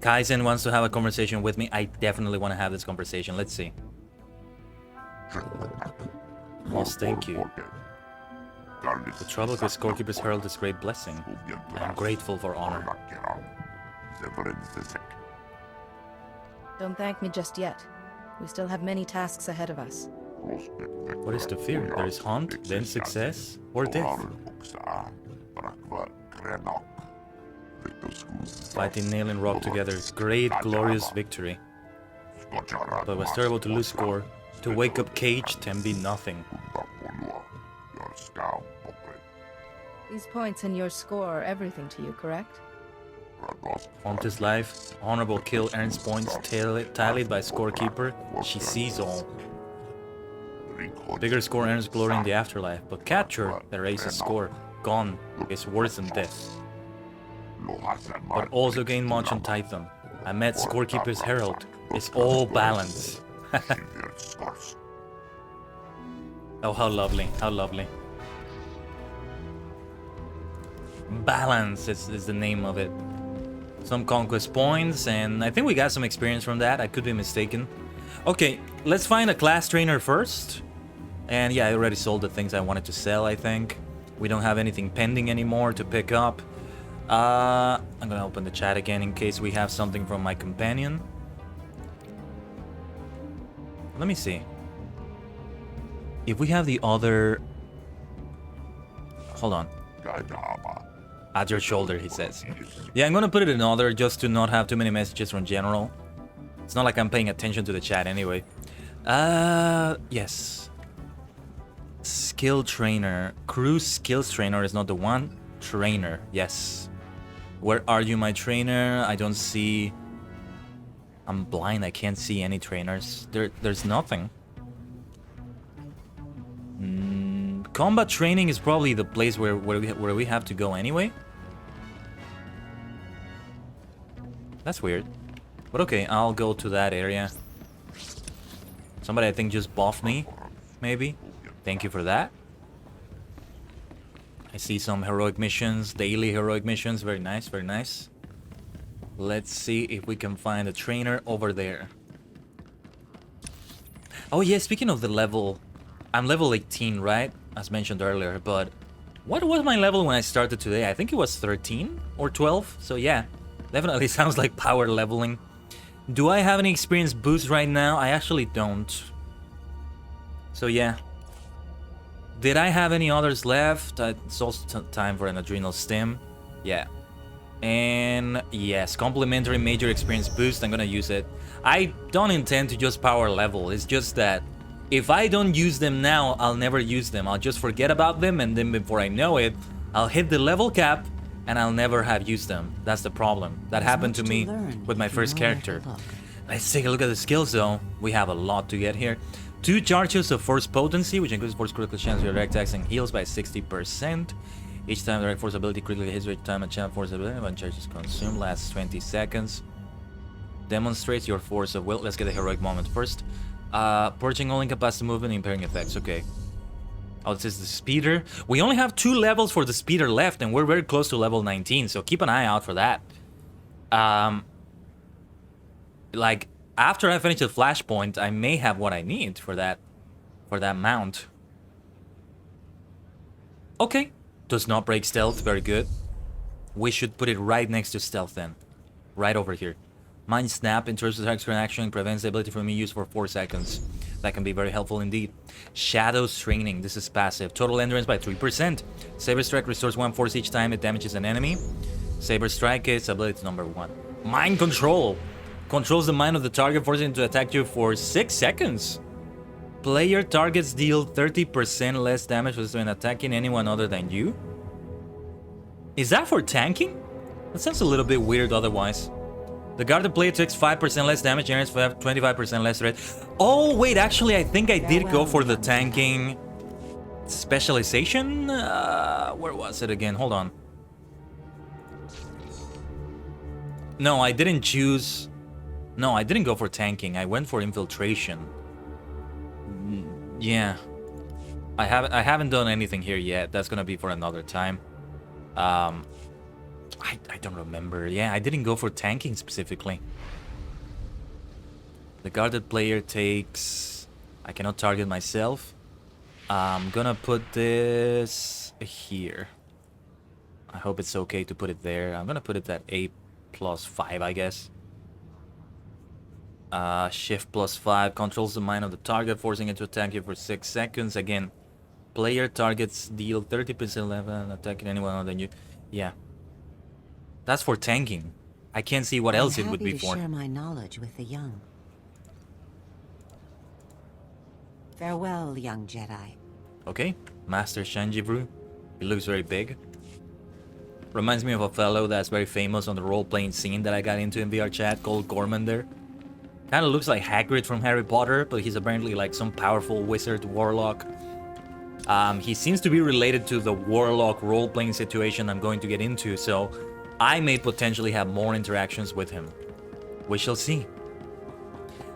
Kaizen wants to have a conversation with me. I definitely want to have this conversation. Let's see. Most thank you. The trouble with Scorekeeper's Herald is great blessing. I am grateful for honor. Don't thank me just yet. We still have many tasks ahead of us. What is to fear? There is hunt, then success, or death. Fighting Nail and Rock together, great, glorious victory. But it was terrible to lose score. To wake up caged and be nothing. These points in your score are everything to you, correct? Hunt is life, honorable kill earns points, tallied by scorekeeper, she sees all. Bigger score earns glory in the afterlife, but capture erases score. Gone is worse than death. But also gain much on Titan. I met Scorekeeper's Herald. It's all balance. Oh, how lovely, how lovely. Balance is the name of it. Some conquest points, and I think we got some experience from that. I could be mistaken. Okay, let's find a class trainer first. And yeah, I already sold the things I wanted to sell, I think. We don't have anything pending anymore to pick up. I'm gonna open the chat again in case we have something from my companion. Let me see. If we have the other... Hold on. At your shoulder, he says. Yeah, I'm gonna put it in other just to not have too many messages from general. It's not like I'm paying attention to the chat anyway. Yes. Skill trainer. Crew skills trainer is not the one. Trainer, yes. Where are you, my trainer? I don't see... I'm blind, I can't see any trainers. There's nothing. Combat training is probably the place where we have to go anyway. That's weird. But okay, I'll go to that area. Somebody I think just buffed me, maybe. Thank you for that. I see some heroic missions, daily heroic missions. Very nice, very nice. Let's see if we can find a trainer over there. Oh yeah, speaking of the level, I'm level 18, right? As mentioned earlier, but what was my level when I started today? I think it was 13 or 12. So yeah, definitely sounds like power leveling. Do I have any experience boost right now? I actually don't. So yeah. Did I have any others left? It's also time for an adrenal stim. Yeah. And yes, complementary major experience boost. I'm gonna use it. I don't intend to just power level. It's just that if I don't use them now, I'll never use them. I'll just forget about them, and then before I know it, I'll hit the level cap and I'll never have used them. That's the problem. That happened to me with my first character. Let's take a look at the skills though. We have a lot to get here. 2 charges of force potency, which increases force critical chance of direct attacks and heals by 60%. Each time direct force ability critically hits each time a channel force ability when charge is consumed lasts 20 seconds. Demonstrates your force of will. Let's get a heroic moment first. Purging all incapacity movement, impairing effects. Okay. Oh, this is the speeder. We only have 2 levels for the speeder left, and we're very close to level 19, so keep an eye out for that. Like, after I finish the flashpoint, I may have what I need for that mount. Okay. Does not break stealth. Very good. We should put it right next to stealth then. Right over here. Mind Snap interrupts the target's current action, prevents the ability from being used for 4 seconds. That can be very helpful indeed. Shadow's Training. This is passive. Total endurance by 3%. Saber Strike restores 1 force each time it damages an enemy. Saber Strike is ability number 1. Mind Control. Controls the mind of the target, forcing it to attack you for 6 seconds. Player targets deal 30% less damage when attacking anyone other than you. Is that for tanking? That sounds a little bit weird otherwise. The guarded player takes 5% less damage and earns 25% less threat. Oh, wait, actually, I think I did go for the tanking specialization. Where was it again? Hold on. No, I didn't choose... No, I didn't go for tanking. I went for infiltration. Yeah. I haven't done anything here yet. That's gonna be for another time. I don't remember. Yeah, I didn't go for tanking specifically. The guarded player takes... I cannot target myself. I'm gonna put this here. I hope it's okay to put it there. I'm gonna put it at A+5, I guess. Shift +5 controls the mind of the target, forcing it to attack you for 6 seconds. Again, player targets deal 30% level, attacking anyone other than you. Yeah. That's for tanking. I can't see what else it would be for. I'm happy to share my knowledge with the young. Farewell, young Jedi. Okay, Master Shanjivru. He looks very big. Reminds me of a fellow that's very famous on the role-playing scene that I got into in VR chat called Gormander. Kind of looks like Hagrid from Harry Potter, but he's apparently like some powerful wizard warlock. He seems to be related to the warlock role-playing situation I'm going to get into, so I may potentially have more interactions with him. We shall see.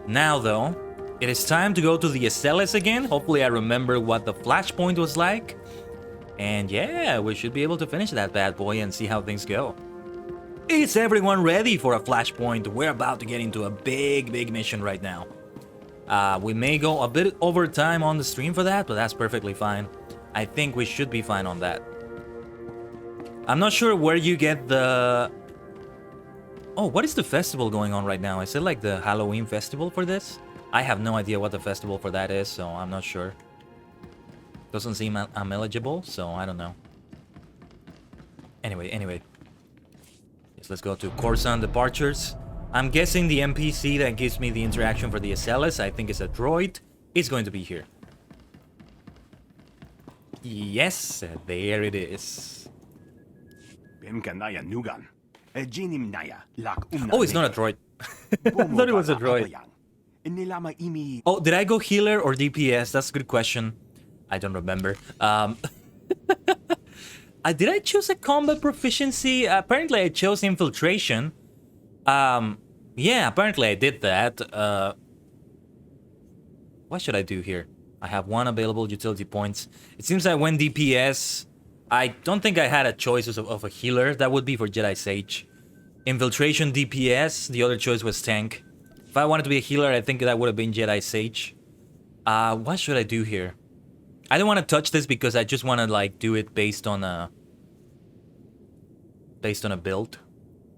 Now though, it is time to go to the SLS again. Hopefully I remember what the flashpoint was like. And yeah, we should be able to finish that bad boy and see how things go. Is everyone ready for a flashpoint? We're about to get into a big mission right now. We may go a bit over time on the stream for that, but that's perfectly fine. I think we should be fine on that. I'm not sure where you get the... Oh, what is the festival going on right now? Is it like the Halloween festival for this? I have no idea what the festival for that is, so I'm not sure. Doesn't seem I'm eligible, so I don't know. Anyway. Yes, let's go to Coruscant departures. I'm guessing the NPC that gives me the interaction for the SLS, I think it's a droid, is going to be here. Yes, there it is. Oh, it's not a droid. I thought it was a droid. Oh, did I go healer or DPS? That's a good question. I don't remember. Did I choose a combat proficiency? Apparently I chose infiltration. Yeah, apparently I did that. What should I do here? I have 1 available utility points. It seems I went DPS. I don't think I had a choice of a healer. That would be for Jedi Sage. Infiltration DPS. The other choice was tank. If I wanted to be a healer, I think that would have been Jedi Sage. What should I do here? I don't want to touch this because I just want to like do it based on a build.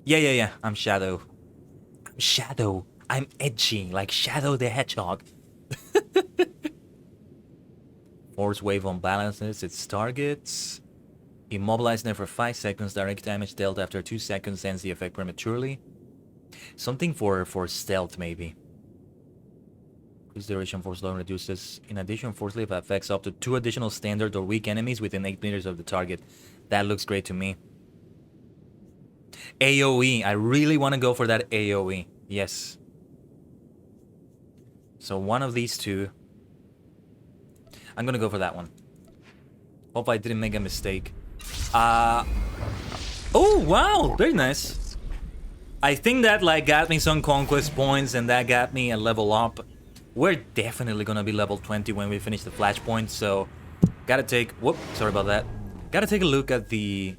Yeah. I'm Shadow. I'm edgy, like Shadow the Hedgehog. Force wave unbalances its targets. Immobilize them for 5 seconds. Direct damage dealt after 2 seconds ends the effect prematurely. Something for stealth, maybe. Increase duration force load reduces. In addition, force leave affects up to 2 additional standard or weak enemies within 8 meters of the target. That looks great to me. AoE. I really want to go for that AoE. Yes. So one of these two. I'm gonna go for that one. Hope I didn't make a mistake. Oh wow, very nice. I think that like got me some conquest points and that got me a level up. We're definitely gonna be level 20 when we finish the flashpoint, so gotta take sorry about that. Gotta take a look at the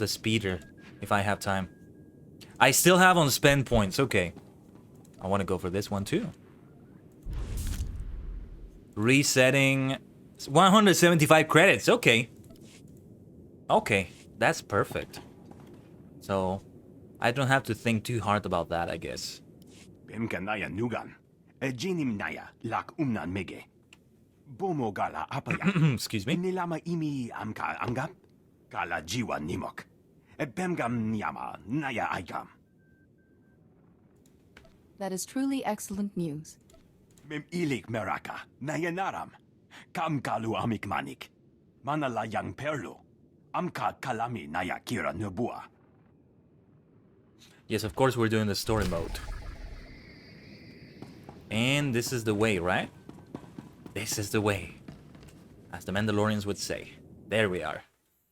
speeder if I have time. I still have unspent points, okay. I wanna go for this one too. Resetting 175 credits, okay. Okay, that's perfect. So I don't have to think too hard about that, I guess. Excuse me. That is truly excellent news. Yes, of course we're doing the story mode. And this is the way, right? This is the way. As the Mandalorians would say. There we are.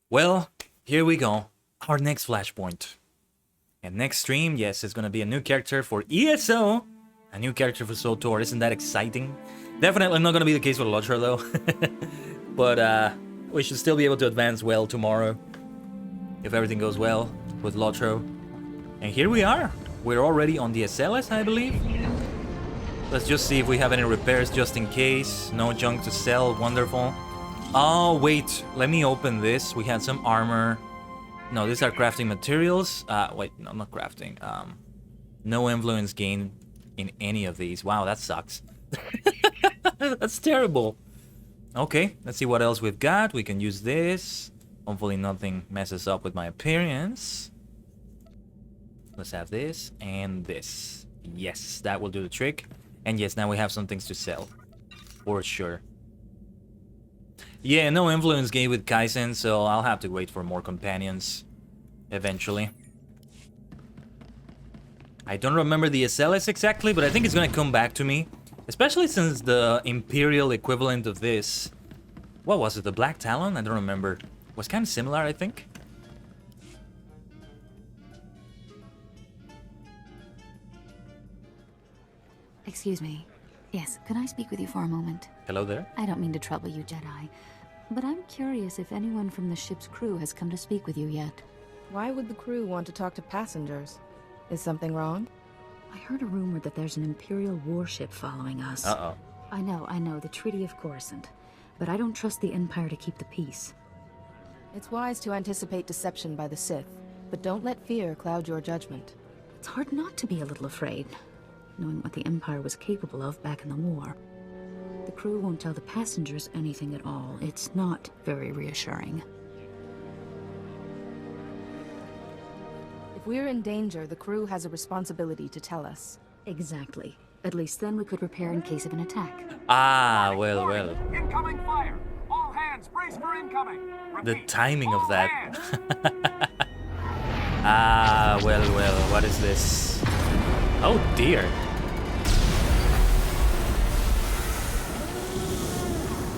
Well, here we go. Our next flashpoint. And next stream, yes, it's gonna be a new character for ESO. A new character for SWTOR. Isn't that exciting? Definitely not gonna be the case with LOTRO though. But we should still be able to advance well tomorrow. If everything goes well with LOTRO. And here we are. We're already on the SLS, I believe. Let's just see if we have any repairs just in case. No junk to sell, wonderful. Oh, wait, let me open this. We had some armor. No, these are crafting materials. Wait, no, not crafting. No influence gain in any of these. Wow, that sucks. That's terrible. Okay, let's see what else we've got. We can use this. Hopefully nothing messes up with my appearance. Let's have this and this. Yes, that will do the trick. And yes, now we have some things to sell. For sure. Yeah, no influence gain with Kaizen, so I'll have to wait for more companions eventually. I don't remember the SLS exactly, but I think it's gonna come back to me. Especially since the Imperial equivalent of this... What was it, the Black Talon? I don't remember. Was kind of similar, I think. Excuse me. Yes, could I speak with you for a moment? Hello there. I don't mean to trouble you, Jedi. But I'm curious if anyone from the ship's crew has come to speak with you yet. Why would the crew want to talk to passengers? Is something wrong? I heard a rumor that there's an Imperial warship following us. Uh-oh. I know, the Treaty of Coruscant. But I don't trust the Empire to keep the peace. It's wise to anticipate deception by the Sith, but don't let fear cloud your judgment. It's hard not to be a little afraid, knowing what the Empire was capable of back in the war. The crew won't tell the passengers anything at all. It's not very reassuring. If we're in danger, the crew has a responsibility to tell us. Exactly. At least then we could prepare in case of an attack. Ah, well. Incoming fire! All hands, brace for incoming! The timing of that. Ah, well, what is this? Oh dear.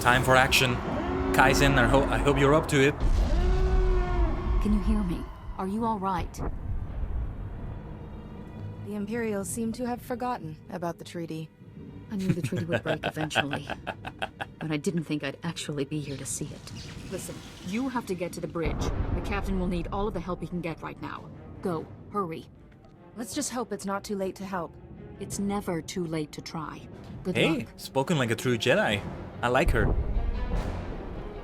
Time for action. Kaizen, I hope you're up to it. Can you hear me? Are you all right? The Imperials seem to have forgotten about the treaty. I knew the treaty would break eventually, but I didn't think I'd actually be here to see it. Listen, you have to get to the bridge. The captain will need all of the help he can get right now. Go, hurry. Let's just hope it's not too late to help. It's never too late to try. Good Hey, luck. spoken like a true Jedi. I like her.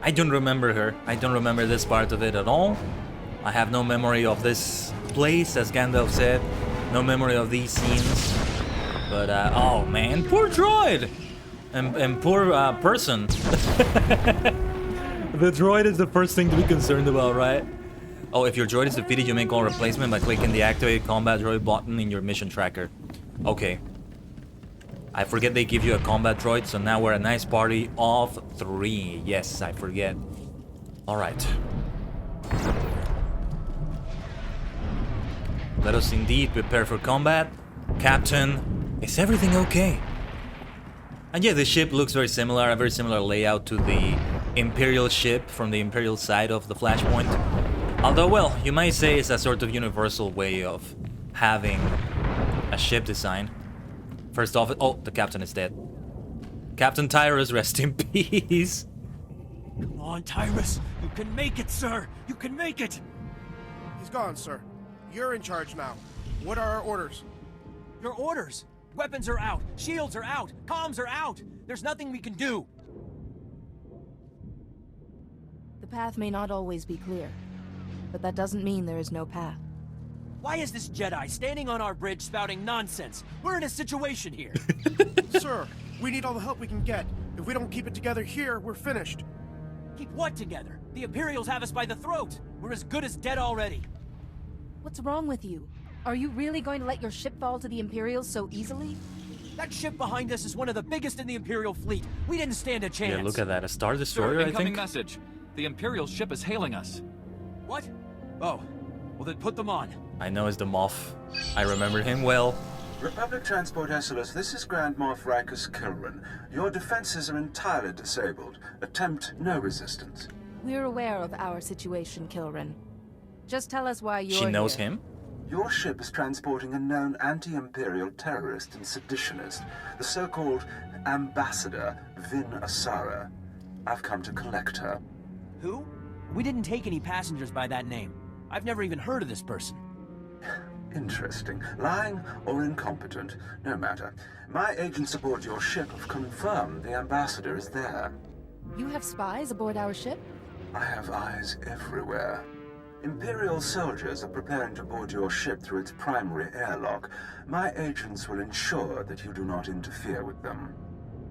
I don't remember her. I don't remember this part of it at all. I have no memory of this place, as Gandalf said. No memory of these scenes. But, oh man, poor droid! And poor person. The droid is the first thing to be concerned about, right? Oh, if your droid is defeated, you may call replacement by clicking the Activate Combat Droid button in your mission tracker. Okay. I forget they give you a combat droid, so now we're a nice party of 3. Yes, I forget. Alright. Let us indeed prepare for combat. Captain, is everything okay? And yeah, the ship looks very similar, a very similar layout to the Imperial ship from the Imperial side of the Flashpoint. Although, well, you might say it's a sort of universal way of having a ship design. First off, oh, the captain is dead. Captain Tyrus, rest in peace. Come on, Tyrus. You can make it, sir. You can make it. He's gone, sir. You're in charge now. What are our orders? Your orders? Weapons are out. Shields are out. Comms are out. There's nothing we can do. The path may not always be clear, but that doesn't mean there is no path. Why is this Jedi standing on our bridge spouting nonsense? We're in a situation here. Sir, we need all the help we can get. If we don't keep it together here, we're finished. Keep what together? The Imperials have us by the throat. We're as good as dead already. What's wrong with you? Are you really going to let your ship fall to the Imperials so easily? That ship behind us is one of the biggest in the Imperial fleet. We didn't stand a chance. Yeah, look at that. A Star Destroyer, I incoming think? message. The Imperial ship is hailing us. What? Oh. Well, then put them on. I know it's the Moff. I remember him well. Republic Transport SLS, this is Grand Moff Rikus Kilran. Your defenses are entirely disabled. Attempt no resistance. We're aware of our situation, Kilran. Just tell us why you're She knows here. him? Your ship is transporting a known anti-imperial terrorist and seditionist, the so-called Ambassador Vin Asara. I've come to collect her. Who? We didn't take any passengers by that name. I've never even heard of this person. Interesting. Lying or incompetent, no matter. My agents aboard your ship have confirmed the Ambassador is there. You have spies aboard our ship? I have eyes everywhere. Imperial soldiers are preparing to board your ship through its primary airlock. My agents will ensure that you do not interfere with them.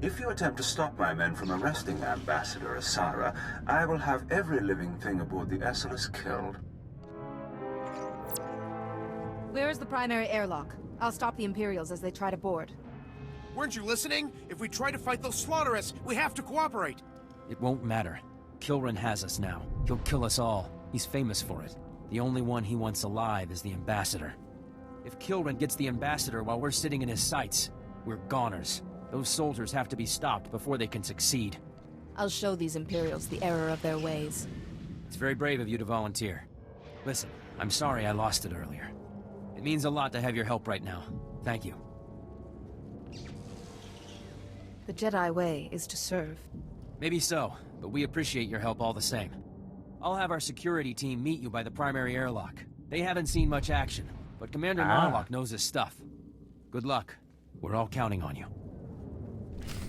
If you attempt to stop my men from arresting Ambassador Asara, I will have every living thing aboard the Esselus killed. Where is the primary airlock? I'll stop the Imperials as they try to board. Weren't you listening? If we try to fight those slaughterists, we have to cooperate. It won't matter. Kilran has us now. He'll kill us all. He's famous for it. The only one he wants alive is the Ambassador. If Kilran gets the Ambassador while we're sitting in his sights, we're goners. Those soldiers have to be stopped before they can succeed. I'll show these Imperials the error of their ways. It's very brave of you to volunteer. Listen, I'm sorry I lost it earlier. It means a lot to have your help right now. Thank you. The Jedi way is to serve. Maybe so, but we appreciate your help all the same. I'll have our security team meet you by the primary airlock. They haven't seen much action, but Commander Narlock knows his stuff. Good luck. We're all counting on you.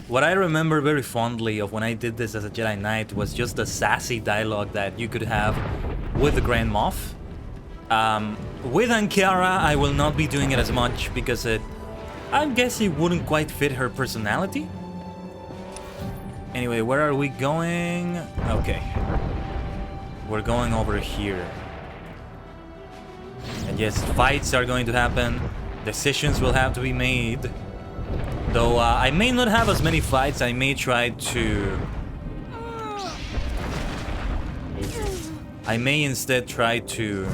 What I remember very fondly of when I did this as a Jedi Knight was just the sassy dialogue that you could have with the Grand Moff. With Ankara, I will not be doing it as much because I guess it wouldn't quite fit her personality. Anyway, where are we going? Okay. We're going over here. And yes, fights are going to happen. Decisions will have to be made. Though I may not have as many fights, I may try to... I may instead try to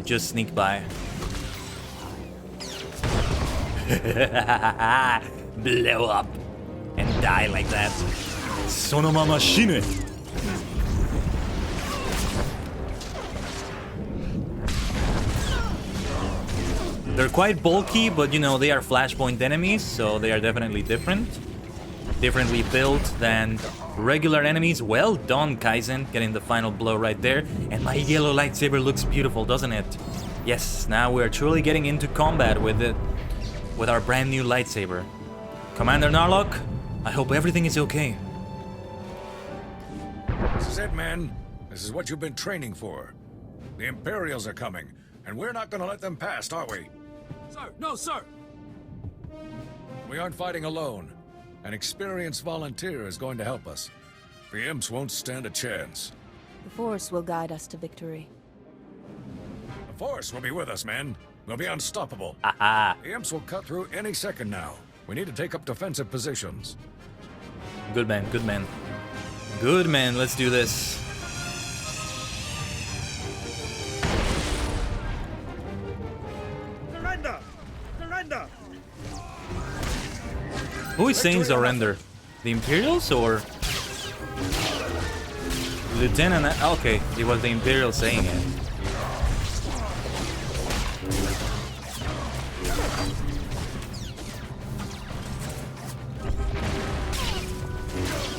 just sneak by. Blow up and die like that. Sonoma machine. They're quite bulky, but you know, they are flashpoint enemies, so they are definitely different. Differently built than regular enemies. Well done, Kaizen, getting the final blow right there. And my yellow lightsaber looks beautiful, doesn't it? Yes, now we're truly getting into combat with it, with our brand new lightsaber. Commander Narlock, I hope everything is okay. This is it, men. This is what you've been training for. The Imperials are coming, and we're not going to let them past, are we? Sir, no, sir! We aren't fighting alone. An experienced volunteer is going to help us. The imps won't stand a chance. The Force will guide us to victory. The Force will be with us, men. We'll be unstoppable. Aha. The imps will cut through any second now. We need to take up defensive positions. Good man, good man. Good man, let's do this. Surrender! Surrender! Who is saying surrender? The Imperials or Lieutenant? Okay, it was the Imperial saying it.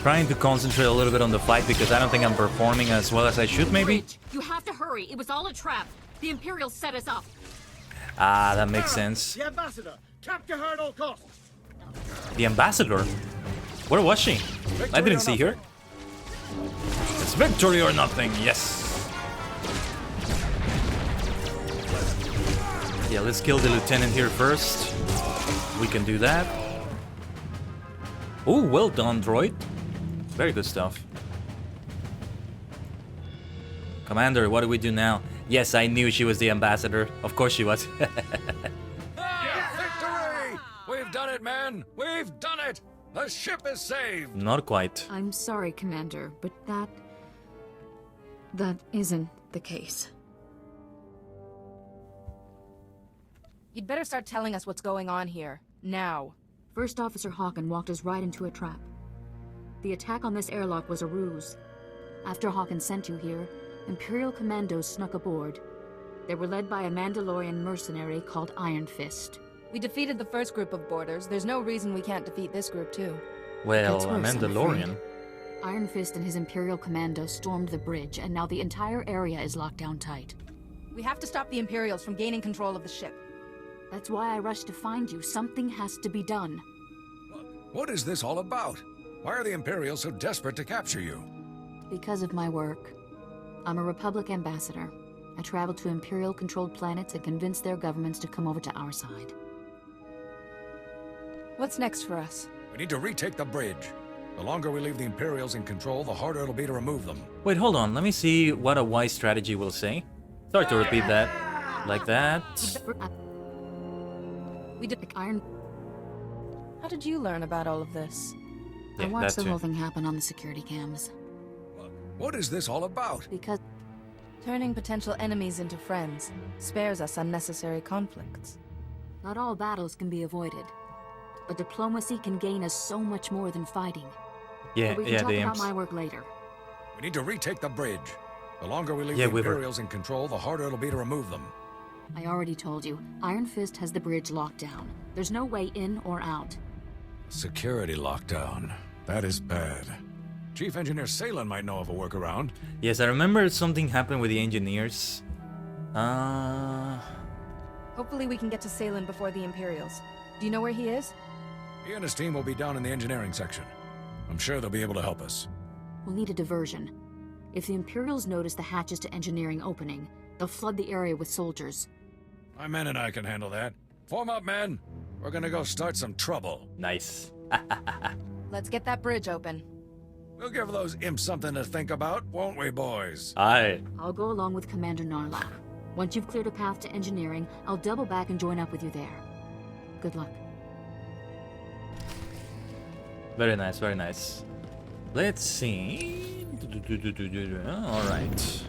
Trying to concentrate a little bit on the fight because I don't think I'm performing as well as I should, maybe. You have to hurry. It was all a trap. The Imperials set us up. Ah, that makes sense. The Ambassador! Capture her at all costs! The Ambassador? Where was she? I didn't see her. It's victory or nothing, yes. Yeah, let's kill the lieutenant here first. We can do that. Oh, well done, droid. Very good stuff. Commander, what do we do now? Yes, I knew she was the Ambassador. Of course she was. Victory! We've done it, man! We've done it! The ship is saved! Not quite. I'm sorry, Commander, but that isn't the case. You'd better start telling us what's going on here. Now. First Officer Hawken walked us right into a trap. The attack on this airlock was a ruse. After Hawken sent you here, Imperial commandos snuck aboard. They were led by a Mandalorian mercenary called Iron Fist. We defeated the first group of boarders. There's no reason we can't defeat this group, too. Well, Gets a worse, I'm Mandalorian. afraid. Iron Fist and his Imperial Commando stormed the bridge, and now the entire area is locked down tight. We have to stop the Imperials from gaining control of the ship. That's why I rushed to find you. Something has to be done. What is this all about? Why are the Imperials so desperate to capture you? Because of my work. I'm a Republic ambassador. I travel to Imperial-controlled planets and convince their governments to come over to our side. What's next for us? We need to retake the bridge. The longer we leave the Imperials in control, the harder it'll be to remove them. Wait, hold on. Let me see what a wise strategy will say. Sorry to repeat that. Like that. We did Iron. How did you learn about all of this? I Yeah, watched that the whole too. thing happen on the security cams. What is this all about? Because turning potential enemies into friends spares us unnecessary conflicts. not all battles can be avoided, but diplomacy can gain us so much more than fighting. Yeah, But we can yeah, talk the about imps. my work later. We need to retake the bridge. The longer we leave Yeah, the Weaver. Imperials in control, the harder it'll be to remove them. I already told you, Iron Fist has the bridge locked down. There's no way in or out. Security lockdown. That is bad. Chief Engineer Salen might know of a workaround. Yes, I remember something happened with the engineers. Hopefully we can get to Salen before the Imperials. Do you know where he is? He and his team will be down in the engineering section. I'm sure they'll be able to help us. We'll need a diversion. If the Imperials notice the hatches to engineering opening, they'll flood the area with soldiers. My men and I can handle that. Form up, men. We're gonna go start some trouble. Nice. Let's get that bridge open. We'll give those imps something to think about, won't we, boys? Aye. I'll go along with Commander Narlock. Once you've cleared a path to engineering, I'll double back and join up with you there. Good luck. Very nice, very nice. Let's see. Alright.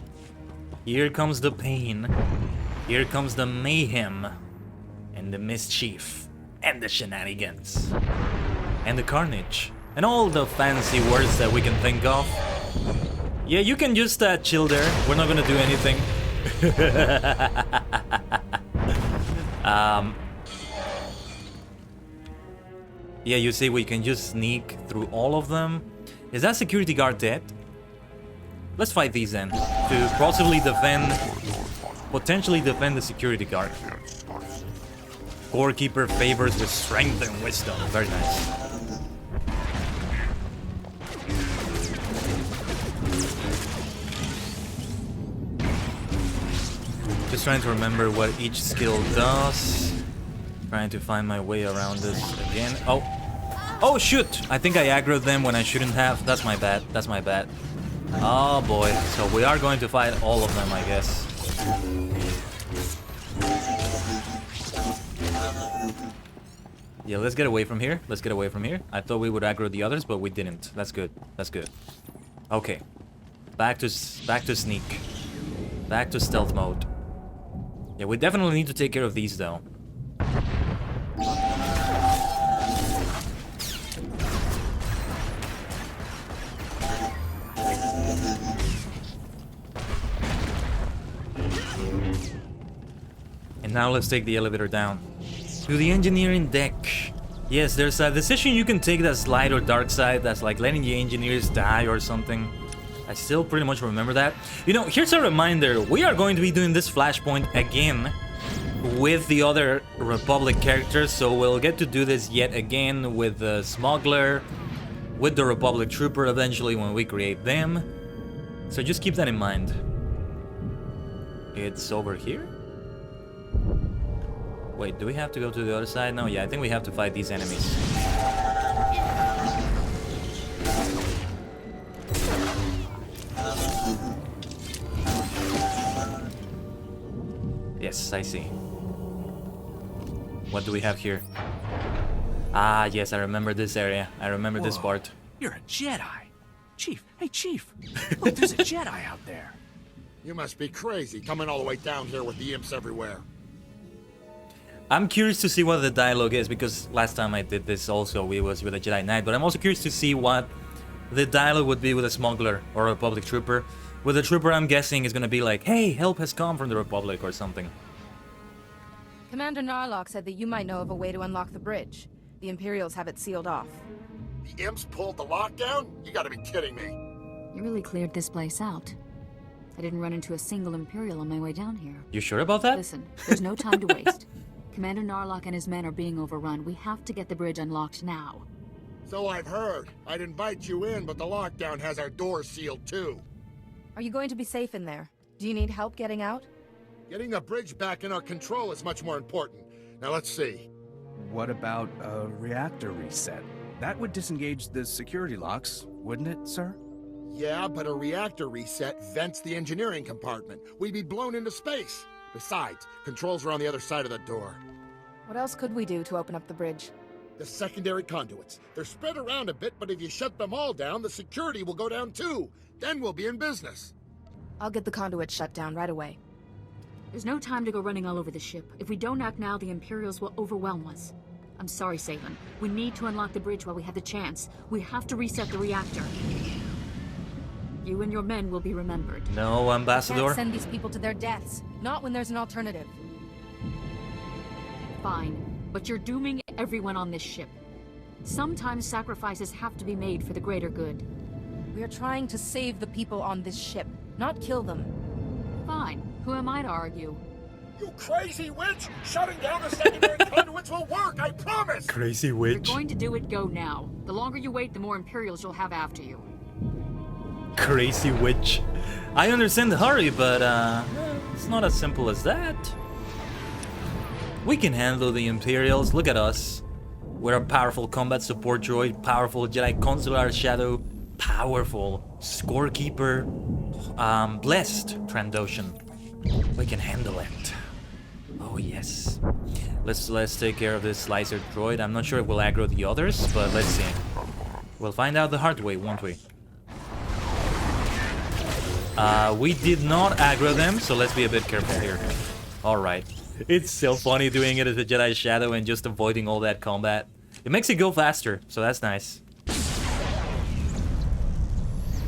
Here comes the pain. Here comes the mayhem. And the mischief. And the shenanigans. And the carnage. And all the fancy words that we can think of. Yeah, you can just chill there. We're not gonna do anything. Yeah, you see, we can just sneak through all of them. Is that security guard dead? Let's fight these then. To possibly defend... potentially defend the security guard. Gorekeeper favors with strength and wisdom. Very nice. Just trying to remember what each skill does. Trying to find my way around this again. Oh! Oh shoot! I think I aggroed them when I shouldn't have. That's my bad. That's my bad. Oh boy. So we are going to fight all of them, I guess. Yeah, let's get away from here. Let's get away from here. I thought we would aggro the others, but we didn't. That's good. That's good. Okay. Back to sneak. Back to stealth mode. Yeah, we definitely need to take care of these though. And now let's take the elevator down. To the engineering deck. Yes, there's a decision you can take that's light or dark side, that's like letting the engineers die or something. I still pretty much remember that. You know, here's a reminder. We are going to be doing this flashpoint again with the other Republic characters, so we'll get to do this yet again with the Smuggler, with the Republic Trooper eventually when we create them. So just keep that in mind. It's over here? Wait, do we have to go to the other side? No, yeah, I think we have to fight these enemies. Yes, I see. What do we have here? Ah, yes, I remember this area. I remember this part. You're a Jedi. Chief, hey Chief. Look, there's a Jedi out there. You must be crazy coming all the way down here with the imps everywhere. I'm curious to see what the dialogue is, because last time I did this also, it was with a Jedi Knight, but I'm also curious to see what the dialogue would be with a Smuggler or a Republic Trooper. With the trooper, I'm guessing is gonna be like, hey, help has come from the Republic or something. Commander Narlock said that you might know of a way to unlock the bridge. The Imperials have it sealed off. The imps pulled the lockdown? You gotta be kidding me. You really cleared this place out. I didn't run into a single Imperial on my way down here. You sure about that? Listen, there's no time to waste. Commander Narlock and his men are being overrun. We have to get the bridge unlocked now. So I've heard. I'd invite you in, but the lockdown has our doors sealed too. Are you going to be safe in there? Do you need help getting out? Getting the bridge back in our control is much more important. Now let's see. What about a reactor reset? That would disengage the security locks, wouldn't it, sir? Yeah, but a reactor reset vents the engineering compartment. We'd be blown into space. Besides, controls are on the other side of the door. What else could we do to open up the bridge? The secondary conduits. They're spread around a bit, but if you shut them all down, the security will go down too. Then we'll be in business. I'll get the conduit shut down right away. There's no time to go running all over the ship. If we don't act now, the Imperials will overwhelm us. I'm sorry, Salem. We need to unlock the bridge while we have the chance. We have to reset the reactor. You and your men will be remembered. No, Ambassador. Can't send these people to their deaths. Not when there's an alternative. Fine, but you're dooming everyone on this ship. Sometimes sacrifices have to be made for the greater good. We are trying to save the people on this ship, not kill them. Fine. Who am I to argue? You crazy witch! Shutting down the secondary conduits will work, I promise! Crazy witch. If you're going to do it, go now. The longer you wait, the more Imperials you'll have after you. Crazy witch. I understand the hurry, but it's not as simple as that. We can handle the Imperials. Look at us. We're a powerful combat support droid, powerful Jedi Consular Shadow, powerful Scorekeeper, blessed Trandoshan. We can handle it. Oh yes. Let's take care of this slicer droid. I'm not sure if we'll aggro the others, but let's see. We'll find out the hard way, won't we? We did not aggro them, so let's be a bit careful here. Alright. It's so funny doing it as a Jedi Shadow and just avoiding all that combat. It makes it go faster, so that's nice.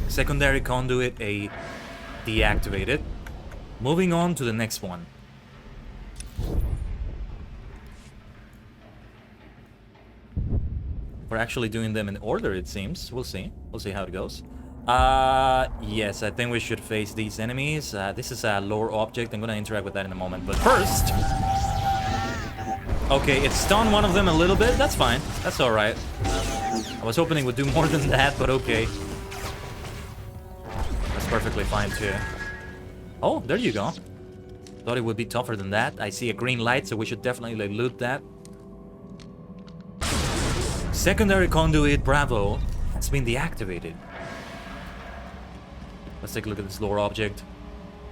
Secondary conduit A deactivated. Moving on to the next one. We're actually doing them in order, it seems. We'll see. We'll see how it goes. Yes, I think we should face these enemies. This is a lore object. I'm gonna interact with that in a moment. But first... Okay, it stunned one of them a little bit. That's fine. That's alright. I was hoping it would do more than that, but okay. That's perfectly fine, too. Oh, there you go. Thought it would be tougher than that. I see a green light, so we should definitely loot that. Secondary conduit Bravo has been deactivated. Let's take a look at this lore object.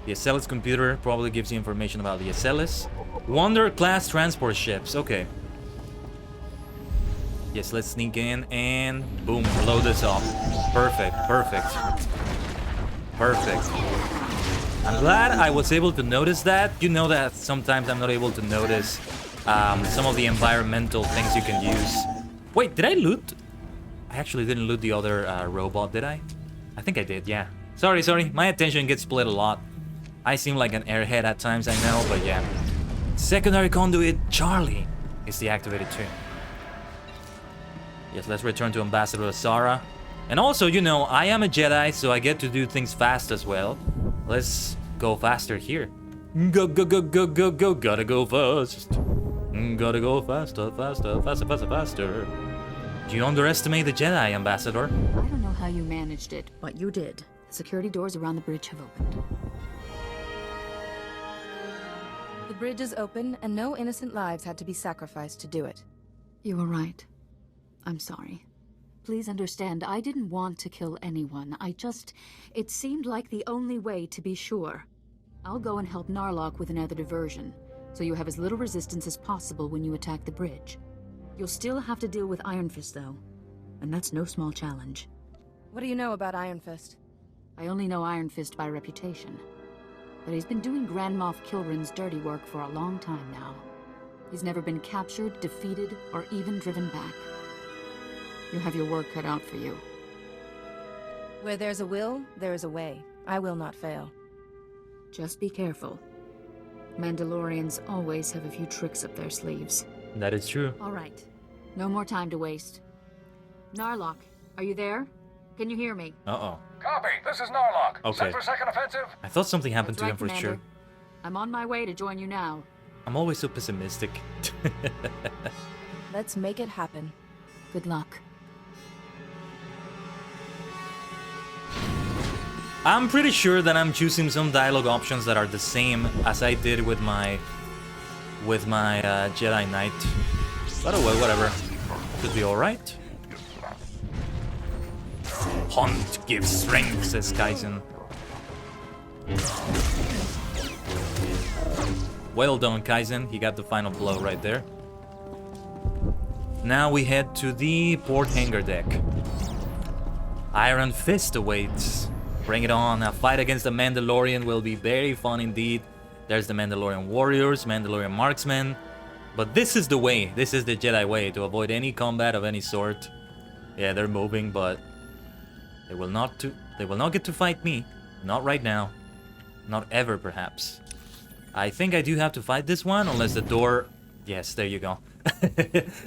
The SLS computer probably gives you information about the SLS. Wonder-class transport ships. Okay. Yes, let's sneak in and boom, blow this up. Perfect, perfect. Perfect. I'm glad I was able to notice that. You know that sometimes I'm not able to notice some of the environmental things you can use. Wait, did I loot? I actually didn't loot the other robot, did I? I think I did, yeah. Sorry. My attention gets split a lot. I seem like an airhead at times, I know, but yeah. Secondary conduit Charlie is deactivated too. Yes, let's return to Ambassador Azara. And also, you know, I am a Jedi, so I get to do things fast as well. Let's go faster here. Go, gotta go fast. Gotta go faster. Do you underestimate the Jedi, Ambassador? I don't know how you managed it, but you did. The security doors around the bridge have opened. The bridge is open, and no innocent lives had to be sacrificed to do it. You were right. I'm sorry. Please understand, I didn't want to kill anyone. It seemed like the only way to be sure. I'll go and help Narlock with another diversion, so you have as little resistance as possible when you attack the bridge. You'll still have to deal with Iron Fist, though, and that's no small challenge. What do you know about Iron Fist? I only know Iron Fist by reputation, but he's been doing Grand Moff Kilrin's dirty work for a long time now. He's never been captured, defeated, or even driven back. You have your work cut out for you. Where there's a will, there is a way. I will not fail. Just be careful. Mandalorians always have a few tricks up their sleeves. That is true. All right. No more time to waste. Narlock, are you there? Can you hear me? Uh-oh. Copy. This is Narlock. Okay. Set for second offensive. I thought something happened That's to him for Commander. sure. I'm on my way to join you now. I'm always so pessimistic. Let's make it happen. Good luck. I'm pretty sure that I'm choosing some dialogue options that are the same as I did with my Jedi Knight. But oh well, whatever. Should be alright. Hunt gives strength, says Kaizen. Well done, Kaizen. He got the final blow right there. Now we head to the port hangar deck. Iron Fist awaits. Bring it on. A fight against the Mandalorian will be very fun indeed. There's the Mandalorian warriors, Mandalorian marksmen. But this is the way. This is the Jedi way to avoid any combat of any sort. Yeah, they're moving, but they will not get to fight me. Not right now. Not ever, perhaps. I think I do have to fight this one, unless the door... Yes, there you go.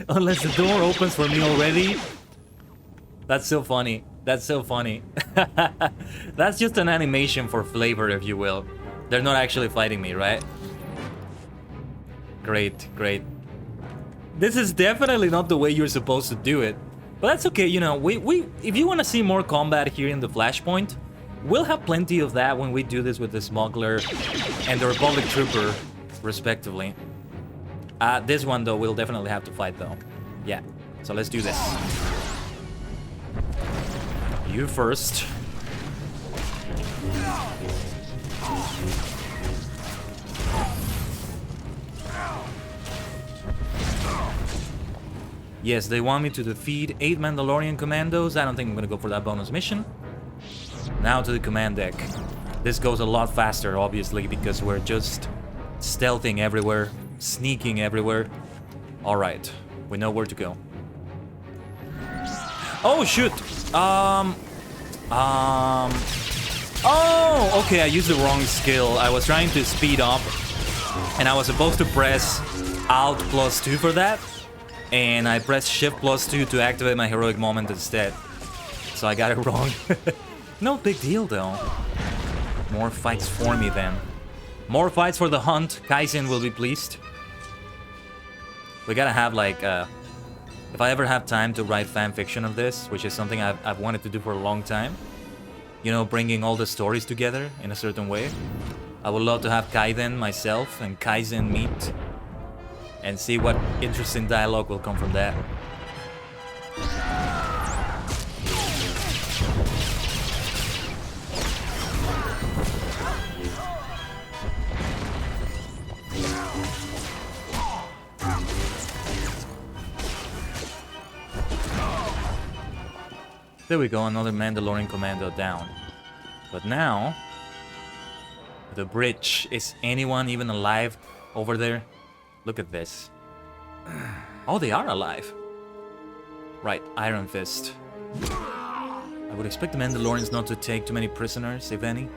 Unless the door opens for me already. That's so funny. That's so funny. That's just an animation for flavor, if you will. They're not actually fighting me, right? Great, great. This is definitely not the way you're supposed to do it. But that's okay, you know, if you want to see more combat here in the Flashpoint, we'll have plenty of that when we do this with the Smuggler and the Republic Trooper, respectively. This one, though, we'll definitely have to fight, though. Yeah, so let's do this. You first. Yes, they want me to defeat 8 Mandalorian commandos. I don't think I'm gonna go for that bonus mission. Now to the command deck. This goes a lot faster, obviously, because we're just stealthing everywhere, sneaking everywhere. Alright, we know where to go. Oh, shoot! Oh, okay, I used the wrong skill. I was trying to speed up, and I was supposed to press Alt +2 for that. And I pressed Shift +2 to activate my heroic moment instead. So I got it wrong. No big deal, though. More fights for me, then. More fights for the hunt. Kaizen will be pleased. We gotta have, like, if I ever have time to write fanfiction of this, which is something I've wanted to do for a long time, you know, bringing all the stories together in a certain way, I would love to have Kaiden, myself, and Kaizen meet and see what interesting dialogue will come from that. There we go, another Mandalorian commando down. But now, the bridge. Is anyone even alive over there? Look at this. Oh, they are alive. Right, Iron Fist. I would expect the Mandalorians not to take too many prisoners, if any.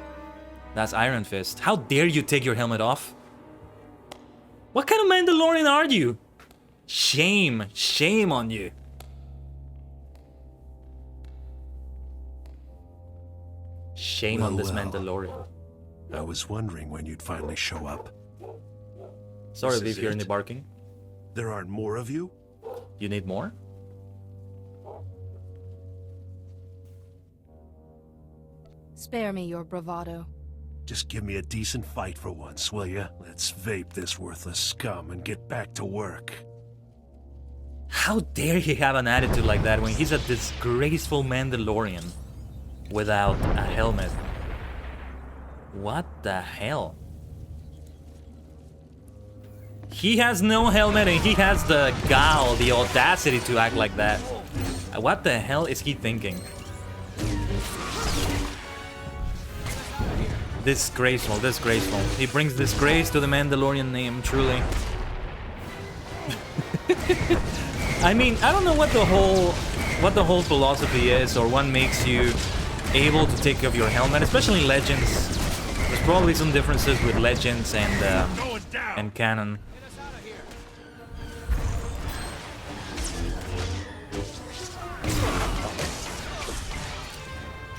That's Iron Fist. How dare you take your helmet off? What kind of Mandalorian are you? Shame. Shame on you. Shame on this Mandalorian. I was wondering when you'd finally show up. Sorry if you're in the barking. There aren't more of you? You need more? Spare me your bravado. Just give me a decent fight for once, will ya? Let's vape this worthless scum and get back to work. How dare he have an attitude like that when he's a disgraceful Mandalorian without a helmet? What the hell? He has no helmet and he has the gall, the audacity to act like that. What the hell is he thinking? Disgraceful, disgraceful. He brings disgrace to the Mandalorian name, truly. I mean, I don't know what the whole philosophy is, or what makes you able to take off your helmet, especially Legends. There's probably some differences with Legends and Canon.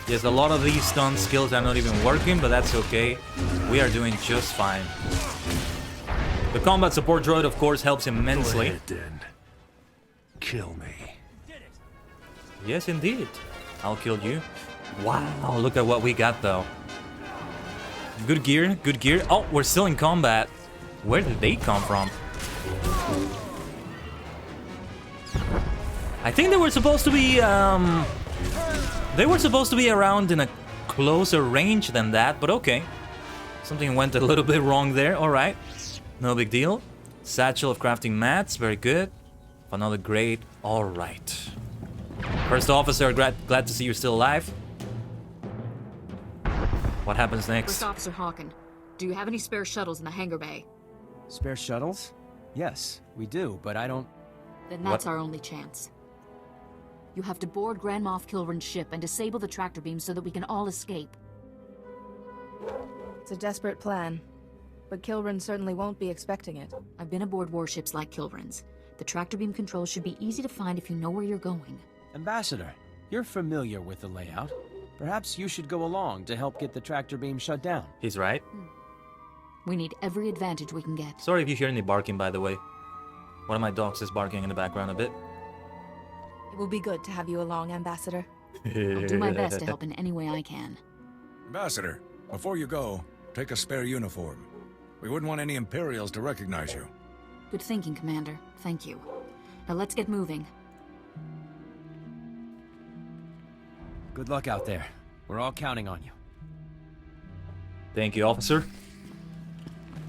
Yes, a lot of these stun skills are not even working, but that's okay. We are doing just fine. The combat support droid, of course, helps immensely. Go ahead, then. Kill me. Yes, indeed. I'll kill you. Wow, look at what we got, though. Good gear, good gear. Oh, we're still in combat. Where did they come from? I think they were supposed to be, around in a closer range than that, but okay. Something went a little bit wrong there, alright. No big deal. Satchel of crafting mats, very good. Another grade, alright. First officer, glad to see you're still alive. What happens next? First Officer Hawken, do you have any spare shuttles in the hangar bay? Spare shuttles? Yes, we do, but I don't... Then that's our only chance. You have to board Grand Moff Kilrin's ship and disable the tractor beam so that we can all escape. It's a desperate plan, but Kilrin certainly won't be expecting it. I've been aboard warships like Kilrin's. The tractor beam controls should be easy to find if you know where you're going. Ambassador, you're familiar with the layout. Perhaps you should go along to help get the tractor beam shut down. He's right. We need every advantage we can get. Sorry if you hear any barking, by the way. One of my dogs is barking in the background a bit. It will be good to have you along, Ambassador. I'll do my best to help in any way I can. Ambassador, before you go, take a spare uniform. We wouldn't want any Imperials to recognize you. Good thinking, Commander. Thank you. Now let's get moving. Good luck out there. We're all counting on you. Thank you, officer.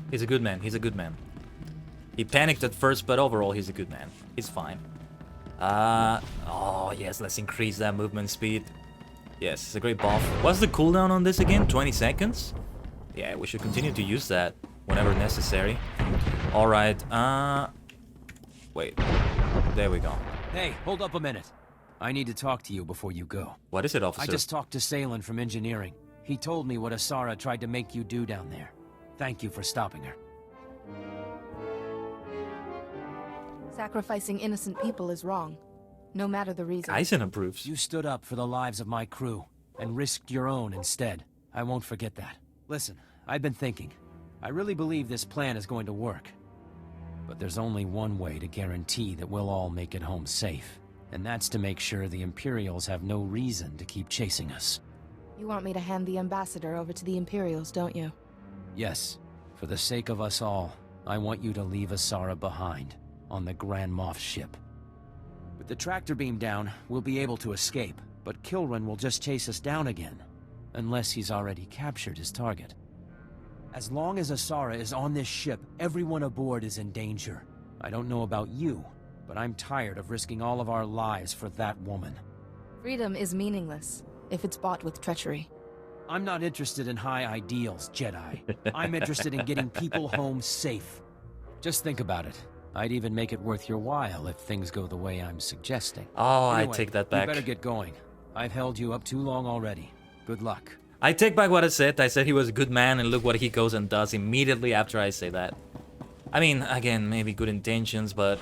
He's a good man. He's a good man. He panicked at first, but overall he's a good man. He's fine. Oh yes, let's increase that movement speed. Yes, it's a great buff. What's the cooldown on this again? 20 seconds? Yeah, we should continue to use that whenever necessary. Alright, wait. There we go. Hey, hold up a minute. I need to talk to you before you go. What is it, officer? I just talked to Salen from engineering. He told me what Asara tried to make you do down there. Thank you for stopping her. Sacrificing innocent people is wrong, no matter the reason. Eisen approves. You stood up for the lives of my crew, and risked your own instead. I won't forget that. Listen, I've been thinking. I really believe this plan is going to work. But there's only one way to guarantee that we'll all make it home safe. And that's to make sure the Imperials have no reason to keep chasing us. You want me to hand the Ambassador over to the Imperials, don't you? Yes. For the sake of us all, I want you to leave Asara behind, on the Grand Moff ship. With the tractor beam down, we'll be able to escape, but Kilrin will just chase us down again. Unless he's already captured his target. As long as Asara is on this ship, everyone aboard is in danger. I don't know about you, but I'm tired of risking all of our lives for that woman. Freedom is meaningless if it's bought with treachery. I'm not interested in high ideals, Jedi. I'm interested in getting people home safe. Just think about it. I'd even make it worth your while if things go the way I'm suggesting. Oh, anyway, I take that back. You better get going. I've held you up too long already. Good luck. I take back what I said. I said he was a good man, and look what he goes and does immediately after I say that. I mean, again, maybe good intentions, but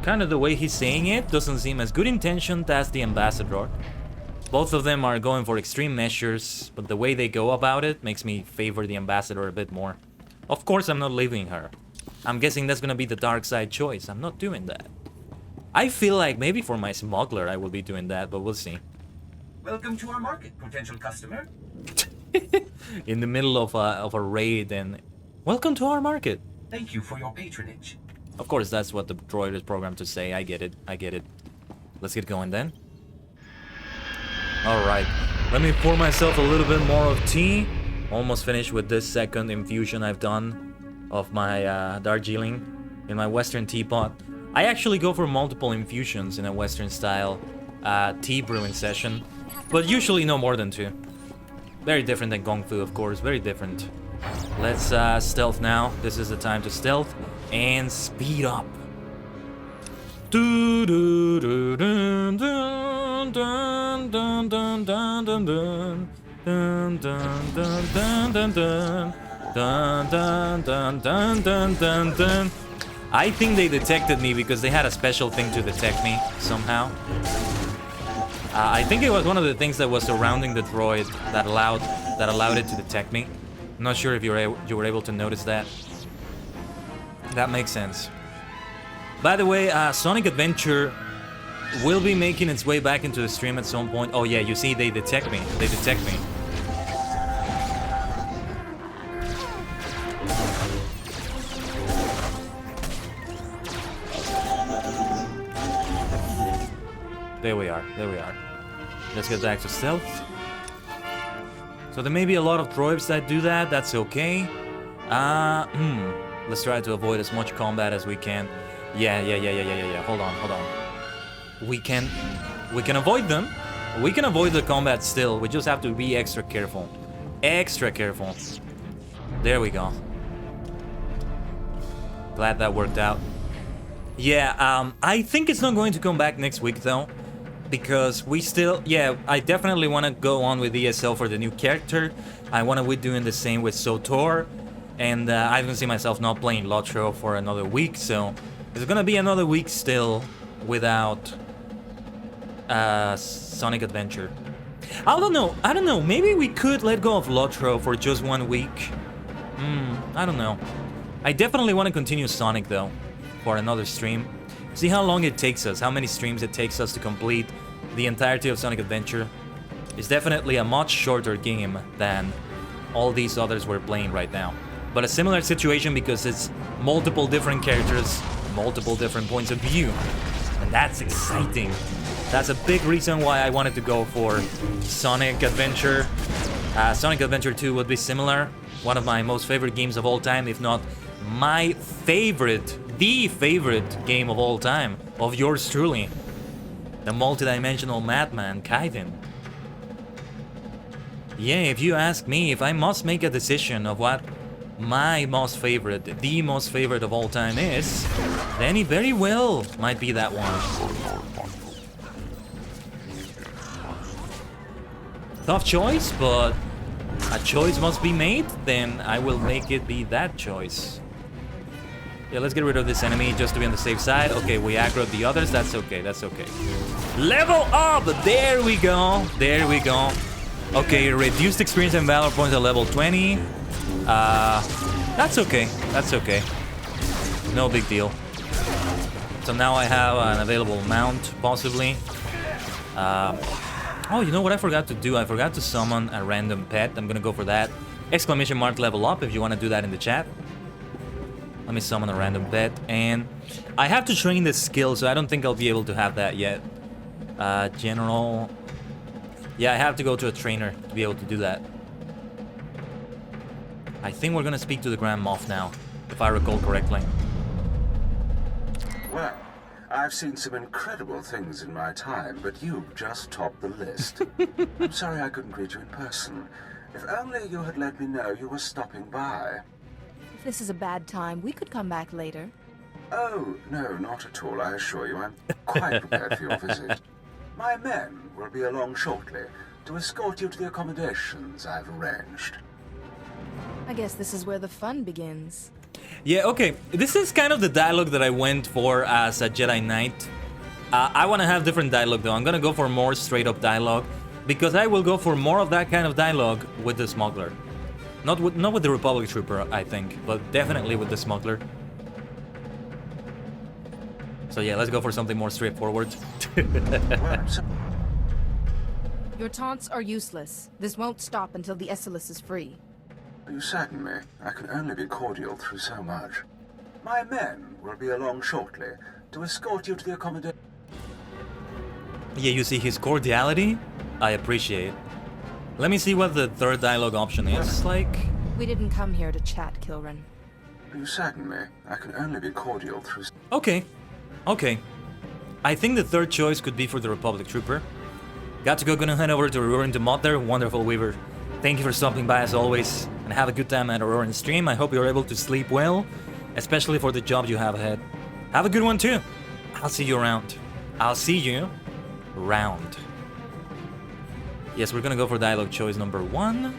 kind of the way he's saying it doesn't seem as good intentioned as the Ambassador. Both of them are going for extreme measures, but the way they go about it makes me favor the Ambassador a bit more. Of course, I'm not leaving her. I'm guessing that's gonna be the dark side choice. I'm not doing that. I feel like maybe for my smuggler I will be doing that, but we'll see. Welcome to our market, potential customer. In the middle of a raid, and welcome to our market. Thank you for your patronage. Of course, that's what the droid is programmed to say. I get it. I get it. Let's get going then. Alright. Let me pour myself a little bit more of tea. Almost finished with this second infusion I've done of my Darjeeling in my Western teapot. I actually go for multiple infusions in a Western style tea brewing session, but usually no more than 2. Very different than Kung Fu, of course. Very different. Let's stealth now. This is the time to stealth and speed up. dun dun dun dun dun dun dun dun dun dun dun dun dun dun dun dun dun dun. I think they detected me because they had a special thing to detect me somehow. I think it was one of the things that was surrounding the droid that allowed it to detect me. I'm not sure if you were able to notice that. That makes sense. By the way, Sonic Adventure will be making its way back into the stream at some point. Oh yeah, you see, they detect me. They detect me. There we are. There we are. Let's get back to stealth. So there may be a lot of droids that do that. That's okay. Let's try to avoid as much combat as we can. Yeah. Hold on. We can avoid them. We can avoid the combat still. We just have to be extra careful. Extra careful. There we go. Glad that worked out. Yeah, I think it's not going to come back next week though. Because we still, yeah, I definitely want to go on with ESL for the new character. I want to be doing the same with SWTOR. And I don't see myself not playing Lotro for another week, so it's gonna be another week still without Sonic Adventure. I don't know, maybe we could let go of Lotro for just 1 week. I don't know. I definitely want to continue Sonic though, for another stream. See how long it takes us, how many streams it takes us to complete the entirety of Sonic Adventure. It's definitely a much shorter game than all these others we're playing right now. But a similar situation because it's multiple different characters, multiple different points of view. And that's exciting. That's a big reason why I wanted to go for Sonic Adventure. Sonic Adventure 2 would be similar. One of my most favorite games of all time, if not my favorite, the favorite game of all time, of yours truly. The multi-dimensional madman, Kaiden. Yeah, if you ask me, if I must make a decision of what my most favorite, the most favorite of all time is, then it very well might be that one. Tough choice, but a choice must be made, then I will make it be that choice. Yeah, let's get rid of this enemy just to be on the safe side. Okay, we aggroed the others, that's okay, that's okay. Level up! There we go, there we go. Okay, reduced experience and valor points at level 20. That's okay, that's okay. No big deal. So now I have an available mount, possibly. Oh, you know what I forgot to do? I forgot to summon a random pet. I'm gonna go for that. Exclamation mark level up if you want to do that in the chat. Let me summon a random pet. And I have to train this skill, so I don't think I'll be able to have that yet. General... Yeah, I have to go to a trainer to be able to do that. I think we're gonna speak to the Grand Moff now, if I recall correctly. Well, I've seen some incredible things in my time, but you've just topped the list. I'm sorry I couldn't greet you in person. If only you had let me know you were stopping by. If this is a bad time, we could come back later. Oh, no, not at all, I assure you. I'm quite prepared for your visit. My men will be along shortly to escort you to the accommodations I've arranged. I guess this is where the fun begins. Yeah, okay. This is kind of the dialogue that I went for as a Jedi Knight. I want to have different dialogue though. I'm gonna go for more straight up dialogue because I will go for more of that kind of dialogue with the smuggler. Not with the Republic Trooper, I think, but definitely with the smuggler. So yeah, let's go for something more straightforward. Your taunts are useless. This won't stop until the Essilus is free. You sadden me. I can only be cordial through so much. My men will be along shortly to escort you to the accommodation. Yeah, you see his cordiality? I appreciate. Let me see what the third dialogue option is like. We didn't come here to chat, Kilran. You sadden me. I can only be cordial through... Okay. Okay. I think the third choice could be for the Republic Trooper. Got to go, gonna head over to Auroran to Mod there. Wonderful, Weaver. Thank you for stopping by as always, and have a good time at Auroran stream. I hope you're able to sleep well, especially for the job you have ahead. Have a good one too. I'll see you around. I'll see you around. Yes, we're gonna go for dialogue choice number 1.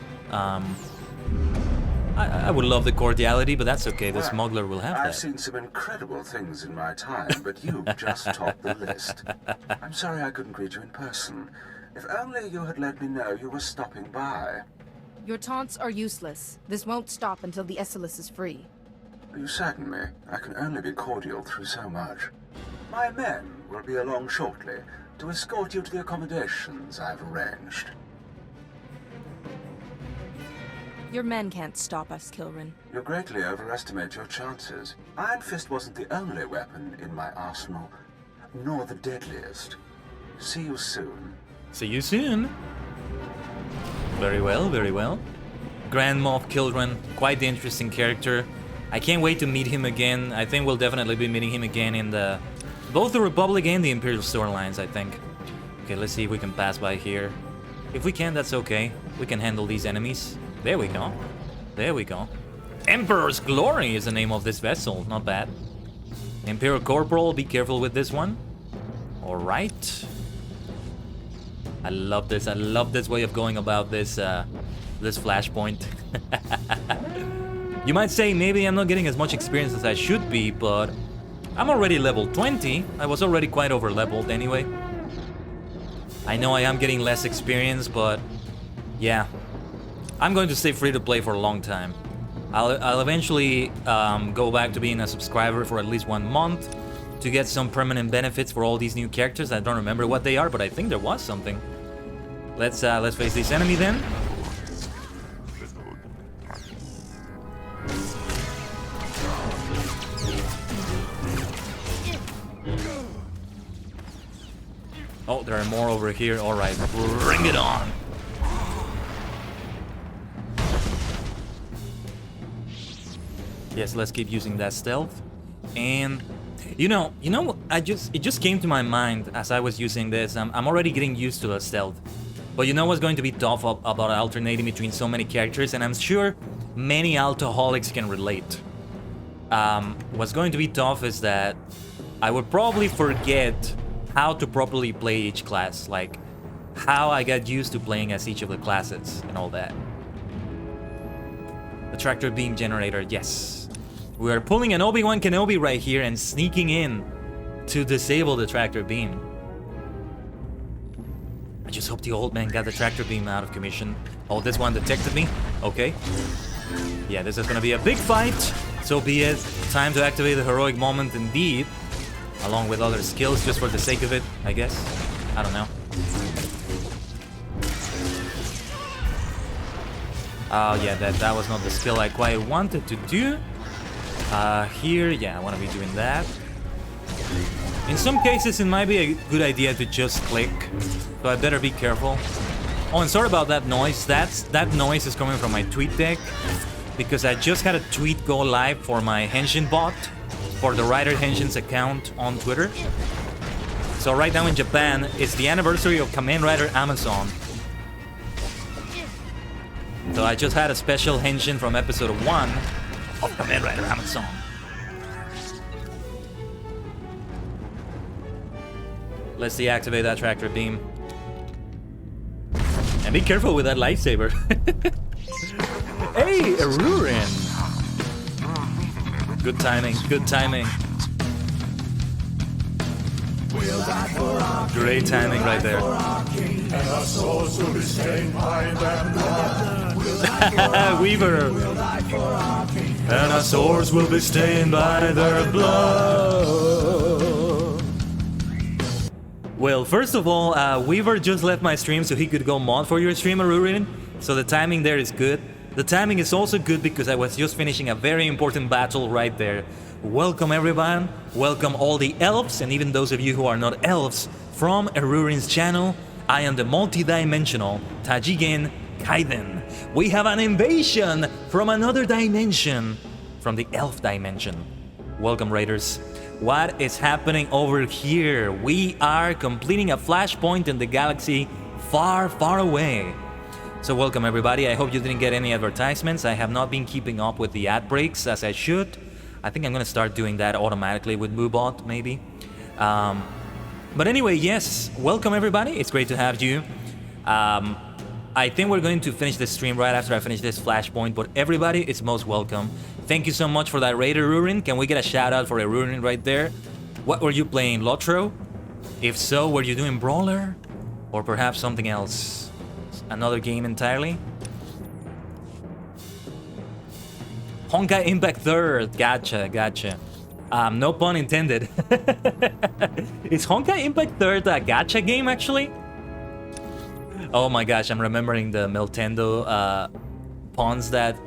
I would love the cordiality, but that's okay. The smuggler will have that. I've seen some incredible things in my time, but you just topped the list. I'm sorry I couldn't greet you in person. If only you had let me know you were stopping by. Your taunts are useless. This won't stop until the Essilus is free. You sadden me. I can only be cordial through so much. My men will be along shortly to escort you to the accommodations I've arranged. Your men can't stop us, Kilrin. You greatly overestimate your chances. Iron Fist wasn't the only weapon in my arsenal, nor the deadliest. See you soon. See you soon. Very well, very well. Grand Moff Kilrin, quite the interesting character. I can't wait to meet him again. I think we'll definitely be meeting him again in both the Republic and the Imperial storylines, I think. Okay, let's see if we can pass by here. If we can, that's okay. We can handle these enemies. There we go. There we go. Emperor's Glory is the name of this vessel. Not bad. Imperial Corporal, be careful with this one. Alright. I love this. I love this way of going about this this flashpoint. You might say maybe I'm not getting as much experience as I should be, but I'm already level 20. I was already quite over leveled anyway. I know I am getting less experience, but yeah. I'm going to stay free to play for a long time. I'll eventually go back to being a subscriber for at least 1 month to get some permanent benefits for all these new characters. I don't remember what they are, but I think there was something. Let's face this enemy then. Oh, there are more over here. All right, bring it on. Yes, let's keep using that stealth. And you know, it just came to my mind as I was using this. I'm already getting used to the stealth. But you know what's going to be tough about alternating between so many characters, and I'm sure many alcoholics can relate. What's going to be tough is that I would probably forget how to properly play each class, like how I got used to playing as each of the classes and all that. The tractor beam generator, yes. We are pulling an Obi-Wan Kenobi right here and sneaking in to disable the tractor beam. I just hope the old man got the tractor beam out of commission. Oh, this one detected me? Okay. Yeah, this is gonna be a big fight. So be it. Time to activate the heroic moment indeed. Along with other skills, just for the sake of it, I guess. I don't know. Oh yeah, that was not the skill I quite wanted to do. Here, yeah, I want to be doing that. In some cases, it might be a good idea to just click, so I better be careful. Oh, and sorry about that noise. That noise is coming from my tweet deck, because I just had a tweet go live for my Henshin bot, for the Rider Henshin's account on Twitter. So right now in Japan, it's the anniversary of Kamen Rider Amazon. So I just had a special Henshin from episode 1 of Kamen Rider Amazon. Let's deactivate that tractor beam. And be careful with that lightsaber. Hey, Arurin! Good timing, good timing. Great timing right there. Weaver! And our swords will be stained by their blood. Well, first of all, Weaver just left my stream so he could go mod for your stream, Arurin. So the timing there is good. The timing is also good because I was just finishing a very important battle right there. Welcome everyone, welcome all the elves and even those of you who are not elves from Arurin's channel. I am the multi-dimensional Tajigen Kaiden. We have an invasion from another dimension, from the elf dimension. Welcome Raiders. What is happening over here? We are completing a flashpoint in the galaxy far, far away. So welcome everybody. I hope you didn't get any advertisements. I have not been keeping up with the ad breaks as I should. I think I'm gonna start doing that automatically with Moobot, maybe. But anyway, yes, welcome everybody. It's great to have you. I think we're going to finish the stream right after I finish this flashpoint, but everybody is most welcome. Thank you so much for that raid, Rurin. Can we get a shout out for a Rurin right there? What were you playing, Lotro? If so, were you doing Brawler? Or perhaps something else? Another game entirely? Honkai Impact 3rd. Gotcha, gotcha. No pun intended. Is Honkai Impact 3rd a gacha game, actually? Oh my gosh, I'm remembering the Nintendo puns that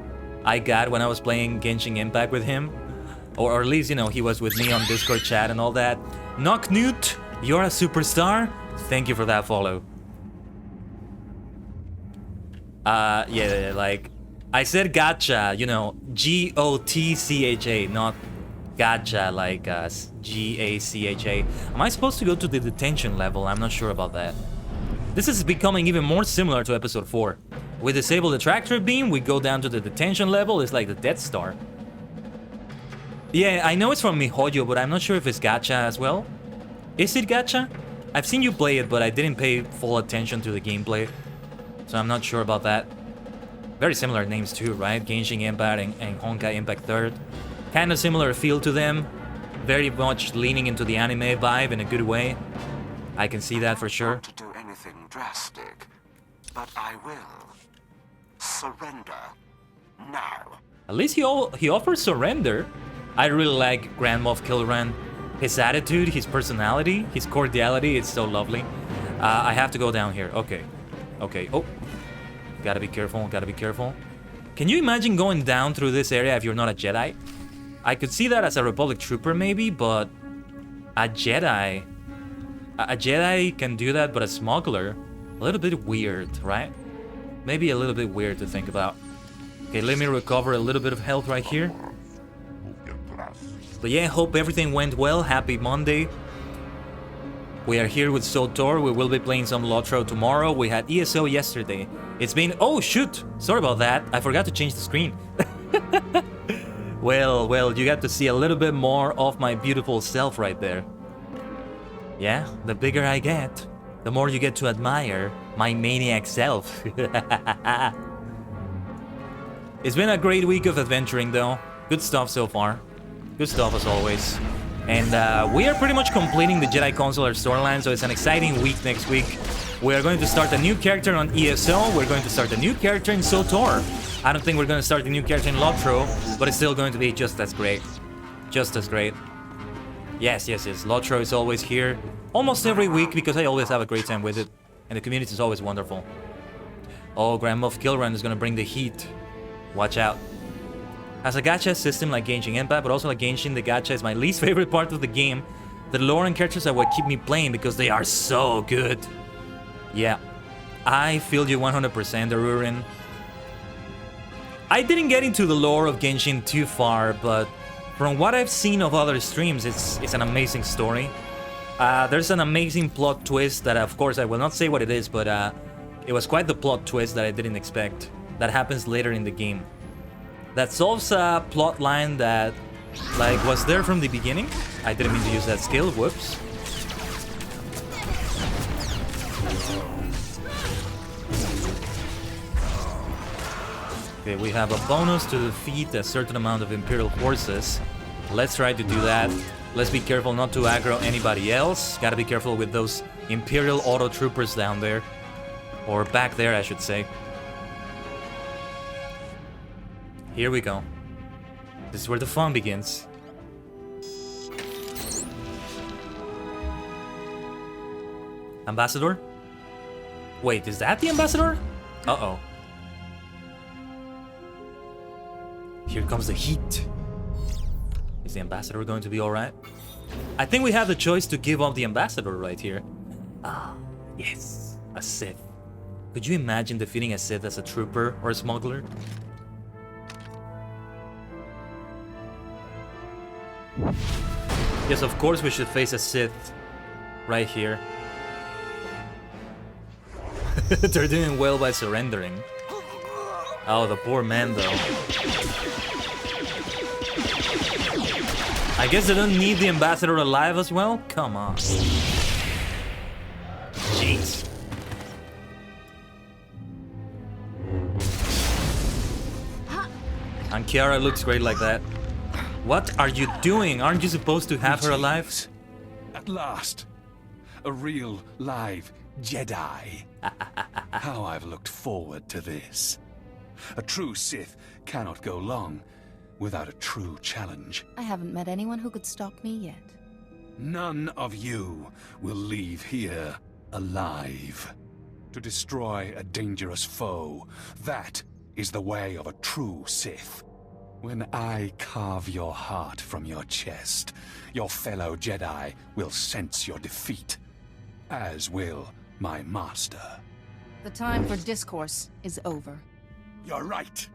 I got when I was playing Genshin Impact with him. Or at least, you know, he was with me on Discord chat and all that. Knocknewt, you're a superstar. Thank you for that follow. Yeah, like, I said gacha, you know, G-O-T-C-H-A, not gacha like G-A-C-H-A. Am I supposed to go to the detention level? I'm not sure about that. This is becoming even more similar to episode 4. We disable the tractor beam, we go down to the detention level, it's like the Death Star. Yeah, I know it's from MiHoYo, but I'm not sure if it's gacha as well. Is it gacha? I've seen you play it, but I didn't pay full attention to the gameplay. So I'm not sure about that. Very similar names too, right? Genshin Impact and Honkai Impact 3rd. Kind of similar feel to them. Very much leaning into the anime vibe in a good way. I can see that for sure. To do anything drastic, but I will surrender now. At least he offers surrender. I really like Grand Moff Kilran. His attitude, his personality, his cordiality, it's so lovely. I have to go down here. Okay. Okay. Oh. Gotta be careful, gotta be careful. Can you imagine going down through this area if you're not a Jedi? I could see that as a Republic trooper maybe, but a Jedi... A Jedi can do that, but a smuggler? A little bit weird, right? Maybe a little bit weird to think about. Okay, let me recover a little bit of health right here. But yeah, hope everything went well. Happy Monday. We are here with SWTOR. We will be playing some Lotro tomorrow. We had ESO yesterday. It's been... Oh, shoot! Sorry about that. I forgot to change the screen. Well, you got to see a little bit more of my beautiful self right there. Yeah, the bigger I get, the more you get to admire my maniac self. It's been a great week of adventuring, though. Good stuff so far. Good stuff as always. And we are pretty much completing the Jedi Consular storyline, so it's an exciting week next week. We are going to start a new character on ESO. We're going to start a new character in SWTOR. I don't think we're going to start a new character in Lotro, but it's still going to be just as great. Just as great. Yes. Lotro is always here. Almost every week, because I always have a great time with it. And the community is always wonderful. Oh, Grand Moff Kilran is going to bring the heat. Watch out. As a gacha system like Genshin Impact, but also like Genshin, the gacha is my least favorite part of the game. The lore and characters are what keep me playing because they are so good. Yeah, I feel you 100%, Arurin. I didn't get into the lore of Genshin too far, but from what I've seen of other streams, it's an amazing story. There's an amazing plot twist that, of course, I will not say what it is, but it was quite the plot twist that I didn't expect. That happens later in the game. That solves a plot line that, like, was there from the beginning. I didn't mean to use that skill, whoops. Okay, we have a bonus to defeat a certain amount of Imperial forces. Let's try to do that. Let's be careful not to aggro anybody else. Gotta be careful with those Imperial auto troopers down there. Or back there, I should say. Here we go. This is where the fun begins. Ambassador? Wait, is that the Ambassador? Uh-oh. Here comes the heat. Is the Ambassador going to be alright? I think we have the choice to give up the Ambassador right here. Ah, yes. A Sith. Could you imagine defeating a Sith as a trooper or a smuggler? Yes, of course we should face a Sith right here. They're doing well by surrendering. Oh, the poor man, though. I guess they don't need the Ambassador alive as well? Come on. Jeez. Kiara looks great like that. What are you doing? Aren't you supposed to have her alive? At last. A real, live Jedi. How I've looked forward to this. A true Sith cannot go long without a true challenge. I haven't met anyone who could stop me yet. None of you will leave here alive. To destroy a dangerous foe, that is the way of a true Sith. When I carve your heart from your chest, your fellow Jedi will sense your defeat, as will my master. The time for discourse is over. You're right.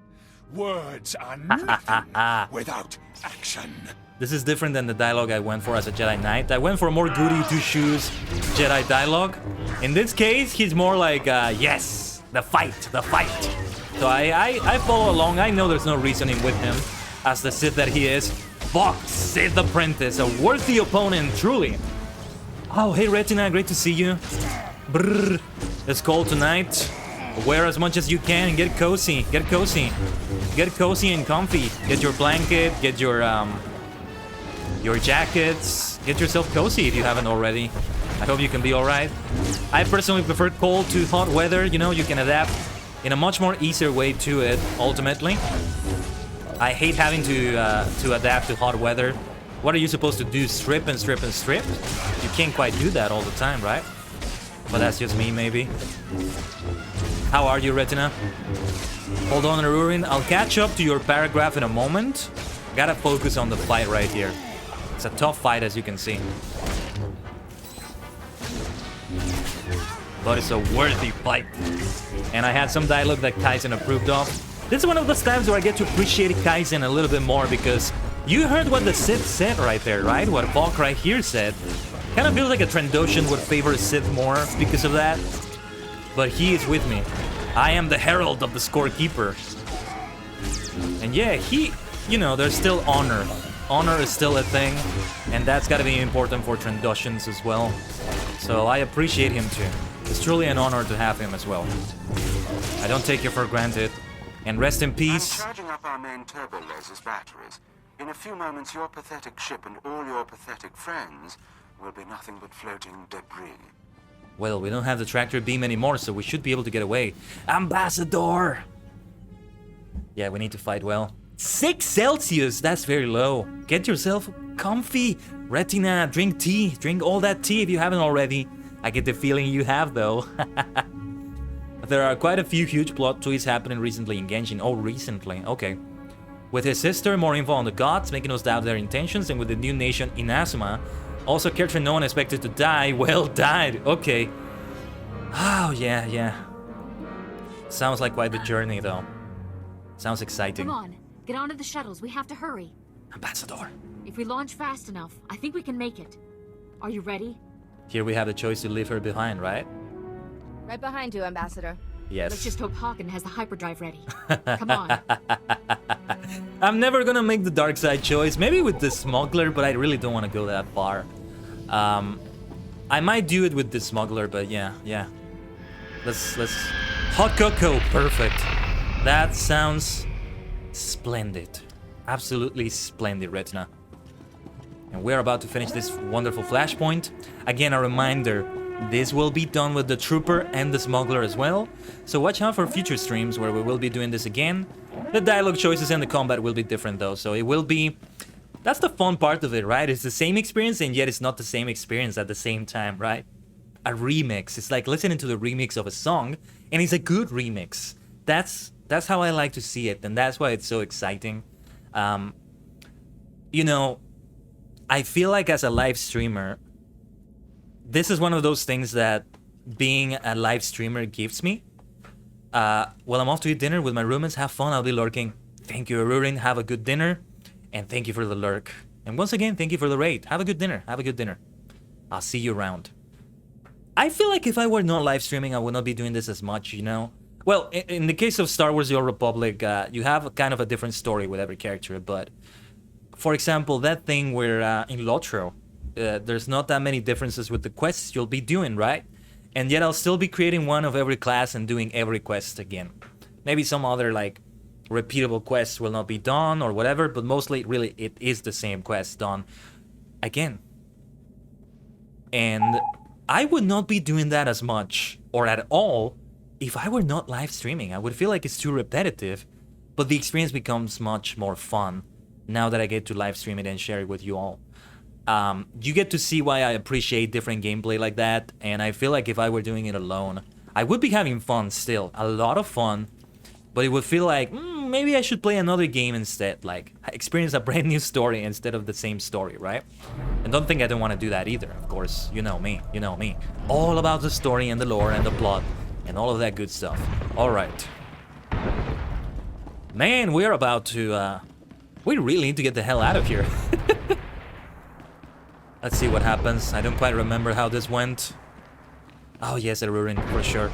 Words are nothing without action. This is different than the dialogue I went for as a Jedi Knight. I went for a more goody two-shoes Jedi dialogue. In this case, he's more like, yes, the fight. So I follow along. I know there's no reasoning with him as the Sith that he is. Vox, Sith Apprentice, a worthy opponent, truly. Oh, hey Retina, great to see you. Brrr, it's cold tonight. Wear as much as you can and get cozy. Get cozy and comfy. Get your blanket, get your jackets. Get yourself cozy if you haven't already. I hope you can be alright. I personally prefer cold to hot weather. You know, you can adapt in a much more easier way to it, ultimately. I hate having to adapt to hot weather. What are you supposed to do? Strip and strip and strip? You can't quite do that all the time, right? But that's just me, maybe. How are you, Retina? Hold on, Rurin. I'll catch up to your paragraph in a moment. Gotta focus on the fight right here. It's a tough fight, as you can see. But it's a worthy fight. And I had some dialogue that Kaizen approved of. This is one of those times where I get to appreciate Kaizen a little bit more, because you heard what the Sith said right there, right? What Valk right here said. Kind of feels like a Trandoshan would favor Sith more because of that. But he is with me. I am the herald of the scorekeeper. And yeah, you know, there's still honor. Honor is still a thing, and that's gotta be important for Trandoshans as well. So I appreciate him too. It's truly an honor to have him as well. I don't take you for granted. And rest in peace. I'm charging up our main turbo lasers batteries. In a few moments, your pathetic ship and all your pathetic friends will be nothing but floating debris. Well, we don't have the tractor beam anymore, so we should be able to get away. Ambassador! Yeah, we need to fight well. 6 Celsius! That's very low. Get yourself comfy. Retina, drink tea. Drink all that tea if you haven't already. I get the feeling you have, though. There are quite a few huge plot twists happening recently in Genshin. Oh, recently. Okay. With his sister, more info on the gods, making us doubt their intentions, and with the new nation Inazuma. Also, character no one expected to die. Well, died. Okay. Oh, yeah. Sounds like quite the journey, though. Sounds exciting. Come on. Get onto the shuttles. We have to hurry. Ambassador. If we launch fast enough, I think we can make it. Are you ready? Here we have the choice to leave her behind, right? Right behind you, Ambassador. Yes. Let's just hope Hagen has the hyperdrive ready. Come on. I'm never gonna make the dark side choice. Maybe with the smuggler, but I really don't want to go that far. I might do it with the smuggler, but yeah. Let's hot cocoa, perfect. That sounds splendid. Absolutely splendid, Retina. And we're about to finish this wonderful flashpoint. Again, a reminder, this will be done with the trooper and the smuggler as well. So watch out for future streams where we will be doing this again. The dialogue choices and the combat will be different though, so it will be... That's the fun part of it, right? It's the same experience and yet it's not the same experience at the same time, right? A remix. It's like listening to the remix of a song, and it's a good remix. That's how I like to see it, and that's why it's so exciting. You know, I feel like as a live streamer, this is one of those things that being a live streamer gives me. Well, I'm off to eat dinner with my roommates. Have fun. I'll be lurking. Thank you, Arurin. Have a good dinner. And thank you for the lurk. And once again, thank you for the raid. Have a good dinner. Have a good dinner. I'll see you around. I feel like if I were not live streaming, I would not be doing this as much, you know? Well, in the case of Star Wars The Old Republic, you have kind of a different story with every character, but... For example, that thing where in Lotro, there's not that many differences with the quests you'll be doing, right? And yet I'll still be creating one of every class and doing every quest again. Maybe some other, like, repeatable quests will not be done or whatever, but mostly really it is the same quest done again. And I would not be doing that as much or at all if I were not live streaming. I would feel like it's too repetitive, but the experience becomes much more fun now that I get to live stream it and share it with you all. You get to see why I appreciate different gameplay like that, and I feel like if I were doing it alone, I would be having fun still, a lot of fun, but it would feel like, maybe I should play another game instead, like experience a brand new story instead of the same story, right? And don't think I don't want to do that either, of course, you know me. All about the story and the lore and the plot and all of that good stuff. Alright. Man, we're about to, we really need to get the hell out of here. Let's see what happens. I don't quite remember how this went. Oh yes, a ruin, for sure.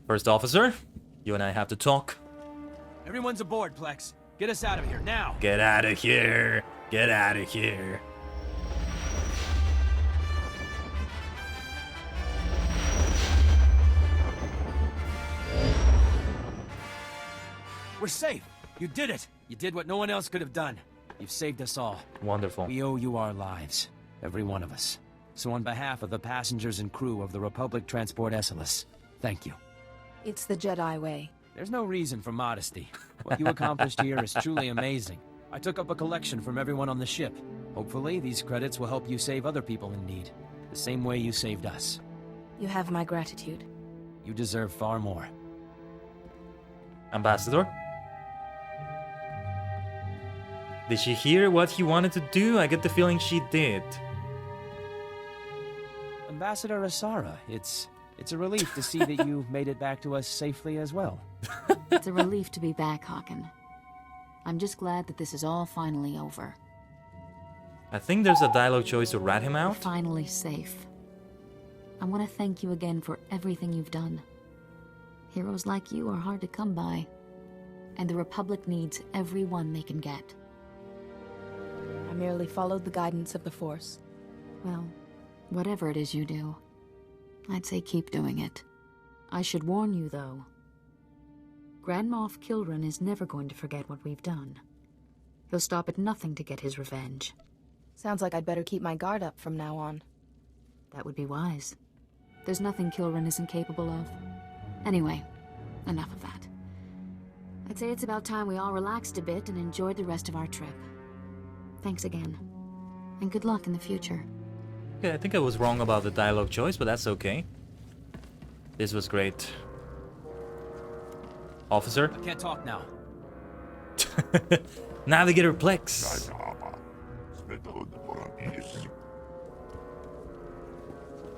First officer, you and I have to talk. Everyone's aboard, Plex. Get us out of here, now! Get out of here! Get out of here! We're safe! You did it! You did what no one else could have done. You've saved us all. Wonderful. We owe you our lives. Every one of us. So on behalf of the passengers and crew of the Republic Transport Esselis, thank you. It's the Jedi way. There's no reason for modesty. What you accomplished here is truly amazing. I took up a collection from everyone on the ship. Hopefully, these credits will help you save other people in need, the same way you saved us. You have my gratitude. You deserve far more. Ambassador? Did she hear what he wanted to do? I get the feeling she did. Ambassador Asara, it's a relief to see that you made it back to us safely as well. It's a relief to be back, Hawken. I'm just glad that this is all finally over. I think there's a dialogue choice to rat him out. We're finally safe. I want to thank you again for everything you've done. Heroes like you are hard to come by, and the Republic needs everyone they can get. I merely followed the guidance of the Force. Well, whatever it is you do, I'd say keep doing it. I should warn you, though. Grand Moff Kilran is never going to forget what we've done. He'll stop at nothing to get his revenge. Sounds like I'd better keep my guard up from now on. That would be wise. There's nothing Kilran isn't capable of. Anyway, enough of that. I'd say it's about time we all relaxed a bit and enjoyed the rest of our trip. Thanks again, and good luck in the future. Okay, I think I was wrong about the dialogue choice, but that's okay. This was great. Officer? I can't talk now. Navigator Plex.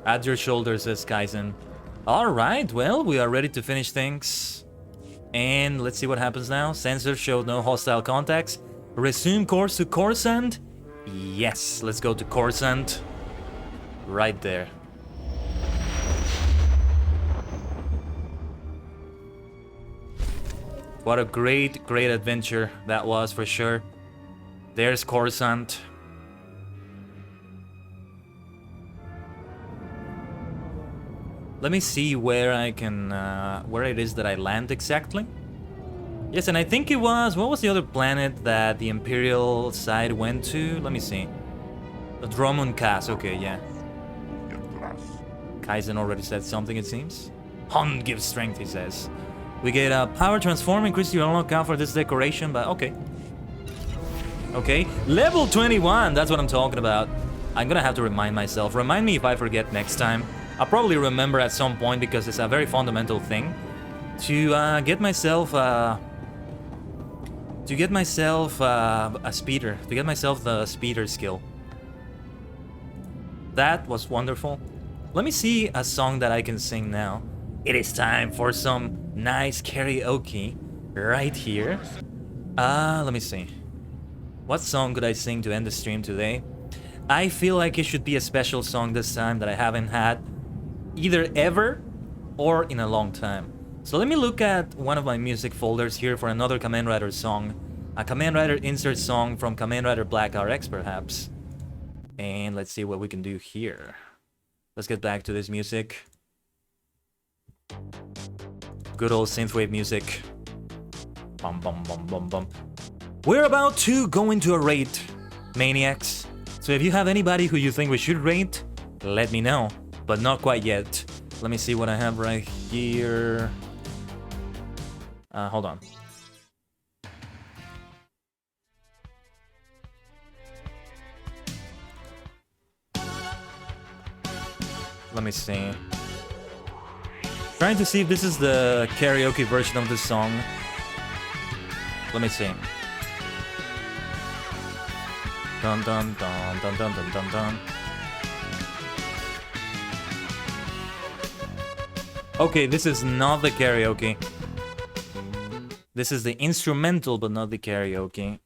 At your shoulder, says Kaizen. Alright, well, we are ready to finish things. And let's see what happens now. Sensors showed no hostile contacts. Resume course to Coruscant? Yes, let's go to Coruscant. Right there. What a great adventure that was, for sure. There's Coruscant. Let me see where I can, where it is that I land exactly. Yes, and I think it was, what was the other planet that the Imperial side went to? Let me see. The Dromun Cass, okay, yeah. Kaizen already said something, it seems. Hun gives strength, he says. We get a power transform, increase your unlock count for this decoration, but okay. Okay, level 21, that's what I'm talking about. I'm gonna have to remind myself. Remind me if I forget next time. I'll probably remember at some point because it's a very fundamental thing. To get myself a speeder. To get myself the speeder skill. That was wonderful. Let me see a song that I can sing now. It is time for some nice karaoke right here. Let me see. What song could I sing to end the stream today? I feel like it should be a special song this time that I haven't had either ever or in a long time. So let me look at one of my music folders here for another Kamen Rider song. A Kamen Rider insert song from Kamen Rider Black RX perhaps. And let's see what we can do here. Let's get back to this music. good old synthwave music. Bum bum bum bum bum. We're about to go into a raid, maniacs. So if you have anybody who you think we should raid, let me know. But not quite yet. Let me see what I have right here. Hold on. Let me see. Trying to see if this is the karaoke version of this song. Let me see. Dun dun dun dun dun dun dun dun. Okay, this is not the karaoke. This is the instrumental, but not the karaoke.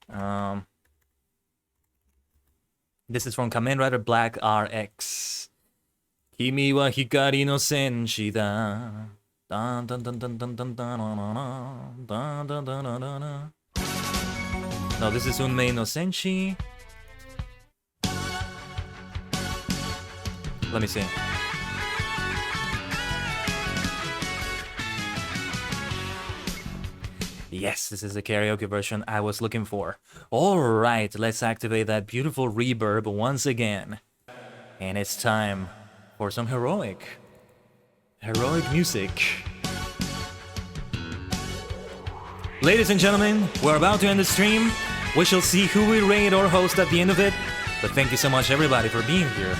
This is from Kamen Rider Black RX. Kimi wa hikari no senshi da. Dun dun dun dun dun dun dun dun dun dun dun. No, this is Unmei no Senshi. Let me see. Yes, this is the karaoke version I was looking for. Alright, let's activate that beautiful reverb once again. And it's time for some heroic music. Ladies and gentlemen, we're about to end the stream. We shall see who we raid or host at the end of it. But thank you so much everybody for being here.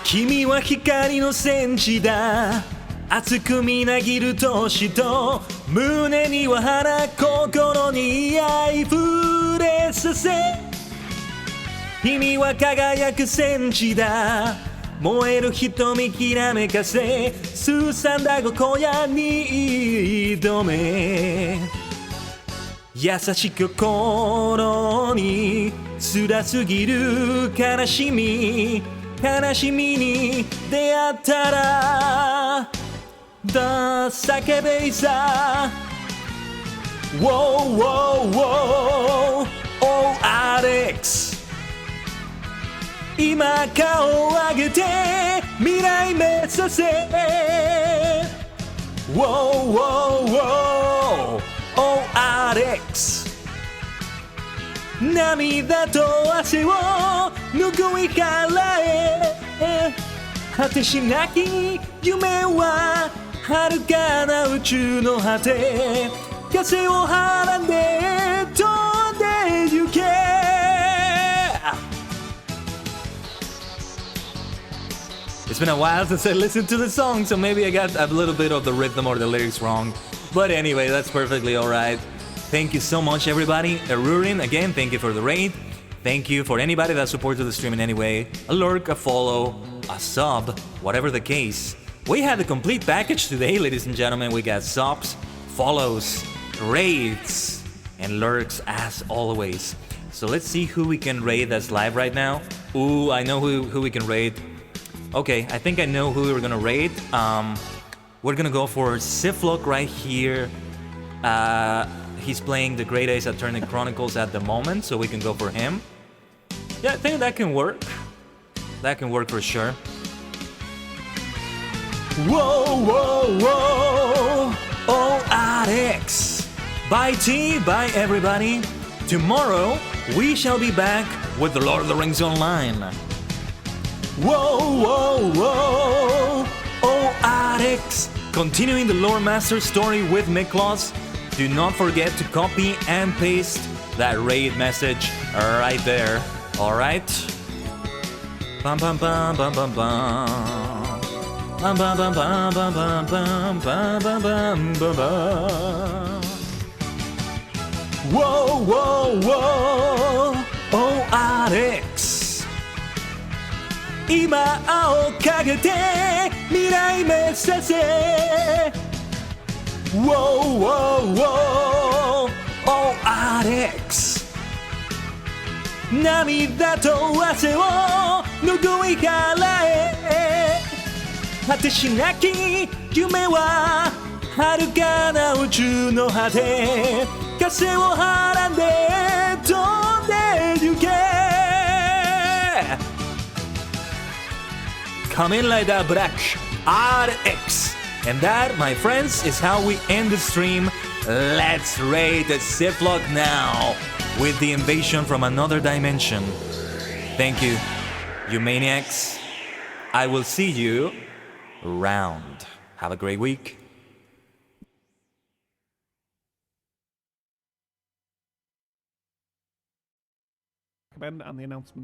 Kimi wa hikari no senshi da. Atsuku minagiru toshi to. Mune ni wa hana kokoro ni ai fure sase. Kimi wa kagayaku senshi da. Moeru hitomi kirameka se. Susanda go koya ni idome. Yasashiku kokoro ni tsurasugiru kanashimi. 悲しみに出会ったらだ叫べいさ Wow wow wow Oh Alex 今顔を上げて未来目指せ Wow wow wow Oh Alex 涙と汗を拭い払え果てしなき夢は遥かな宇宙の果て風をはらんで飛んで行け It's been a while since I listened to the song, so maybe I got a little bit of the rhythm or the lyrics wrong. But anyway, that's perfectly alright. Thank you so much everybody. Arurin, again, thank you for the raid. Thank you for anybody that supported the stream in any way. A lurk, a follow, a sub, whatever the case. We had the complete package today, ladies and gentlemen. We got subs, follows, raids, and lurks as always. So let's see who we can raid that's live right now. Ooh, I know who we can raid. Okay, I think I know who we're gonna raid. We're gonna go for Siflock right here. He's playing the Great Ace Attorney Chronicles at the moment, so we can go for him. Yeah, I think that can work. That can work for sure. Whoa, whoa, whoa! Oh, Alex! Bye, T, bye, everybody. Tomorrow, we shall be back with The Lord of the Rings Online. Whoa, whoa, whoa! Oh, Alex! Continuing the Lore Master story with Miklos. Do not forget to copy and paste that raid message right there. Alright? Bum bum bum bum bum bum. Bum bum bum bum bum bum bum bum bum bum bum. Whoa, whoa, whoa! Oh, Alex! 今をかけて未来目指せ Whoa, whoa, whoa! Oh, Alex! 涙と汗を拭い払え果てしなき夢は遥かな宇宙の果て風をはらんで飛んで行け Kamin Leda Brak RX. And that, my friends, is how we end the stream. Let's raid the Sith Lord now with the invasion from another dimension. Thank you, you maniacs. I will see you around. Have a great week. And the announcements.